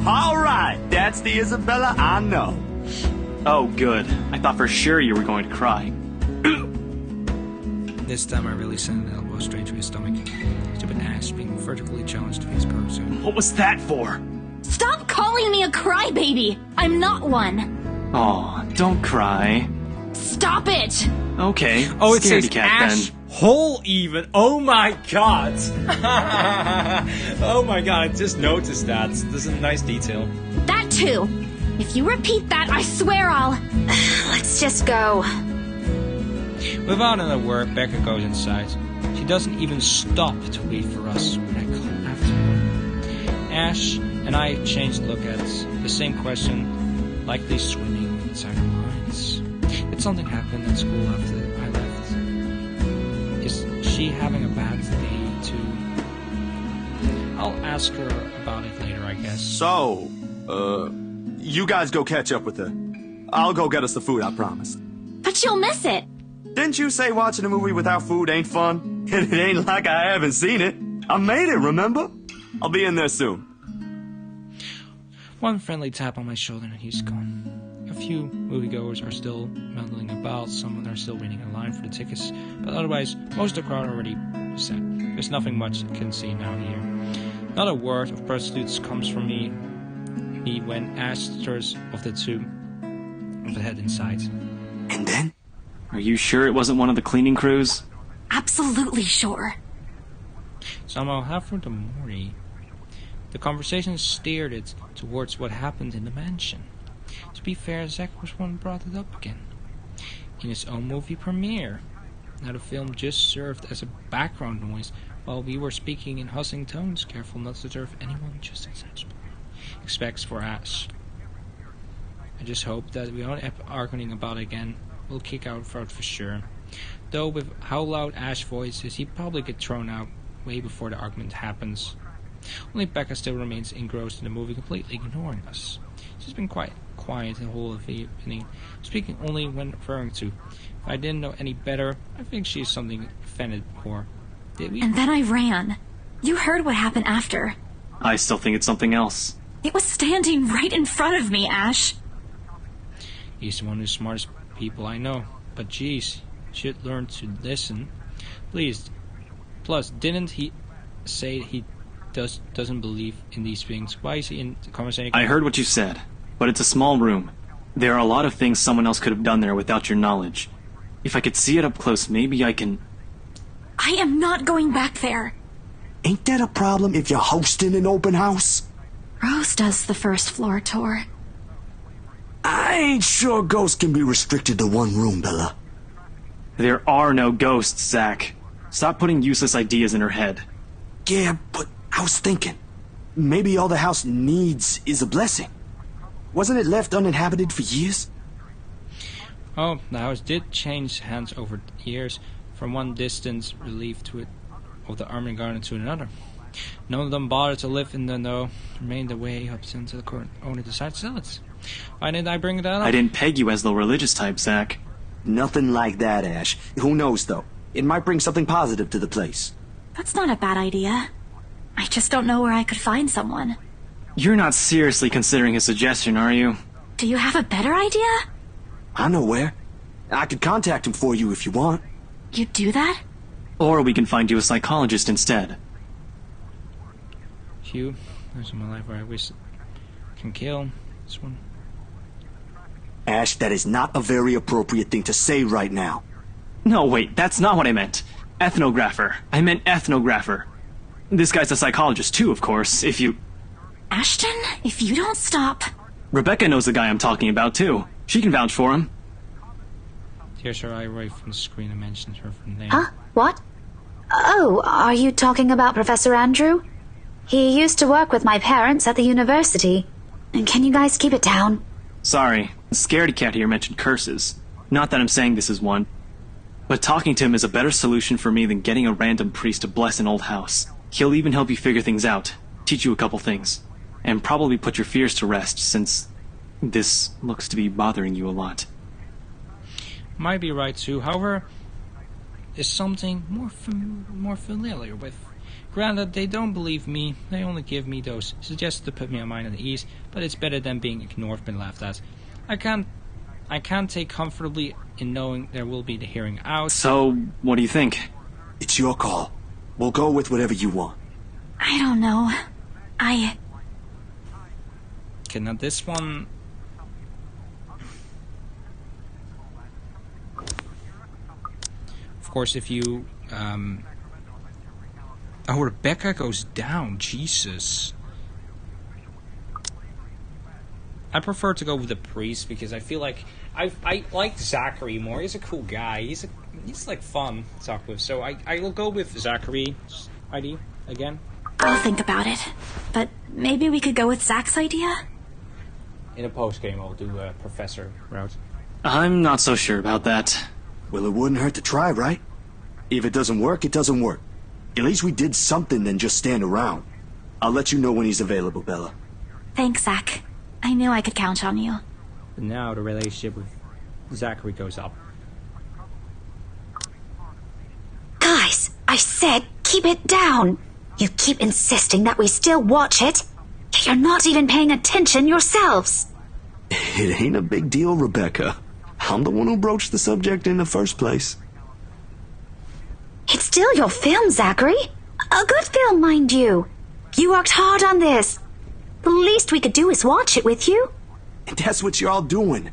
Alright, that's the Isabella I know. Oh, good. I thought for sure you were going to cry. This time I really sent an elbow straight to his stomach. Stupid ass being vertically challenged to his person. What was that for? Stop calling me a crybaby! I'm not one! Aw, don't cry. Stop it! Okay, oh, it says cat Ash then. Hole even. Oh my god! Oh my god, I just noticed that. This is a nice detail. That too! If you repeat that, I swear I'll... Let's just go. Without another word, Becca goes inside. She doesn't even stop to wait for us when I call after her. Ash and I exchanged look at the same question, likely swimming inside our minds. Did something happen at school after I left? Is she having a bad day too? I'll ask her about it later, I guess. So, you guys go catch up with her. I'll go get us the food, I promise. But you'll miss it! Didn't you say watching a movie without food ain't fun? And it ain't like I haven't seen it. I made it, remember? I'll be in there soon. One friendly tap on my shoulder and he's gone. A few moviegoers are still muddling about, some are still waiting in line for the tickets, but otherwise, most of the crowd already set. There's nothing much I can see now here. Not a word of prostitutes comes from me when Ash stirs of the two of the head inside. And then? Are you sure it wasn't one of the cleaning crews? Absolutely sure. Somehow, halfway to Mori, the conversation steered it towards what happened in the mansion. To be fair, Zach was one who brought it up again. In his own movie premiere. Now the film just served as a background noise while we were speaking in hustling tones, careful not to disturb anyone just as Ash expects for Ash. I just hope that we won't end up arguing about it again. We'll kick out for sure. Though with how loud Ash voice is, he'd probably get thrown out way before the argument happens. Only Becca still remains engrossed in the movie, completely ignoring us. She's been quite quiet the whole of the evening, speaking only when referring to. If I didn't know any better, I think she's something offended for. Did we? And then I ran. You heard what happened after. I still think it's something else. It was standing right in front of me, Ash. He's one of the smartest people I know, but geez, should learn to listen. Please. Plus, didn't he say he doesn't believe in these things? Why is he in the conversation? I heard what you said, but it's a small room. There are a lot of things someone else could have done there without your knowledge. If I could see it up close, maybe I can... I am not going back there. Ain't that a problem if you're hosting an open house? Rose does the first floor tour. I ain't sure ghosts can be restricted to one room, Bella. There are no ghosts, Zach. Stop putting useless ideas in her head. Yeah, but I was thinking, maybe all the house needs is a blessing. Wasn't it left uninhabited for years? Oh, the house did change hands over years, from one distant relief to of the army garden to another. None of them bothered to live in the know, remained the way up until the current owner decided to sell it. Why didn't I bring that up? I didn't peg you as the religious type, Zach. Nothing like that, Ash. Who knows, though? It might bring something positive to the place. That's not a bad idea. I just don't know where I could find someone. You're not seriously considering his suggestion, are you? Do you have a better idea? I know where. I could contact him for you if you want. You'd do that? Or we can find you a psychologist instead. Few times in my life where I wish I can kill this one. Ash, that is not a very appropriate thing to say right now. No, wait, that's not what I meant. Ethnographer. I meant ethnographer. This guy's a psychologist too, of course, if you... Ashton, if you don't stop... Rebecca knows the guy I'm talking about too. She can vouch for him. Here's her eye right from the screen and mentions her from name. Huh? What? Oh, are you talking about Professor Andrew? He used to work with my parents at the university. And can you guys keep it down? Sorry, the scaredy cat here mentioned curses. Not that I'm saying this is one. But talking to him is a better solution for me than getting a random priest to bless an old house. He'll even help you figure things out, teach you a couple things, and probably put your fears to rest, since this looks to be bothering you a lot. Might be right too, however, is something more familiar with. Granted, they don't believe me, they only give me those suggestions to put me on mind at ease, but it's better than being ignored and laughed at. I can't take comfortably in knowing there will be the hearing out. So, what do you think? It's your call. We'll go with whatever you want. I don't know. Okay, now this one... Of course, if you... Oh, Rebecca goes down. Jesus. I prefer to go with the priest because I feel like I like Zachary more. He's a cool guy. He's like fun to talk with. So I will go with Zachary ID again. I'll think about it. But maybe we could go with Zach's idea? In a post game, I'll do a professor route. I'm not so sure about that. Well, it wouldn't hurt to try, right? If it doesn't work, it doesn't work. At least we did something than just stand around. I'll let you know when he's available, Bella. Thanks, Zach. I knew I could count on you. But now the relationship with Zachary goes up. Guys, I said keep it down. You keep insisting that we still watch it. You're not even paying attention yourselves. It ain't a big deal, Rebecca. I'm the one who broached the subject in the first place. It's still your film, Zachary. A good film, mind you. You worked hard on this. The least we could do is watch it with you. And that's what you're all doing.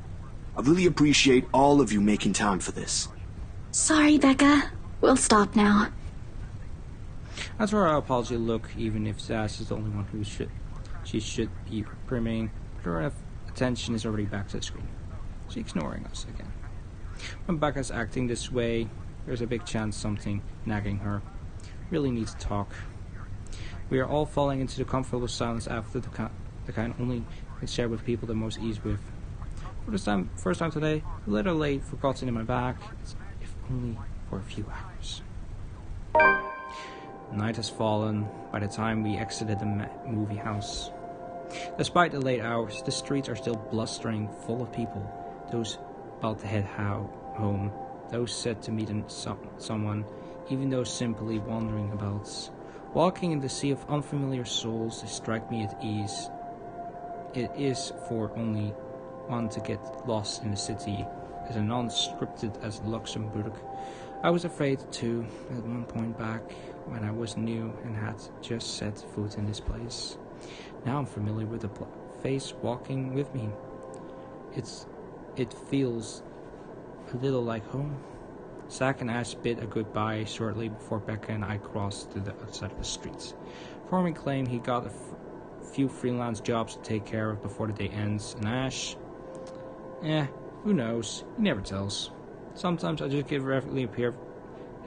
I really appreciate all of you making time for this. Sorry, Becca. We'll stop now. That's where our apology look, even if Zaz is the only one who she should be premiering. Her attention is already back to the screen. She's ignoring us again. When Becca's acting this way, there's a big chance something nagging her. Really needs to talk. We are all falling into the comfortable silence after the kind only can share with people the most ease with. For this first time today, a little late, forgotten in my bag, if only for a few hours. Night has fallen by the time we exited the movie house. Despite the late hours, the streets are still blustering full of people. Those about to head home, those set to meet someone, even those simply wandering about. Walking in the sea of unfamiliar souls, they strike me at ease. It is for only one to get lost in the city, as non-scripted as Luxembourg. I was afraid too, at one point back, when I was new and had just set foot in this place. Now I'm familiar with the face walking with me. It feels a little like home. Zach and Ash bid a goodbye shortly before Becca and I crossed to the outside of the streets. Foreman claimed he got a few freelance jobs to take care of before the day ends, and Ash... who knows? He never tells. Sometimes I just rapidly appear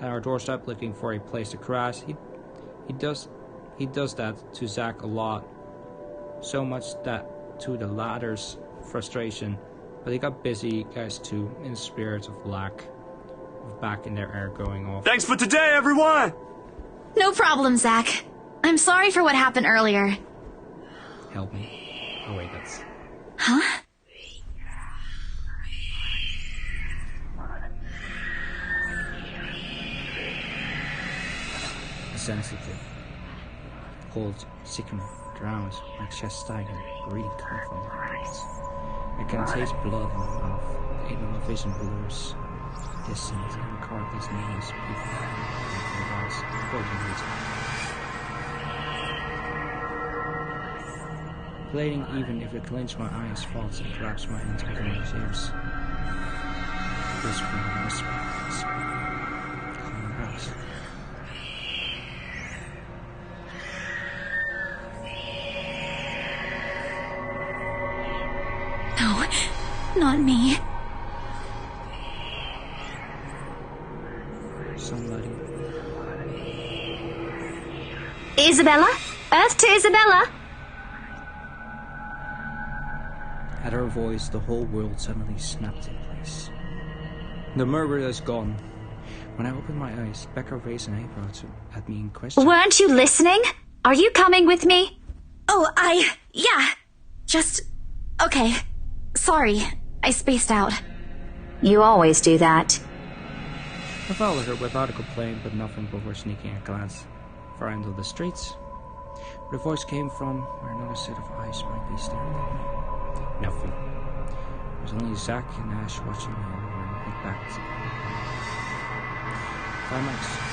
at our doorstep looking for a place to crash. He does that to Zach a lot. So much that to the latter's frustration. But he got busy, guys, too, in the spirit of lack of back in their air going off. Thanks for today, everyone! No problem, Zach. I'm sorry for what happened earlier. Help me. Oh wait, that's... Huh? Sensitive. Cold, sickening, drowns, my chest tightening, breathing coming from my eyes. I can taste blood in my mouth, the inner vision blurs. Distance and carve these names, people in their eyes, broken rhythm. Bleeding even if I clench my eyes, falls and grabs my hands between his ears. Whispering and whispering, calling house. No, not me. Somebody. Isabella? Earth to Isabella? At her voice, the whole world suddenly snapped in place. The murderer is gone. When I opened my eyes, Becca raised an eyebrow at me in question. Weren't you listening? Are you coming with me? Oh, yeah. Just... okay. Sorry, I spaced out. You always do that. I followed her without a complaint, but nothing before sneaking a glance far into the streets. Where the voice came from, where another set of eyes might be staring at me. Nothing. There was only Zack and Ash watching me over and head back to the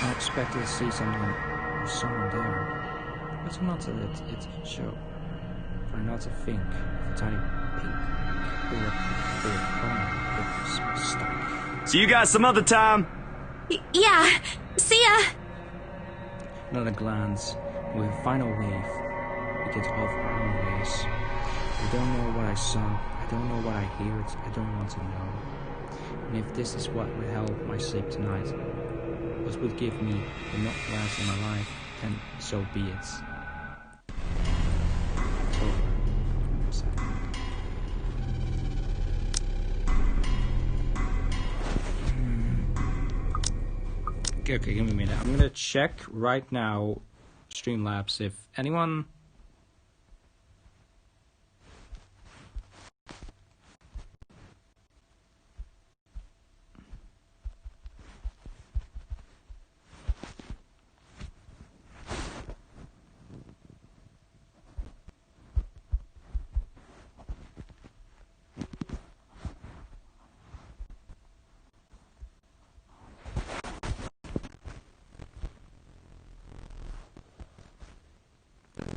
I expected to see someone or someone there, but not to let it show. For not to think of a tiny pink See you guys some other time. Yeah, see ya. Another glance, and with a final wave, we get off our own ways. I don't know what I saw, I don't know what I heard, I don't want to know. And if this is what will help my sleep tonight, what will give me the not last in my life, then so be it. Okay, give me a minute. I'm gonna check right now, Streamlabs, if anyone...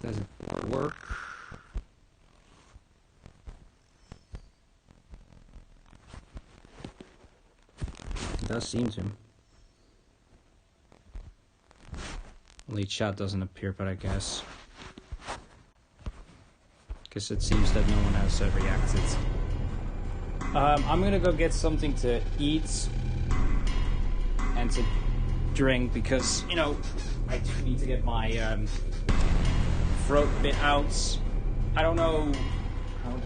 Does it work? It does seem to. Only chat doesn't appear, but I guess. Because it seems that no one has reacted. I'm gonna go get something to eat and to drink because, you know, I do need to get my throat bit out. I don't know how.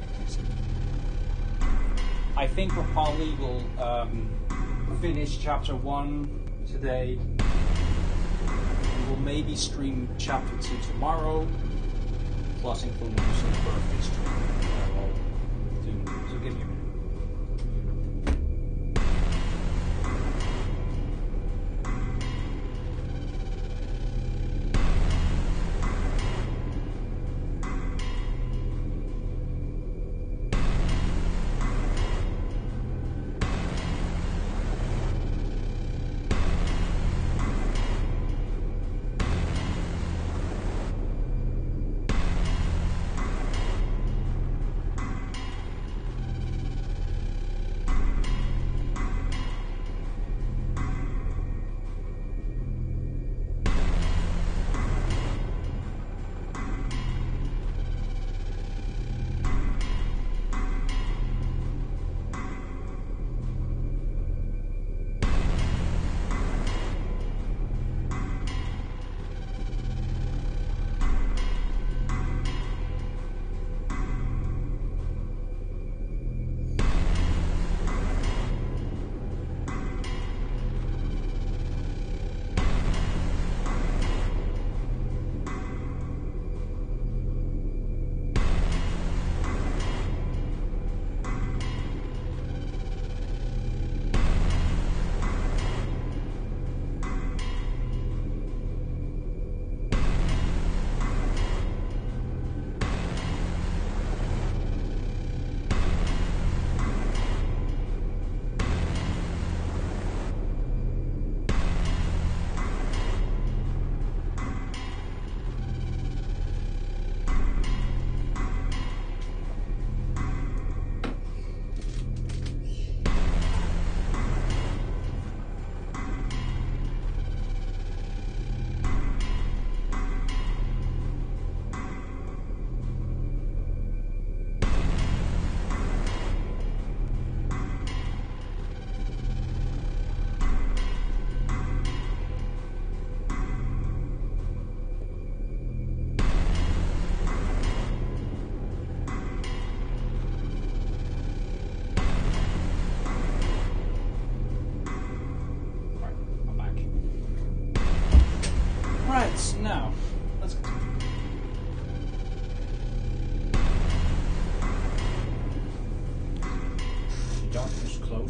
I think we probably will finish chapter 1 today. We'll maybe stream chapter 2 tomorrow, plus including some birthday stream. So give me a minute.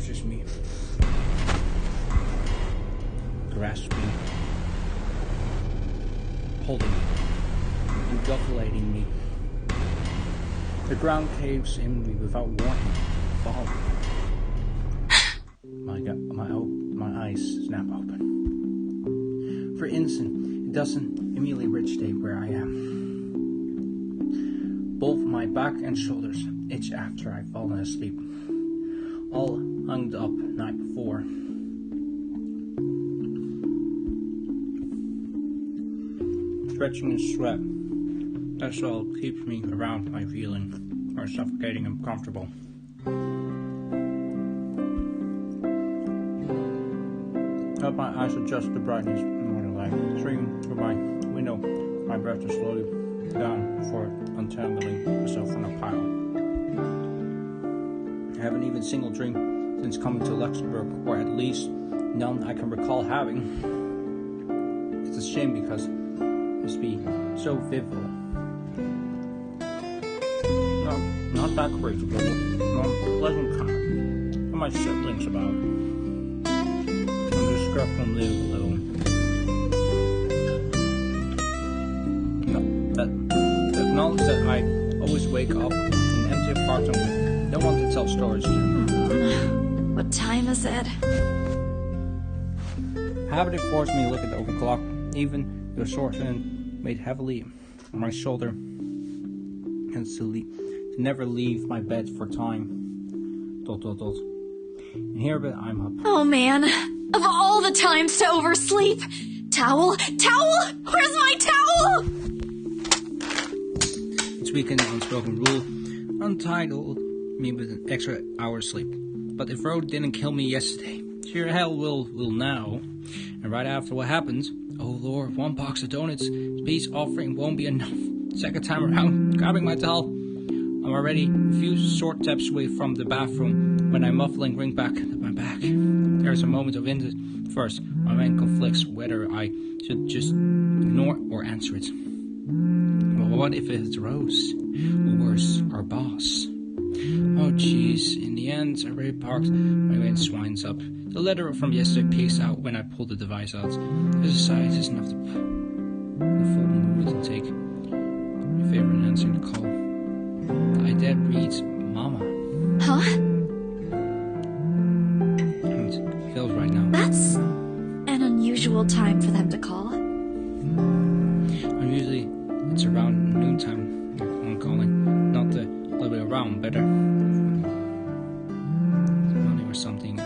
captures me, grasps me, holding me, engulfing me. The ground caves in me without warning. Fall. My eyes snap open. For instant, it doesn't immediately reach state where I am. Both my back and shoulders itch after I've fallen asleep, all hung up night before. Stretching and sweat, that's all keeps me around my feeling, or suffocating and comfortable. As my eyes adjust the brightness more than light, streaming through my window, my breath is slowly down before untangling myself from a pile. I haven't even single drink since coming to Luxembourg, or at least none I can recall having. It's a shame because it must be so vivid. No, not that crazy, but no pleasant comment from my siblings about it. I'm just struck from live a little. Acknowledge that I always wake up in empty apartment and don't want to tell stories here. What time is it? Habit forced me to look at the overclock, even the assortment weighed heavily on my shoulder, and to never leave my bed for time. ... And here I'm up. Oh man, of all the times to oversleep! Towel? Towel? Where's my towel? This weekend, the unspoken rule untitled me with an extra hour's sleep. But if Road didn't kill me yesterday, sure hell will now. And right after what happens, oh lord, one box of donuts, peace offering won't be enough. Second time around, grabbing my towel, I'm already a few short steps away from the bathroom when I'm muffling ring back at my back. There's a moment of indecision. First, my mind conflicts whether I should just ignore or answer it. But what if it's Rose? Or worse, our boss? Oh jeez, in the end, I already parked my way and swines up. The letter from yesterday peeks out when I pull the device out. This size isn't enough to the full mood and take your favorite and answering the call. I did reads Mama. Huh? And it feels right now. That's an unusual time for them to call. Usually it's around noontime I'm calling. Not the other way around, better. Money or something.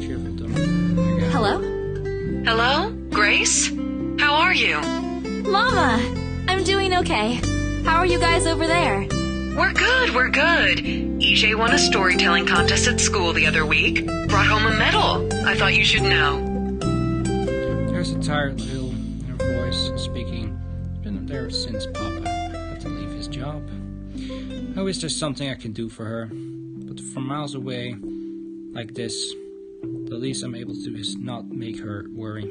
Cheerful though, I guess. Hello? Hello? Grace? How are you? Mama! I'm doing okay. How are you guys over there? We're good. EJ won a storytelling contest at school the other week. Brought home a medal. I thought you should know. There's a tired little in her voice speaking. Been there since Papa had to leave his job. I wish there's something I can do for her. But from miles away, like this, the least I'm able to do is not make her worry.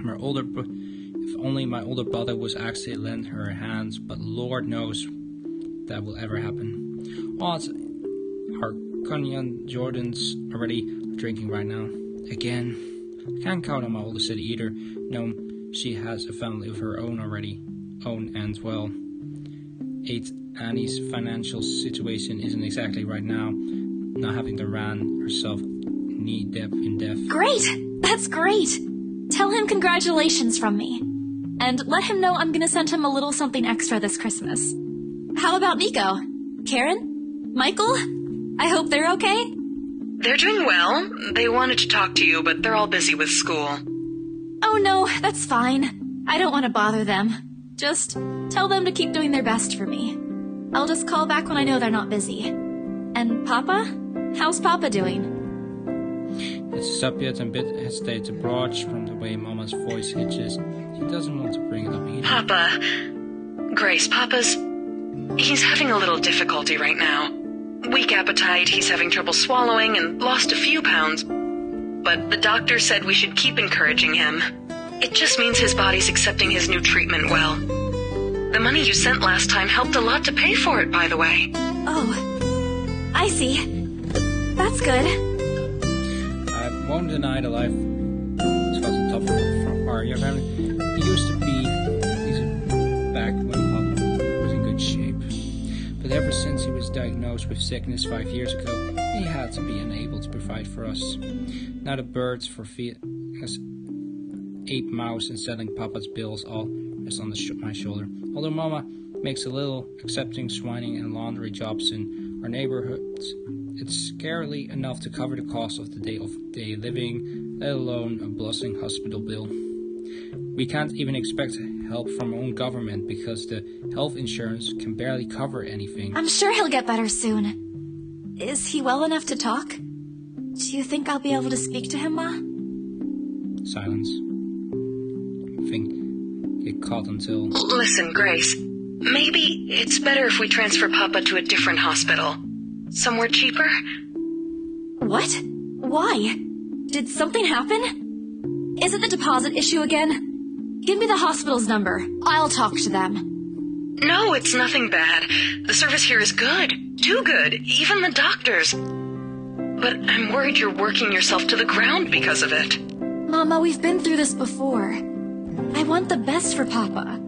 If only my older brother was actually lend her hands, but Lord knows that will ever happen. Odds are Cunyan Jordan's already drinking right now. Again, I can't count on my older sister either. No, she has a family of her own already. And well, 8 Annie's financial situation isn't exactly right now. Not having to ran herself knee deep in debt. Great! That's great! Tell him congratulations from me. And let him know I'm gonna send him a little something extra this Christmas. How about Nico? Karen? Michael? I hope they're okay? They're doing well. They wanted to talk to you, but they're all busy with school. Oh no, that's fine. I don't want to bother them. Just tell them to keep doing their best for me. I'll just call back when I know they're not busy. And Papa? How's Papa doing? It's up yet and bit hesitates abroad from the way Mama's voice hitches. She doesn't want to bring it up either. Papa. Grace, he's having a little difficulty right now. Weak appetite, he's having trouble swallowing, and lost a few pounds. But the doctor said we should keep encouraging him. It just means his body's accepting his new treatment well. The money you sent last time helped a lot to pay for it, by the way. Oh, I see. That's good. I won't deny the life. It wasn't tough for our young family. He used to be back when Papa was in good shape. But ever since he was diagnosed with sickness 5 years ago, he had to be unable to provide for us. Now the birds for feeding us 8 mouse and selling Papa's bills all rest on my shoulder. Although Mama makes a little accepting swining and laundry jobs in our neighborhoods, it's scarcely enough to cover the cost of the day-of-day living, let alone a bustling hospital bill. We can't even expect help from our own government because the health insurance can barely cover anything. I'm sure he'll get better soon. Is he well enough to talk? Do you think I'll be able to speak to him, Ma? Silence. Thing get caught until... Listen, Grace. Maybe it's better if we transfer Papa to a different hospital. Somewhere cheaper? What? Why? Did something happen? Is it the deposit issue again? Give me the hospital's number. I'll talk to them. No, it's nothing bad. The service here is good. Too good. Even the doctors. But I'm worried you're working yourself to the ground because of it. Mama, we've been through this before. I want the best for Papa.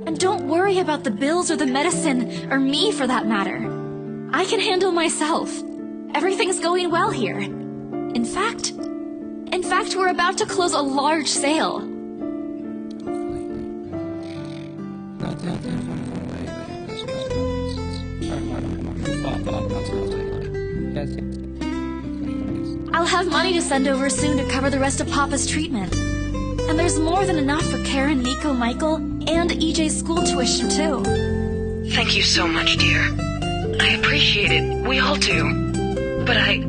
And don't worry about the bills or the medicine, or me for that matter. I can handle myself. Everything's going well here. In fact, we're about to close a large sale. I'll have money to send over soon to cover the rest of Papa's treatment. And there's more than enough for Karen, Nico, Michael, and EJ's school tuition, too. Thank you so much, dear. I appreciate it. We all do. But I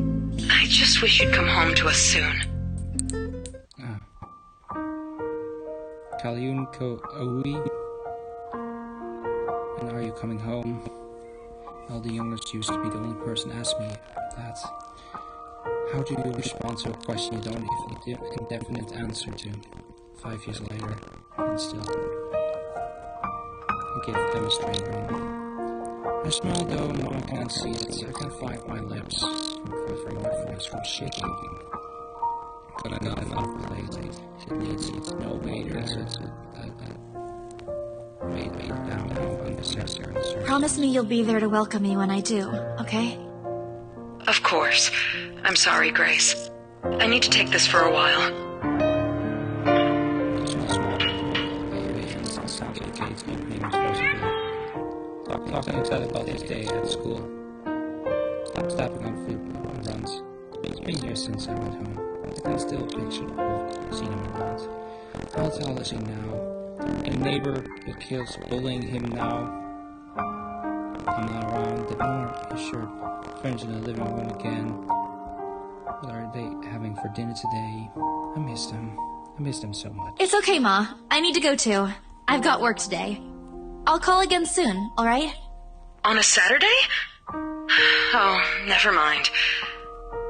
just wish you'd come home to us soon. Kalyun ko aui. And are you coming home? Well, the youngest used to be the only person asked me that. How do you respond to a question you don't have an indefinite answer to? 5 years later, and still. I give them a straight grin. I smile though no one can see it. I can find my lips from quivering, my voice from shaking. But I got enough lately. It needs no waiters. Made down how unnecessary. Promise me you'll be there to welcome me when I do, okay? Of course. I'm sorry, Grace. I need to take this for a while. Talking excited about his day at school. Stop stopping on food runs. It's been years since I went home. I can still picture the whole scene in my mind. How tall is he now? A neighbor with kids bullying him now. I'm not around. The owner is sure. Friends in the living room again. What are they having for dinner today? I missed them. I missed them so much. It's okay, Ma. I need to go too. I've got work today. I'll call again soon, alright? On a Saturday? Oh, never mind.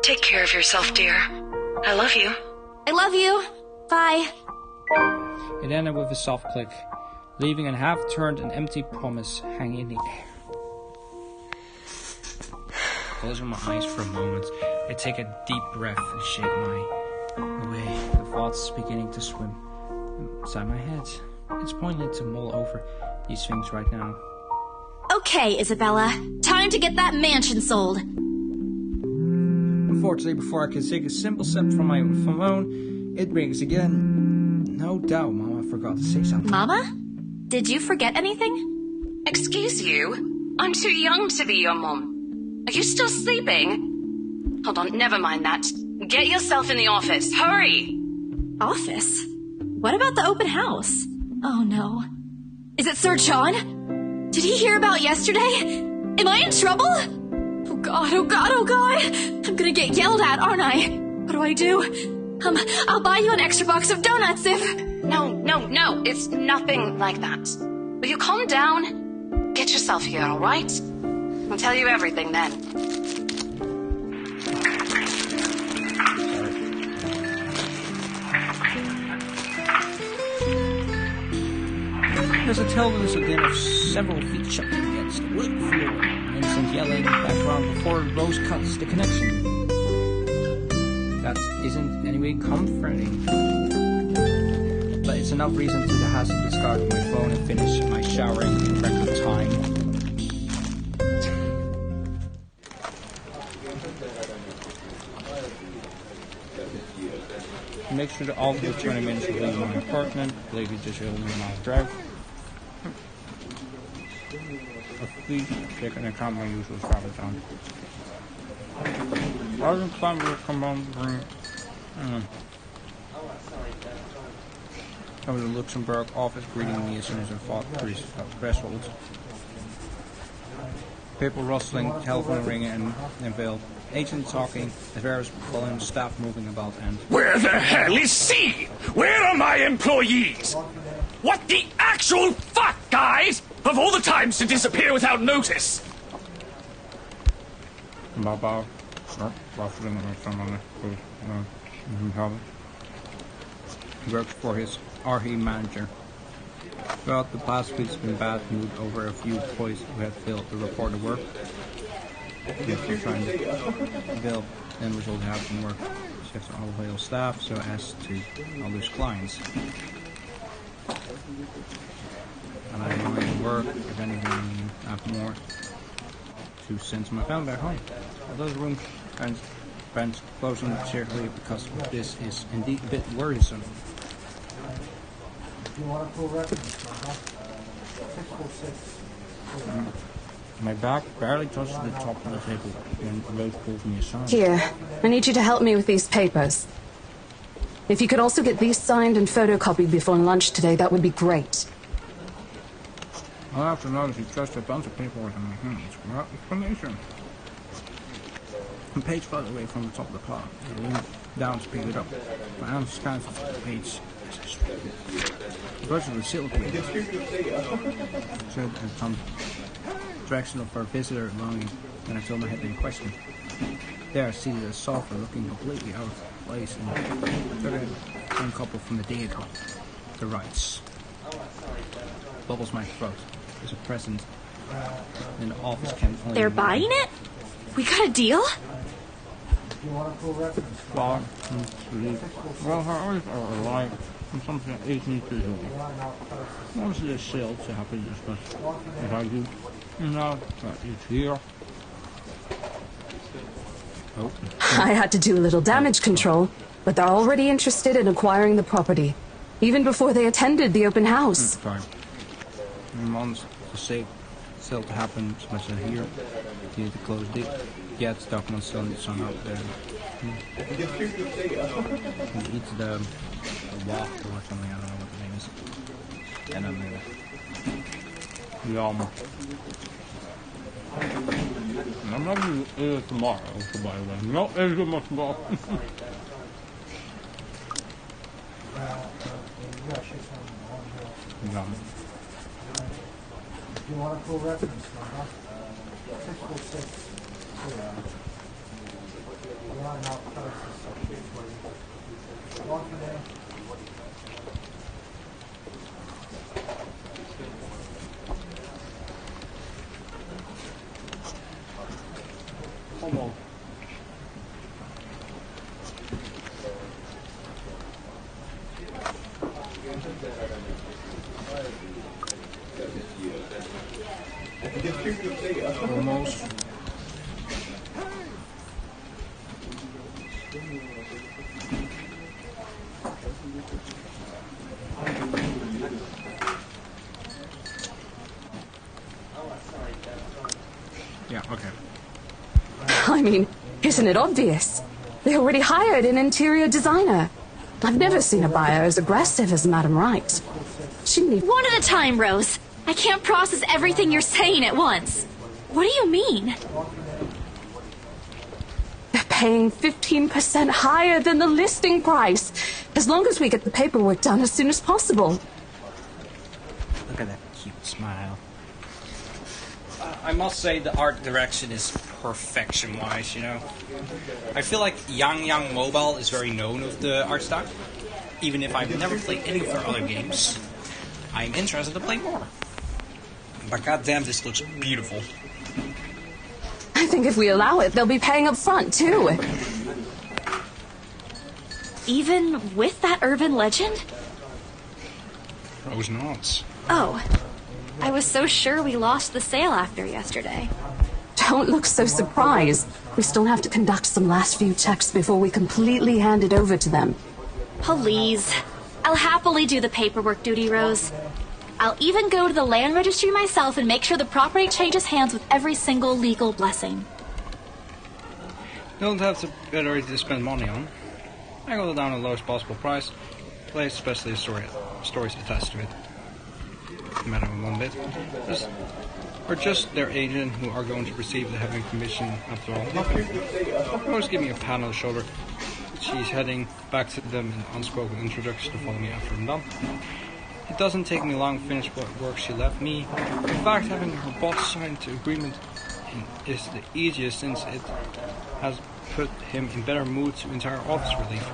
Take care of yourself, dear. I love you. I love you. Bye. It ended with a soft click, leaving a half-turned and empty promise hanging in the air. Closing my eyes for a moment, I take a deep breath and shake my away. The thoughts beginning to swim inside my head. It's pointless to mull over these things right now. Okay, Isabella. Time to get that mansion sold. Unfortunately, before I can take a simple step from my phone, it rings again. No doubt Mama forgot to say something. Mama? Did you forget anything? Excuse you? I'm too young to be your mom. Are you still sleeping? Hold on, never mind that. Get yourself in the office. Hurry! Office? What about the open house? Oh no. Is it Sir John? Did he hear about yesterday? Am I in trouble? Oh god, oh god, oh god! I'm gonna get yelled at, aren't I? What do I do? I'll buy you an extra box of donuts if... No, it's nothing like that. Will you calm down? Get yourself here, alright? I'll tell you everything then. There's a television again of several feet shoved against the wood floor. Innocent yelling background before Rose cuts the connection. That isn't anyway comforting. But it's enough reason to have to discard my phone and finish my showering in record time. Make sure that all the 20 minutes to leave my apartment. Believe it's just a mile drive. Please check and account my usual travel time. I didn't plan to come on bring. Over the Luxembourg office greeting me as soon as I fought threshold. Paper rustling, telephone ringing, and veiled. Agent talking, the various volume staff moving about, and... Where the hell is C? Where are my employees? What the actual fuck, guys? Of all the times to disappear without notice! Baba, rustling on someone he works for his RE manager. Throughout the past week's been bad mood over a few boys who had failed to report the work. If you're trying to build end result have from work, shift all available staff so as to not lose clients. And I might work if anything I have more to send to my family back home. Those room friends closing cheerfully because this is indeed a bit worrisome. My back barely touches the top of the table when Rose pulls me aside. Here, I need you to help me with these papers. If you could also get these signed and photocopied before lunch today, that would be great. I'll have to notice you trust a bunch of paperwork in my hands without explanation. A page farther away from the top of the pile. I lean down to pick it up. My arm scans the page as I strip it. The version of the silk read. Said and some direction for a visitor longing, and I filled my head in question. There, seated a sofa looking completely out of place and one couple from the day ago. The rights. Bubbles my throat. There's a present in the office can only... They're buying it? We got a deal? Well, her eyes are alive and something that isn't visual. Once this sale to happen to discuss what I do, now that it's here. Oh. I had to do a little damage control, but they're already interested in acquiring the property, even before they attended the open house. Fine. Months to save sale to happen, so much here. You need to close the documents still need some out there. It's the walk or something, I don't know what the name is. And I'm I'm not going to eat it tomorrow, by the way. No, it's too much more. Yum. You want a full reference number? 646. Almost. Almost. Yeah, okay. I mean, isn't it obvious? They already hired an interior designer. I've never seen a buyer as aggressive as Madam Wright. She need... One at a time, Rose. I can't process everything you're saying at once. What do you mean? They're paying 15% higher than the listing price, as long as we get the paperwork done as soon as possible. Look at that cute smile. I must say the art direction is perfection-wise, you know. I feel like Yang Mobile is very known of the art style, even if I've never played any of their other games. I'm interested to play more. But goddamn, this looks beautiful. I think if we allow it, they'll be paying up front, too. Even with that urban legend? Rose nods. Oh, I was so sure we lost the sale after yesterday. Don't look so surprised. We still have to conduct some last few checks before we completely hand it over to them. Please. I'll happily do the paperwork duty, Rose. I'll even go to the land registry myself and make sure the property changes hands with every single legal blessing. Don't have to get ready to spend money on. I got it down at the lowest possible price. Place especially stories attached to it. No matter one bit. Or just their agent who are going to receive the heavy commission after all. Rose give me a pat on the shoulder. She's heading back to them in unspoken introduction to follow me after I'm done. It doesn't take me long to finish what work she left me. In fact, having her boss sign the agreement is the easiest since it has put him in better mood to entire office relief.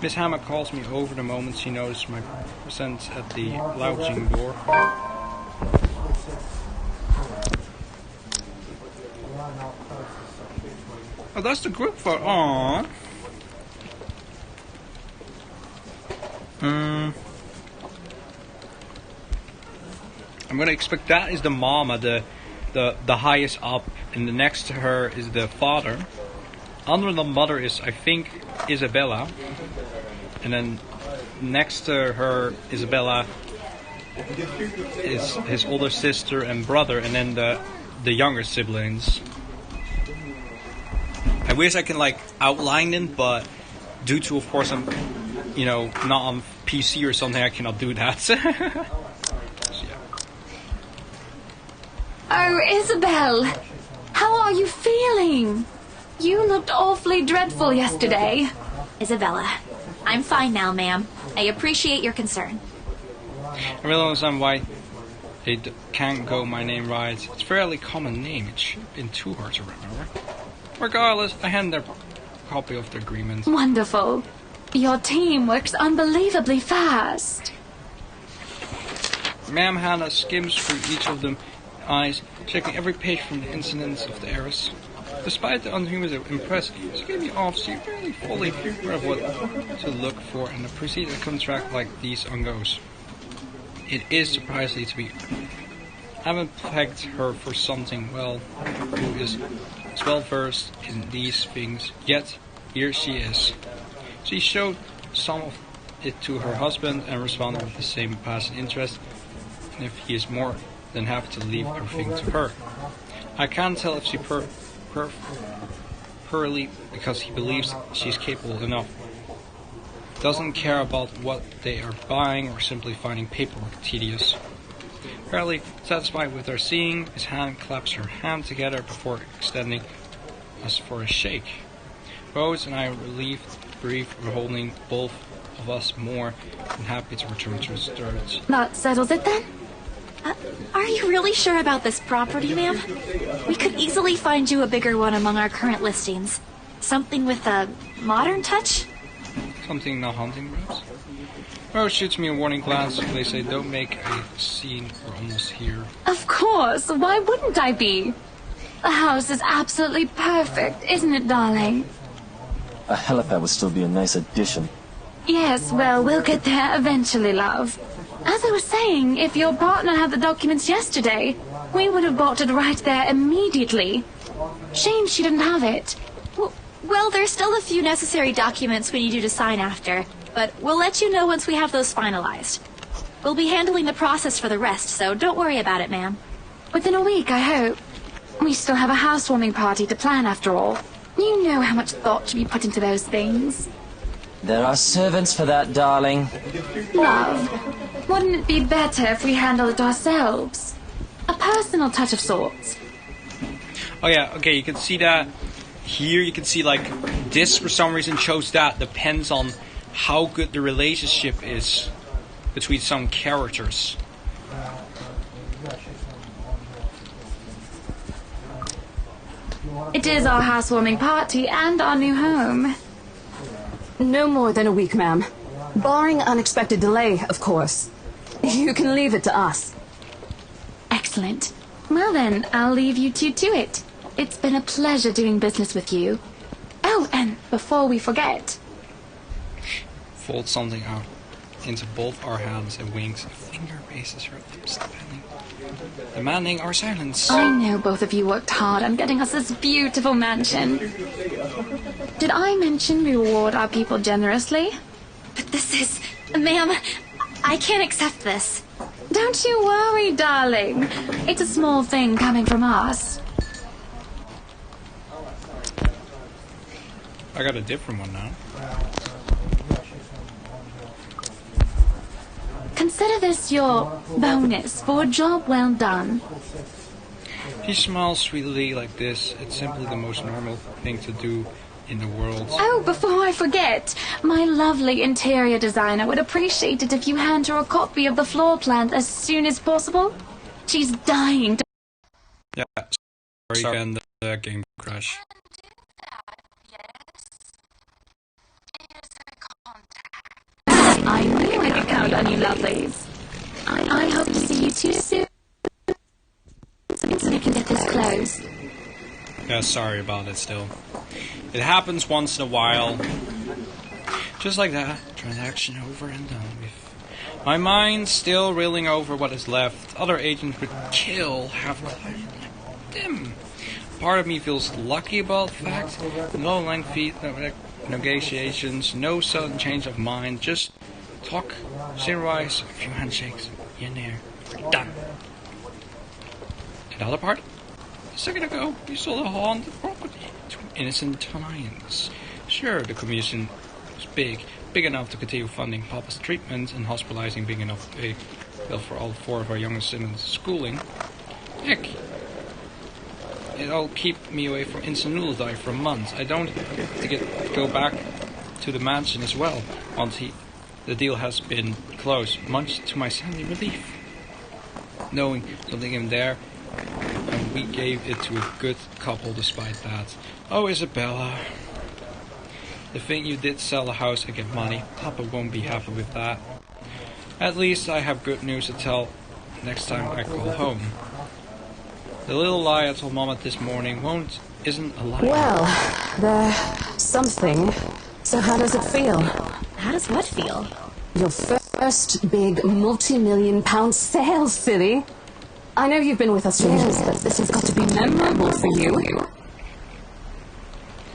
Miss Hammer calls me over the moment she noticed my presence at the lounging door. Oh, that's the group photo. Aww. I'm gonna expect that is the mama, the highest up, and the next to her is the father. Under the mother is, I think, Isabella, and then next to her, Isabella, is his older sister and brother, and then the younger siblings. I wish I can like outline them, but due to, of course, I'm, not on PC or something, I cannot do that. So, yeah. Oh, Isabel! How are you feeling? You looked awfully dreadful yesterday. Isabella, I'm fine now, ma'am. I appreciate your concern. I really don't understand why they can't go my name right. It's a fairly common name. It should have been too hard to remember. Regardless, I hand their copy of the agreement. Wonderful. Your team works unbelievably fast. Ma'am Hannah skims through each of them eyes, checking every page from the incidents of the heiress. Despite the unhuman impress, she gave me off, so you're really fully aware of what to look for and proceed a contract like these on goes. It is surprising to me. I haven't pegged her for something, who is well versed in these things, yet here she is. She showed some of it to her husband and responded with the same passion interest, and if he is more than happy to leave everything to her. I can't tell if she purely because he believes she's capable enough. Doesn't care about what they are buying or simply finding paperwork tedious. Fairly satisfied with her seeing, his hand claps her hand together before extending us for a shake. Rose and I relieved brief were holding both of us more than happy to return to his thirds. That settles it then? Are you really sure about this property, ma'am? We could easily find you a bigger one among our current listings. Something with a modern touch? Something not haunting, perhaps? Rose shoots me a warning glance. They say, don't make a scene, we're almost here. Of course, why wouldn't I be? The house is absolutely perfect, isn't it, darling? A helipad would still be a nice addition. Yes, well, we'll get there eventually, love. As I was saying, if your partner had the documents yesterday, we would have bought it right there immediately. Shame she didn't have it. Well, there's still a few necessary documents we need you to sign after, but we'll let you know once we have those finalized. We'll be handling the process for the rest, so don't worry about it, ma'am. Within a week, I hope. We still have a housewarming party to plan after all. You know how much thought should be put into those things. There are servants for that, darling. Love, wouldn't it be better if we handled it ourselves? A personal touch of sorts. Oh yeah, okay, you can see that here. You can see like this for some reason shows that depends on how good the relationship is between some characters. It is our housewarming party and our new home. No more than a week, ma'am. Barring unexpected delay, of course. You can leave it to us. Excellent. Well then, I'll leave you two to it. It's been a pleasure doing business with you. Oh, and before we forget... Fold something out into both our hands and winks. A finger raises her lips, demanding our silence. I know both of you worked hard on getting us this beautiful mansion. Did I mention we reward our people generously? But this is... Ma'am, I can't accept this. Don't you worry, darling. It's a small thing coming from us. I got a different one now. Consider this your bonus for a job well done. He smiles sweetly like this. It's simply the most normal thing to do in the world. Oh, before I forget, my lovely interior designer would appreciate it if you hand her a copy of the floor plan as soon as possible. She's dying to... Yeah, sorry again, the game crash. I knew I could count on you, lovelies. I hope to see you too soon, so we can get this closed. Yeah, sorry about it still. It happens once in a while. Just like that, transaction over and done with. My mind still reeling over what is left. Other agents would kill half my life like them. Part of me feels lucky about the fact. No lengthy negotiations, no sudden change of mind, just talk, synchronize, a few handshakes, in there, done. Another part? A second ago, we sold a haunted property to innocent clients. Sure, the commission was big enough to continue funding Papa's treatment and hospitalizing, big enough to pay bill for all 4 of our youngest students' schooling. Heck, it'll keep me away from instant noodle diet for months. I don't have to go back to the mansion as well once the deal has been closed, much to my sandy relief. Knowing something in there, and we gave it to a good couple despite that. Oh, Isabella. The thing you did sell the house and get money, Papa won't be happy with that. At least I have good news to tell next time I call home. The little lie I told Mama this morning isn't a lie. Well, there's something. So how does it feel? How does what feel? Your first big multi-million-pound sale, silly. I know you've been with us for years, but this has got to be memorable for you.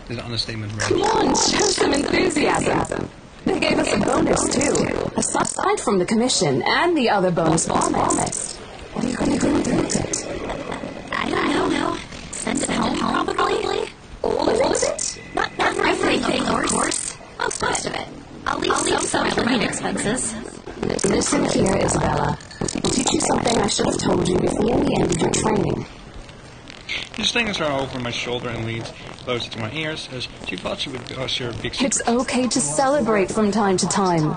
There's an understatement, right? Come on, show some enthusiasm. They gave us a bonus, too. Aside from the commission and the other bonus promised. What are you going to do with it? I don't know. Send it home, probably. All of it? Not everything, of course. Most of it. I'll leave some for living expenses. Listen here, Isabella. I'll teach you something I should have told you before the end of your training. She slings her over my shoulder and leans closer to my ears as she thought she would share a big secret. It's okay to celebrate from time to time.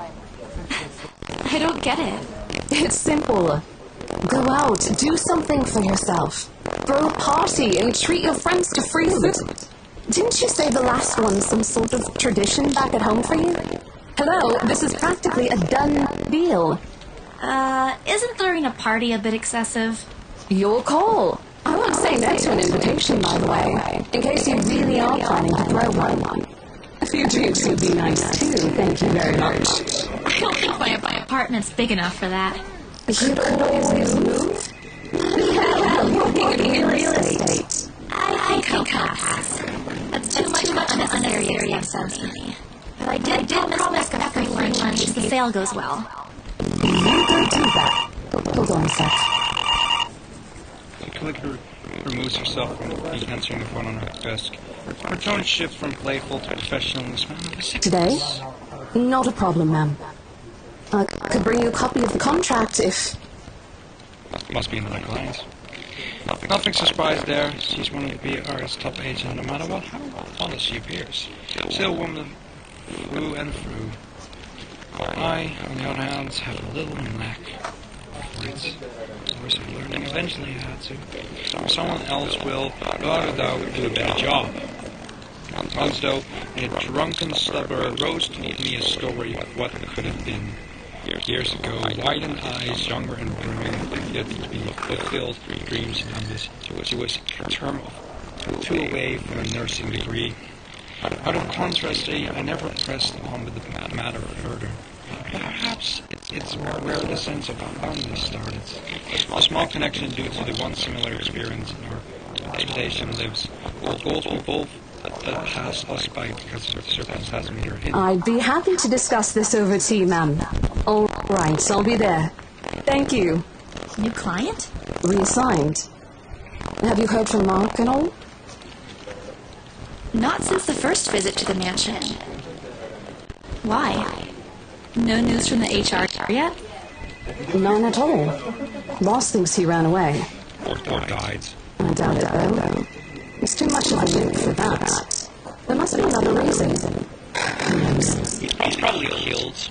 I don't get it. It's simple. Go out, do something for yourself. Throw a party and treat your friends to free food. Didn't you say the last one's some sort of tradition back at home for you? Hello, this is practically a done deal. Isn't throwing a party a bit excessive? Your call. I won't say no to an invitation, by the way, in case you really are planning to throw one. A few drinks would be nice, too, thank you very much. I don't think my apartment's big enough for that. You could always move. Well, you're working in real estate. I think I'll pass. That's too much unnecessary expense. But I did promise after lunch in case the sale goes well. You go do that. Hold on a sec. Clicker removes herself from answering the phone on her desk. Her tone shifts from playful to professional in the span of a second. Today? Not a problem, ma'am. I could bring you a copy of the contract if... Must be another client. Nothing surprised there. She's one of the BR's top agents, no matter how honest she appears. Still a woman through and through. I, on the other hand, have a little lack for it. Course of learning. Eventually I had to. Or someone else will, without a doubt, do a better job. Once though, a drunken stubborn Rose told me a story of what could have been. Years ago, wide-eyed eyes, younger and brimming, yet to be fulfilled dreams and ambition. She was a term of 2 away from a nursing degree. Out of contrast, I never pressed on with the matter further. Perhaps it's where the sense of fondness started. A small connection due to the one similar experience in our reputation lives. Goals we both pass us by because of circumstances we are in. I'd be happy to discuss this over tea, ma'am. All right, I'll be there. Thank you. New client? Reassigned. Have you heard from Mark and all? Not since the first visit to the mansion. Why? No news from the HR yet? None at all. Boss thinks he ran away. Or died. I doubt it, though. He's too much of a wimp for that. There must be another reason. Who knows? He's probably killed.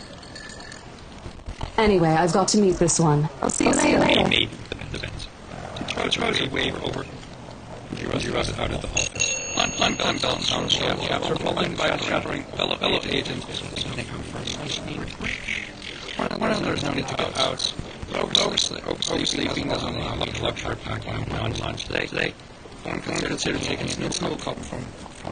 Anyway, I've got to meet this one. I'll see you later. Maybe the depends. Troy wave over. He rushed out of the office. Unbound sound shaft after following by a shattering fellow agent. One of those needed to go out. Oversleeping doesn't allow the luxury packing on lunch today. One can consider taking a new cup from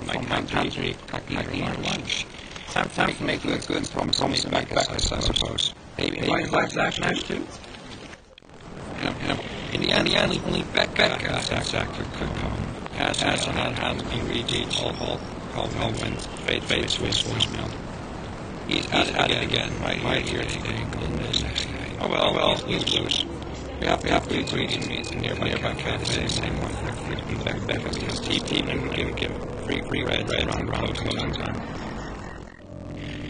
my pantry packing on lunch. Time to make a good promise back, I suppose. Maybe like that match too. In the end, only Becca could come. As on hand, he reads all when fade to his voicemail. He's at it again, right here today. Oh well, we lose. We have to agree to meet the nearby cafe, same one for Becca because team and give free red around closing time.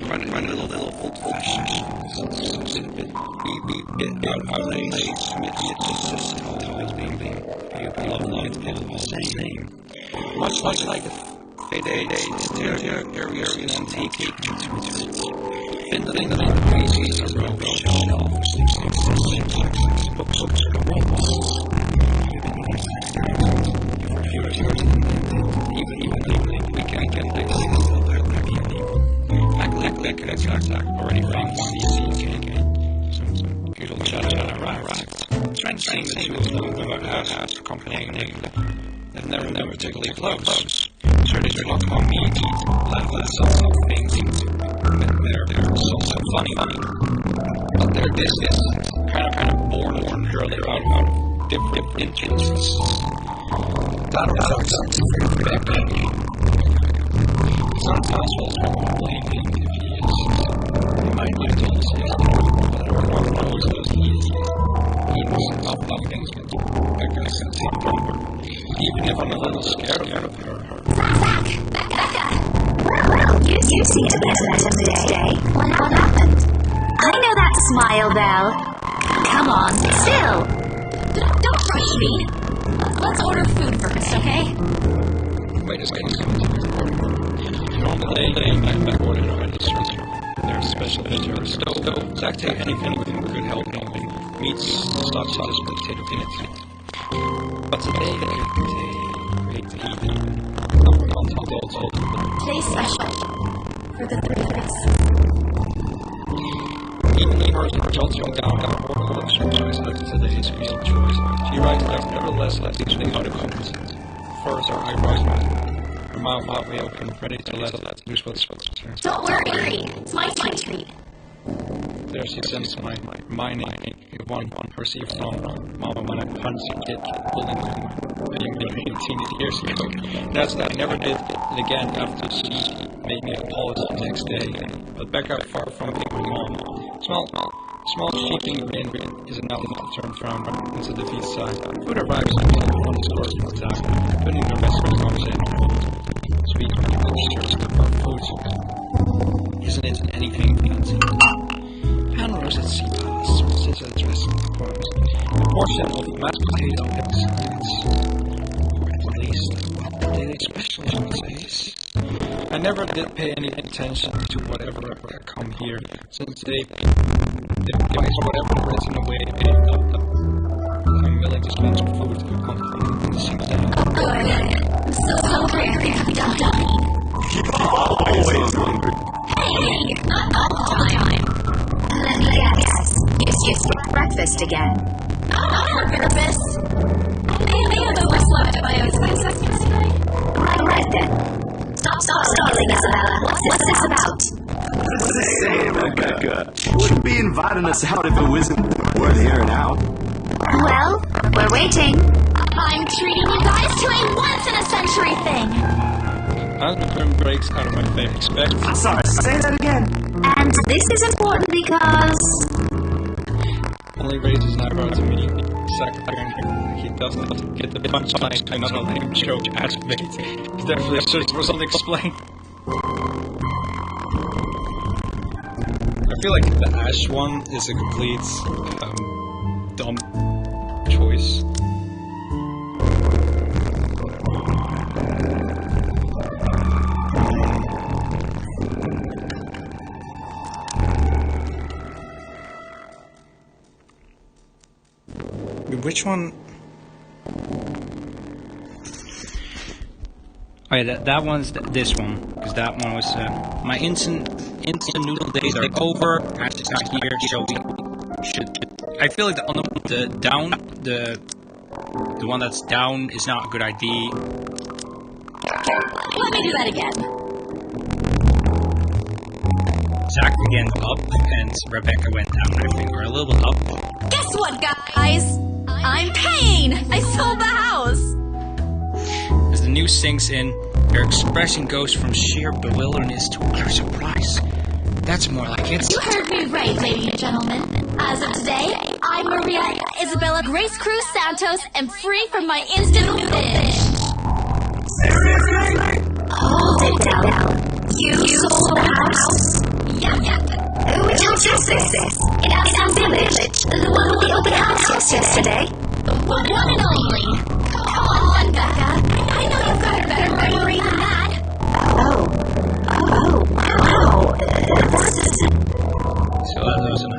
Run a little old-fashioned. We get out late, submit always being love same. Much like day, areas and take Been crazy as well, even we can't get already rang some beautiful chat arrived. Trying to sing the two of them about how to accompany they've never particularly close. Sure they talk about me, laugh at some things, they're so funny, but they're this kind of born girly out of different interests. That'll something back sometimes we'll probably think if he is. He might be able to say or knows those he is up things even if I'm a little scared of her. Becca! You seem to be better today. What happened? I know that smile, Belle. Come on, still. Don't rush me. Let's order food first, okay? Wait a second. Normally, back order already. There's special vegetable stove. Exactly anything we could help helping. Meats, stock sauce, potato peanuts. But today, Today's special for the three of us. Even hers results from down or choice like today's meal choice. She writes that nevertheless lets each thing out of comments. First, our eyebrows. Her mouth halfway open, ready to let loose what's there. Don't worry, it's my treat. There she sends my name, one perceived from Mama when I punched a kid pulling being 18 years ago. That's that I never did it again after she made me apologize the next day. But Becca, far from being Mom, small cheeking grin is enough to turn around into the feet side. Food arrives on the score from attack, putting the rest of the conversation. Sweet mixtures of our foods. Isn't anything fancy? Pan roast at sea pass, says a dressing corpse. A portion of mashed potato excellence. Or at least, a daily special nowadays. I never did pay any attention to whatever come here, since they device whatever is in a way they've done. I'm willing to spend some food to come from the same day. Good. I'm so hungry, I'm dying. Always hungry. Hey, not all the time. Let me guess. breakfast again. Not on purpose. They have overslept by a second today. Right then. Stop stalling, Isabella. What's this about? Say, Rebecca, wouldn't be inviting us out if it wasn't worth hearing out. Well, we're waiting. I'm treating you guys to a once-in-a-century thing. Algorithm breaks out of my face. I'm sorry, say that again. And this is important because... Only raises an eyebrow to me. He doesn't get the punchline to another lame joke activated. It's definitely absurd. Was unexplained. I feel like the Ash one is a complete dumb choice. Which one? Oh yeah, that one's this one, because that one was my instant noodle days are over. Ash is not here, so we should. I feel like the one that's down is not a good idea. Let me do that again. Zach again up, and Rebecca went down. I think we're a little bit up. Guess what, guys? I'm paying! I sold the house! As the news sinks in, their expression goes from sheer bewilderness to utter surprise. That's more like it. You heard me right, ladies and gentlemen. As of today, I'm Maria Isabella Grace Cruz Santos and free from my instant noodle binge. Seriously? Hold it down. You sold the house? Yep. Which house is this? In Aston Village. The one with the open house yesterday. The one and only. Come on, Becca. I know you've got a better memory than that. Wow. So that was an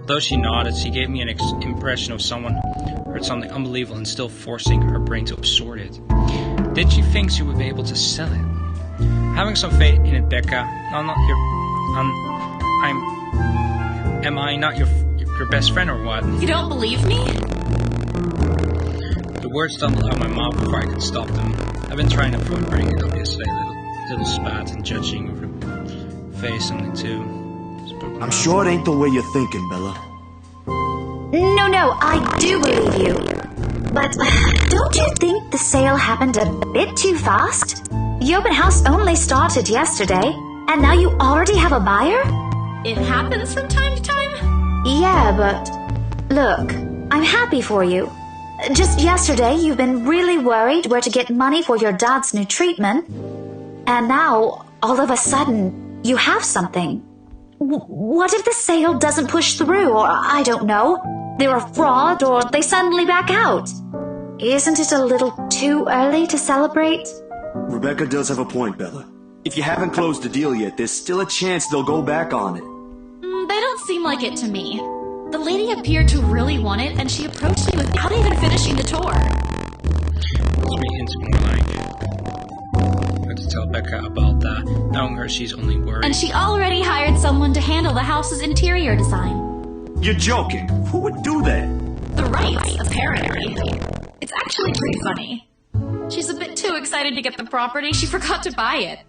Though she nodded, she gave me an impression of someone heard something unbelievable and still forcing her brain to absorb it. Did she think she would be able to sell it? Having some faith in it, Becca. I'm not your... Am I not your best friend or what? You don't believe me? The words stumbled out of my mouth before I could stop them. I've been trying to avoid bringing it up yesterday, little spat and judging of her face something too. I'm sure it ain't the way you're thinking, Bella. No, I do believe you. But don't you think the sale happened a bit too fast? The open house only started yesterday, and now you already have a buyer? It happens from time to time? Yeah, but look, I'm happy for you. Just yesterday, you've been really worried where to get money for your dad's new treatment. And now, all of a sudden, you have something. What if the sale doesn't push through, or I don't know, they're a fraud, or they suddenly back out? Isn't it a little too early to celebrate? Rebecca does have a point, Bella. If you haven't closed the deal yet, there's still a chance they'll go back on it. They don't seem like it to me. The lady appeared to really want it, and she approached me without even finishing the tour. Let's be into more like... I have to tell Becca about that. Knowing her, she's only worried. And she already hired someone to handle the house's interior design. You're joking. Who would do that? The Wrights, apparently. It's actually pretty funny. She's a bit too excited to get the property, she forgot to buy it.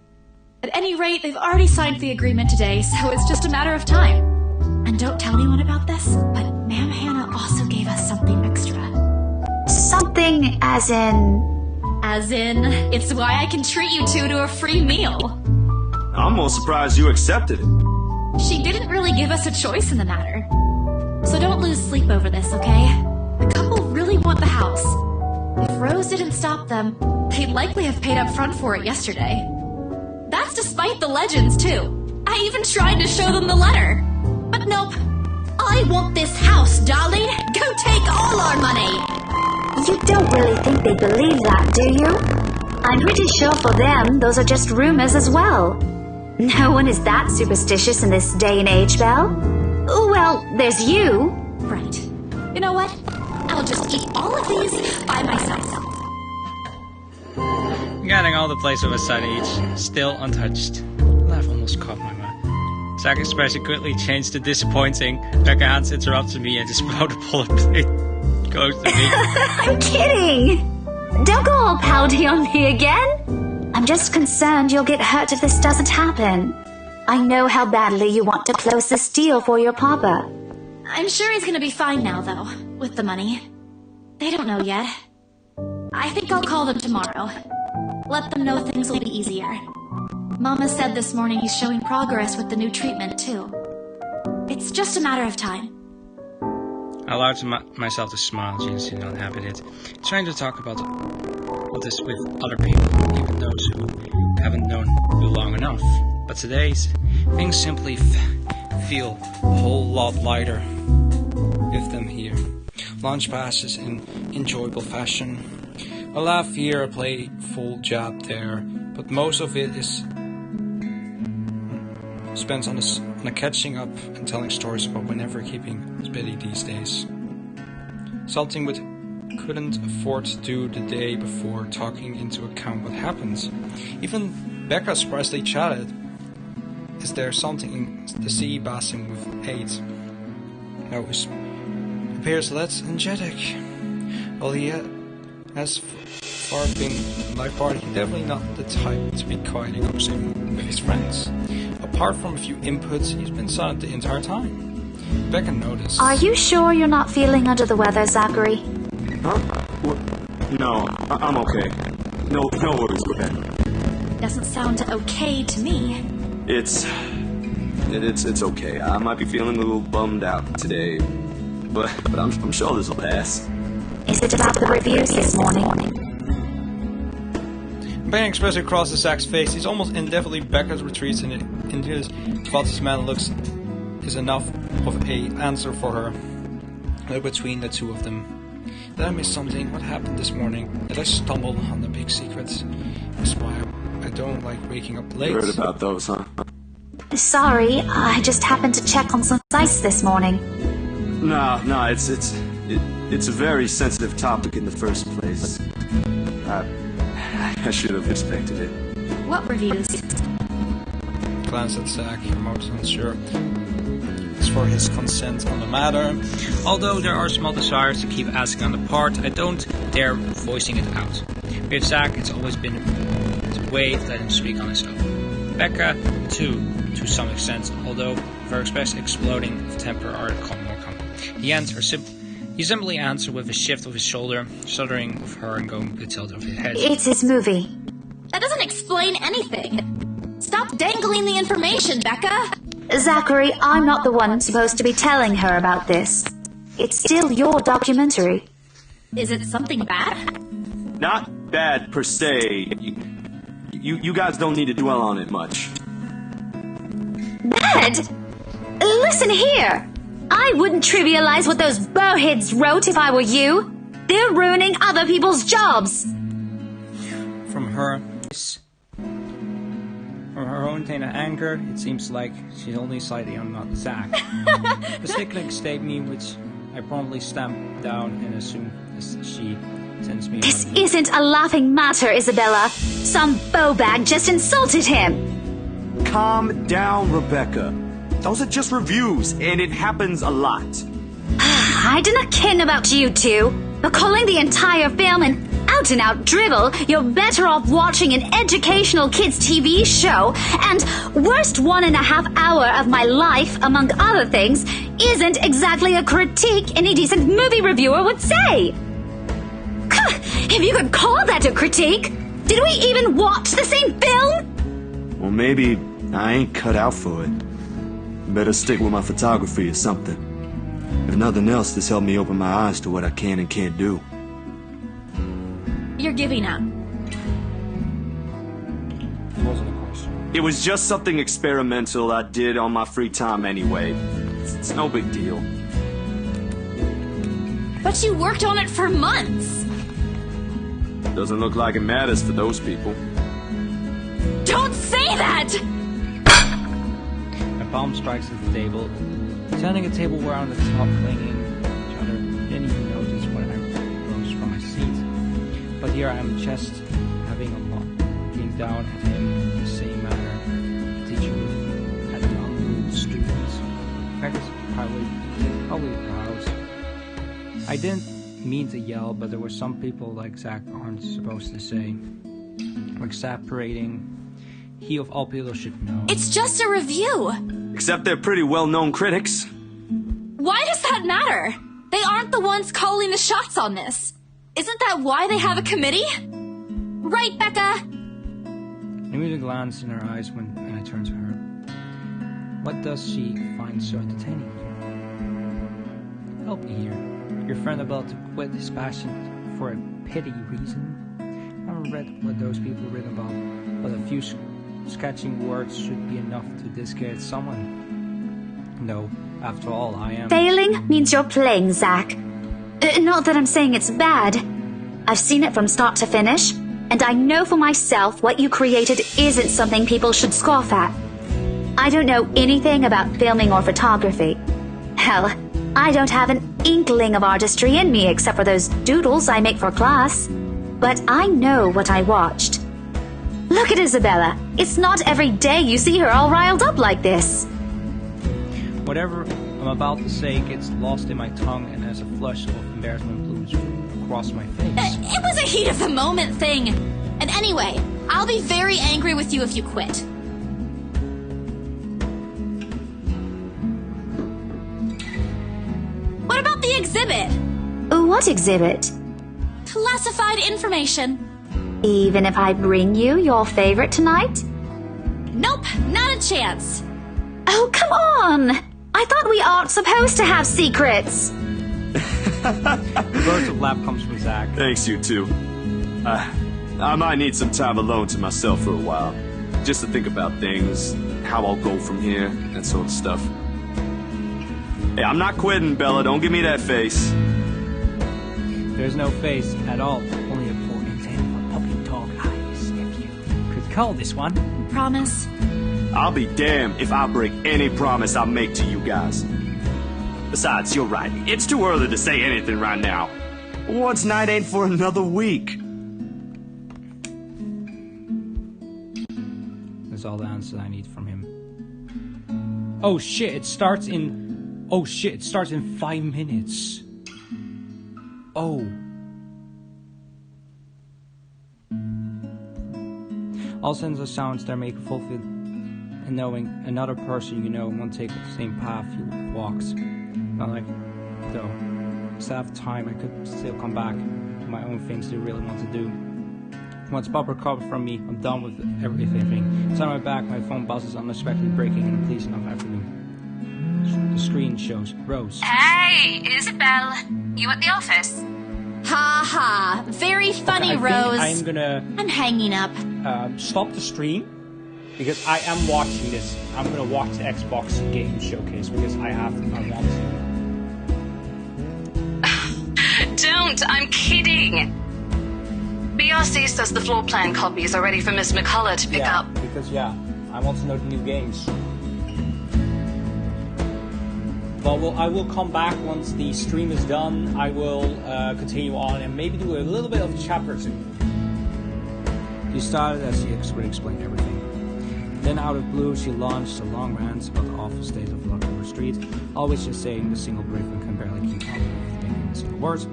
At any rate, they've already signed the agreement today, so it's just a matter of time. And don't tell anyone about this, but Ma'am Hannah also gave us something extra. Something as in... As in, it's why I can treat you two to a free meal. I'm more surprised you accepted it. She didn't really give us a choice in the matter. So don't lose sleep over this, okay? The couple really want the house. If Rose didn't stop them, they'd likely have paid up front for it yesterday. That's despite the legends, too. I even tried to show them the letter. But nope. I want this house, darling. Go take all our money. You don't really think they believe that, do you? I'm pretty sure for them, those are just rumors as well. No one is that superstitious in this day and age, Belle. Well, there's you. Right. You know what? I'll just eat all of these by myself. Getting all the plates of a side each, still untouched. Laugh almost caught my mouth. Zach's expression quickly changed to disappointing. Becca Hans interrupted me and just blowed a bullet plate close to me. I'm kidding! Don't go all pouty on me again! I'm just concerned you'll get hurt if this doesn't happen. I know how badly you want to close this deal for your papa. I'm sure he's gonna be fine now, though, with the money. They don't know yet. I think I'll call them tomorrow. Let them know things will be easier. Mama said this morning he's showing progress with the new treatment, too. It's just a matter of time. I allowed myself to smile, since you don't have it. Trying to talk about all this with other people, even those who haven't known you long enough. But today's things simply feel a whole lot lighter with them here. Lunch passes in enjoyable fashion. A laugh here, a playful jab there, but most of it is spent on a catching up and telling stories about whenever keeping busy these days. Something we couldn't afford to do the day before, taking into account what happened. Even Becca surprisingly chatted. Is there something in the sea basin with AIDS? No, it appears less energetic. Well, he has far been in life party, definitely not the type to be quietly conversing with his friends. Apart from a few inputs, he's been silent the entire time. Becca noticed. Are you sure you're not feeling under the weather, Zachary? Huh? What? No, I'm okay. No worries with that. Doesn't sound okay to me. It's okay. I might be feeling a little bummed out today, but I'm sure this will pass. Is it about the reviews this morning? Pain expressed across Zach's face. He's almost indefinitely Becca's retreats into his spotless man looks is enough of a answer for her. Between the two of them. Did I miss something? What happened this morning? Did I stumble on the big secrets? That's why I don't like waking up late. You heard about those, huh? Sorry, I just happened to check on some ice this morning. No, it's a very sensitive topic in the first place. I should have expected it. What reviews? Glance at Zach, most unsure as for his consent on the matter. Although there are small desires to keep asking on the part, I don't dare voicing it out. With Zach, it's always been a way to let him speak on his own. Becca, too, to some extent, although her exploding of temper are more common. He simply answered with a shift of his shoulder, shuddering with her and going with a tilt of his head. It's his movie. That doesn't explain anything. Stop dangling the information, Becca! Zachary, I'm not the one supposed to be telling her about this. It's still your documentary. Is it something bad? Not bad, per se. You guys don't need to dwell on it much. Bad? Listen here! I wouldn't trivialize what those bowheads wrote if I were you. They're ruining other people's jobs. From her own taint of anger, it seems like she's only slightly on not Zach. The stickling stayed me, which I promptly stamped down and assumed as she sends me. This isn't a laughing matter, Isabella. Some bowbag just insulted him. Calm down, Rebecca. Those are just reviews, and it happens a lot. I do not ken about you two, but calling the entire film an out-and-out drivel, you're better off watching an educational kids' TV show, and worst 1.5 hour of my life, among other things, isn't exactly a critique any decent movie reviewer would say. If you could call that a critique, did we even watch the same film? Well, maybe I ain't cut out for it. Better stick with my photography or something. If nothing else, this helped me open my eyes to what I can and can't do. You're giving up. It was just something experimental I did on my free time anyway. It's no big deal. But you worked on it for months. Doesn't look like it matters for those people. Don't say that! My palm strikes at the table, turning a table where on the top clinging to each other. Didn't even notice when I rose from my seat. But here I am just having a lot, looking down at him in the same manner the teacher had done rules. I'll leave the house. I didn't mean to yell, but there were some people like Zach aren't supposed to say. Like separating. He of all people should know. It's just a review! Except they're pretty well-known critics. Why does that matter? They aren't the ones calling the shots on this. Isn't that why they have a committee? Right, Becca? I immediately glanced in her eyes when I turned to her. What does she find so entertaining here? Help me here. Your friend about to quit his passion for a petty reason? I haven't read what those people written about, but a few sketching words should be enough to discredit someone. No, after all, I am... Failing means you're playing, Zach. Not that I'm saying it's bad. I've seen it from start to finish, and I know for myself what you created isn't something people should scoff at. I don't know anything about filming or photography. Hell, I don't have an inkling of artistry in me except for those doodles I make for class. But I know what I watched. Look at Isabella. It's not every day you see her all riled up like this. Whatever I'm about to say gets lost in my tongue, and as a flush of embarrassment blooms across my face. It was a heat of the moment thing. And anyway, I'll be very angry with you if you quit. What about the exhibit? What exhibit? Classified information. Even if I bring you your favorite tonight? Nope, not a chance. Oh, come on! I thought we aren't supposed to have secrets. Burst of laugh comes from Zach. Thanks, you two. I might need some time alone to myself for a while. Just to think about things, how I'll go from here, that sort of stuff. Hey, I'm not quitting, Bella. Don't give me that face. There's no face at all. Only a poor example of puppy dog eyes, if you could call this one. Promise? I'll be damned if I break any promise I make to you guys. Besides, you're right. It's too early to say anything right now. What's night ain't for another week. That's all the answer I need from him. Oh shit, it starts in... Oh shit, it starts in 5 minutes. Oh. All sense of sounds that make fulfilled and knowing another person you know won't take the same path you walked. Not like, though, instead of time I could still come back to my own things to really want to do. Once Bob recovered from me, I'm done with everything. It's on my back, my phone buzzes unexpectedly breaking in a pleasing enough afternoon. The screen shows Rose. Hey, Isabel. You at the office? Ha ha. Very funny, Okay, Rose. I'm gonna... I'm hanging up. Stop the stream. Because I am watching this. I'm gonna watch the Xbox game showcase because I want to. Don't. I'm kidding. BRC says the floor plan copies are ready for Miss McCullough to pick up. Because, I want to know the new games. Well, I will come back once the stream is done. I will continue on and maybe do a little bit of chapter 2. She started as she would explain everything. Then out of blue, she launched a long rant about the awful state of Lockwood Street, always just saying the single brief and can barely keep up with thinking a single word.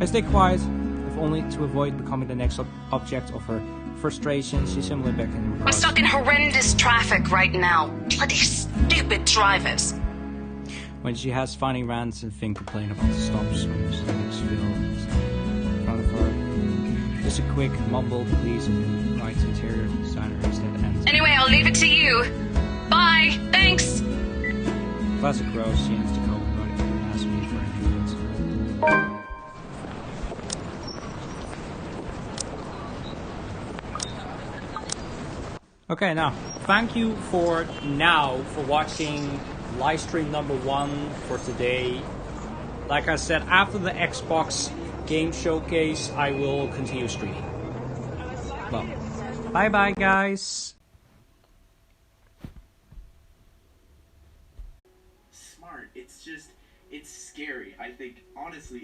I stay quiet, if only to avoid becoming the next object of her frustration. She simply beckoned. I'm stuck in horrendous traffic right now. Bloody stupid drivers. When she has funny rants and things complain about the stops when the next field in front of her. Just a quick mumbled please of the right interior designer instead ends. Anyway, I'll leave it to you. Bye. Thanks. Classic Rose, she ends to go, but it didn't ask me for anything else. Okay, now, thank you for watching livestream number 1 for today. Like I said, after the Xbox game showcase, I will continue streaming. Well, bye bye guys. Smart. It's scary. I think, honestly,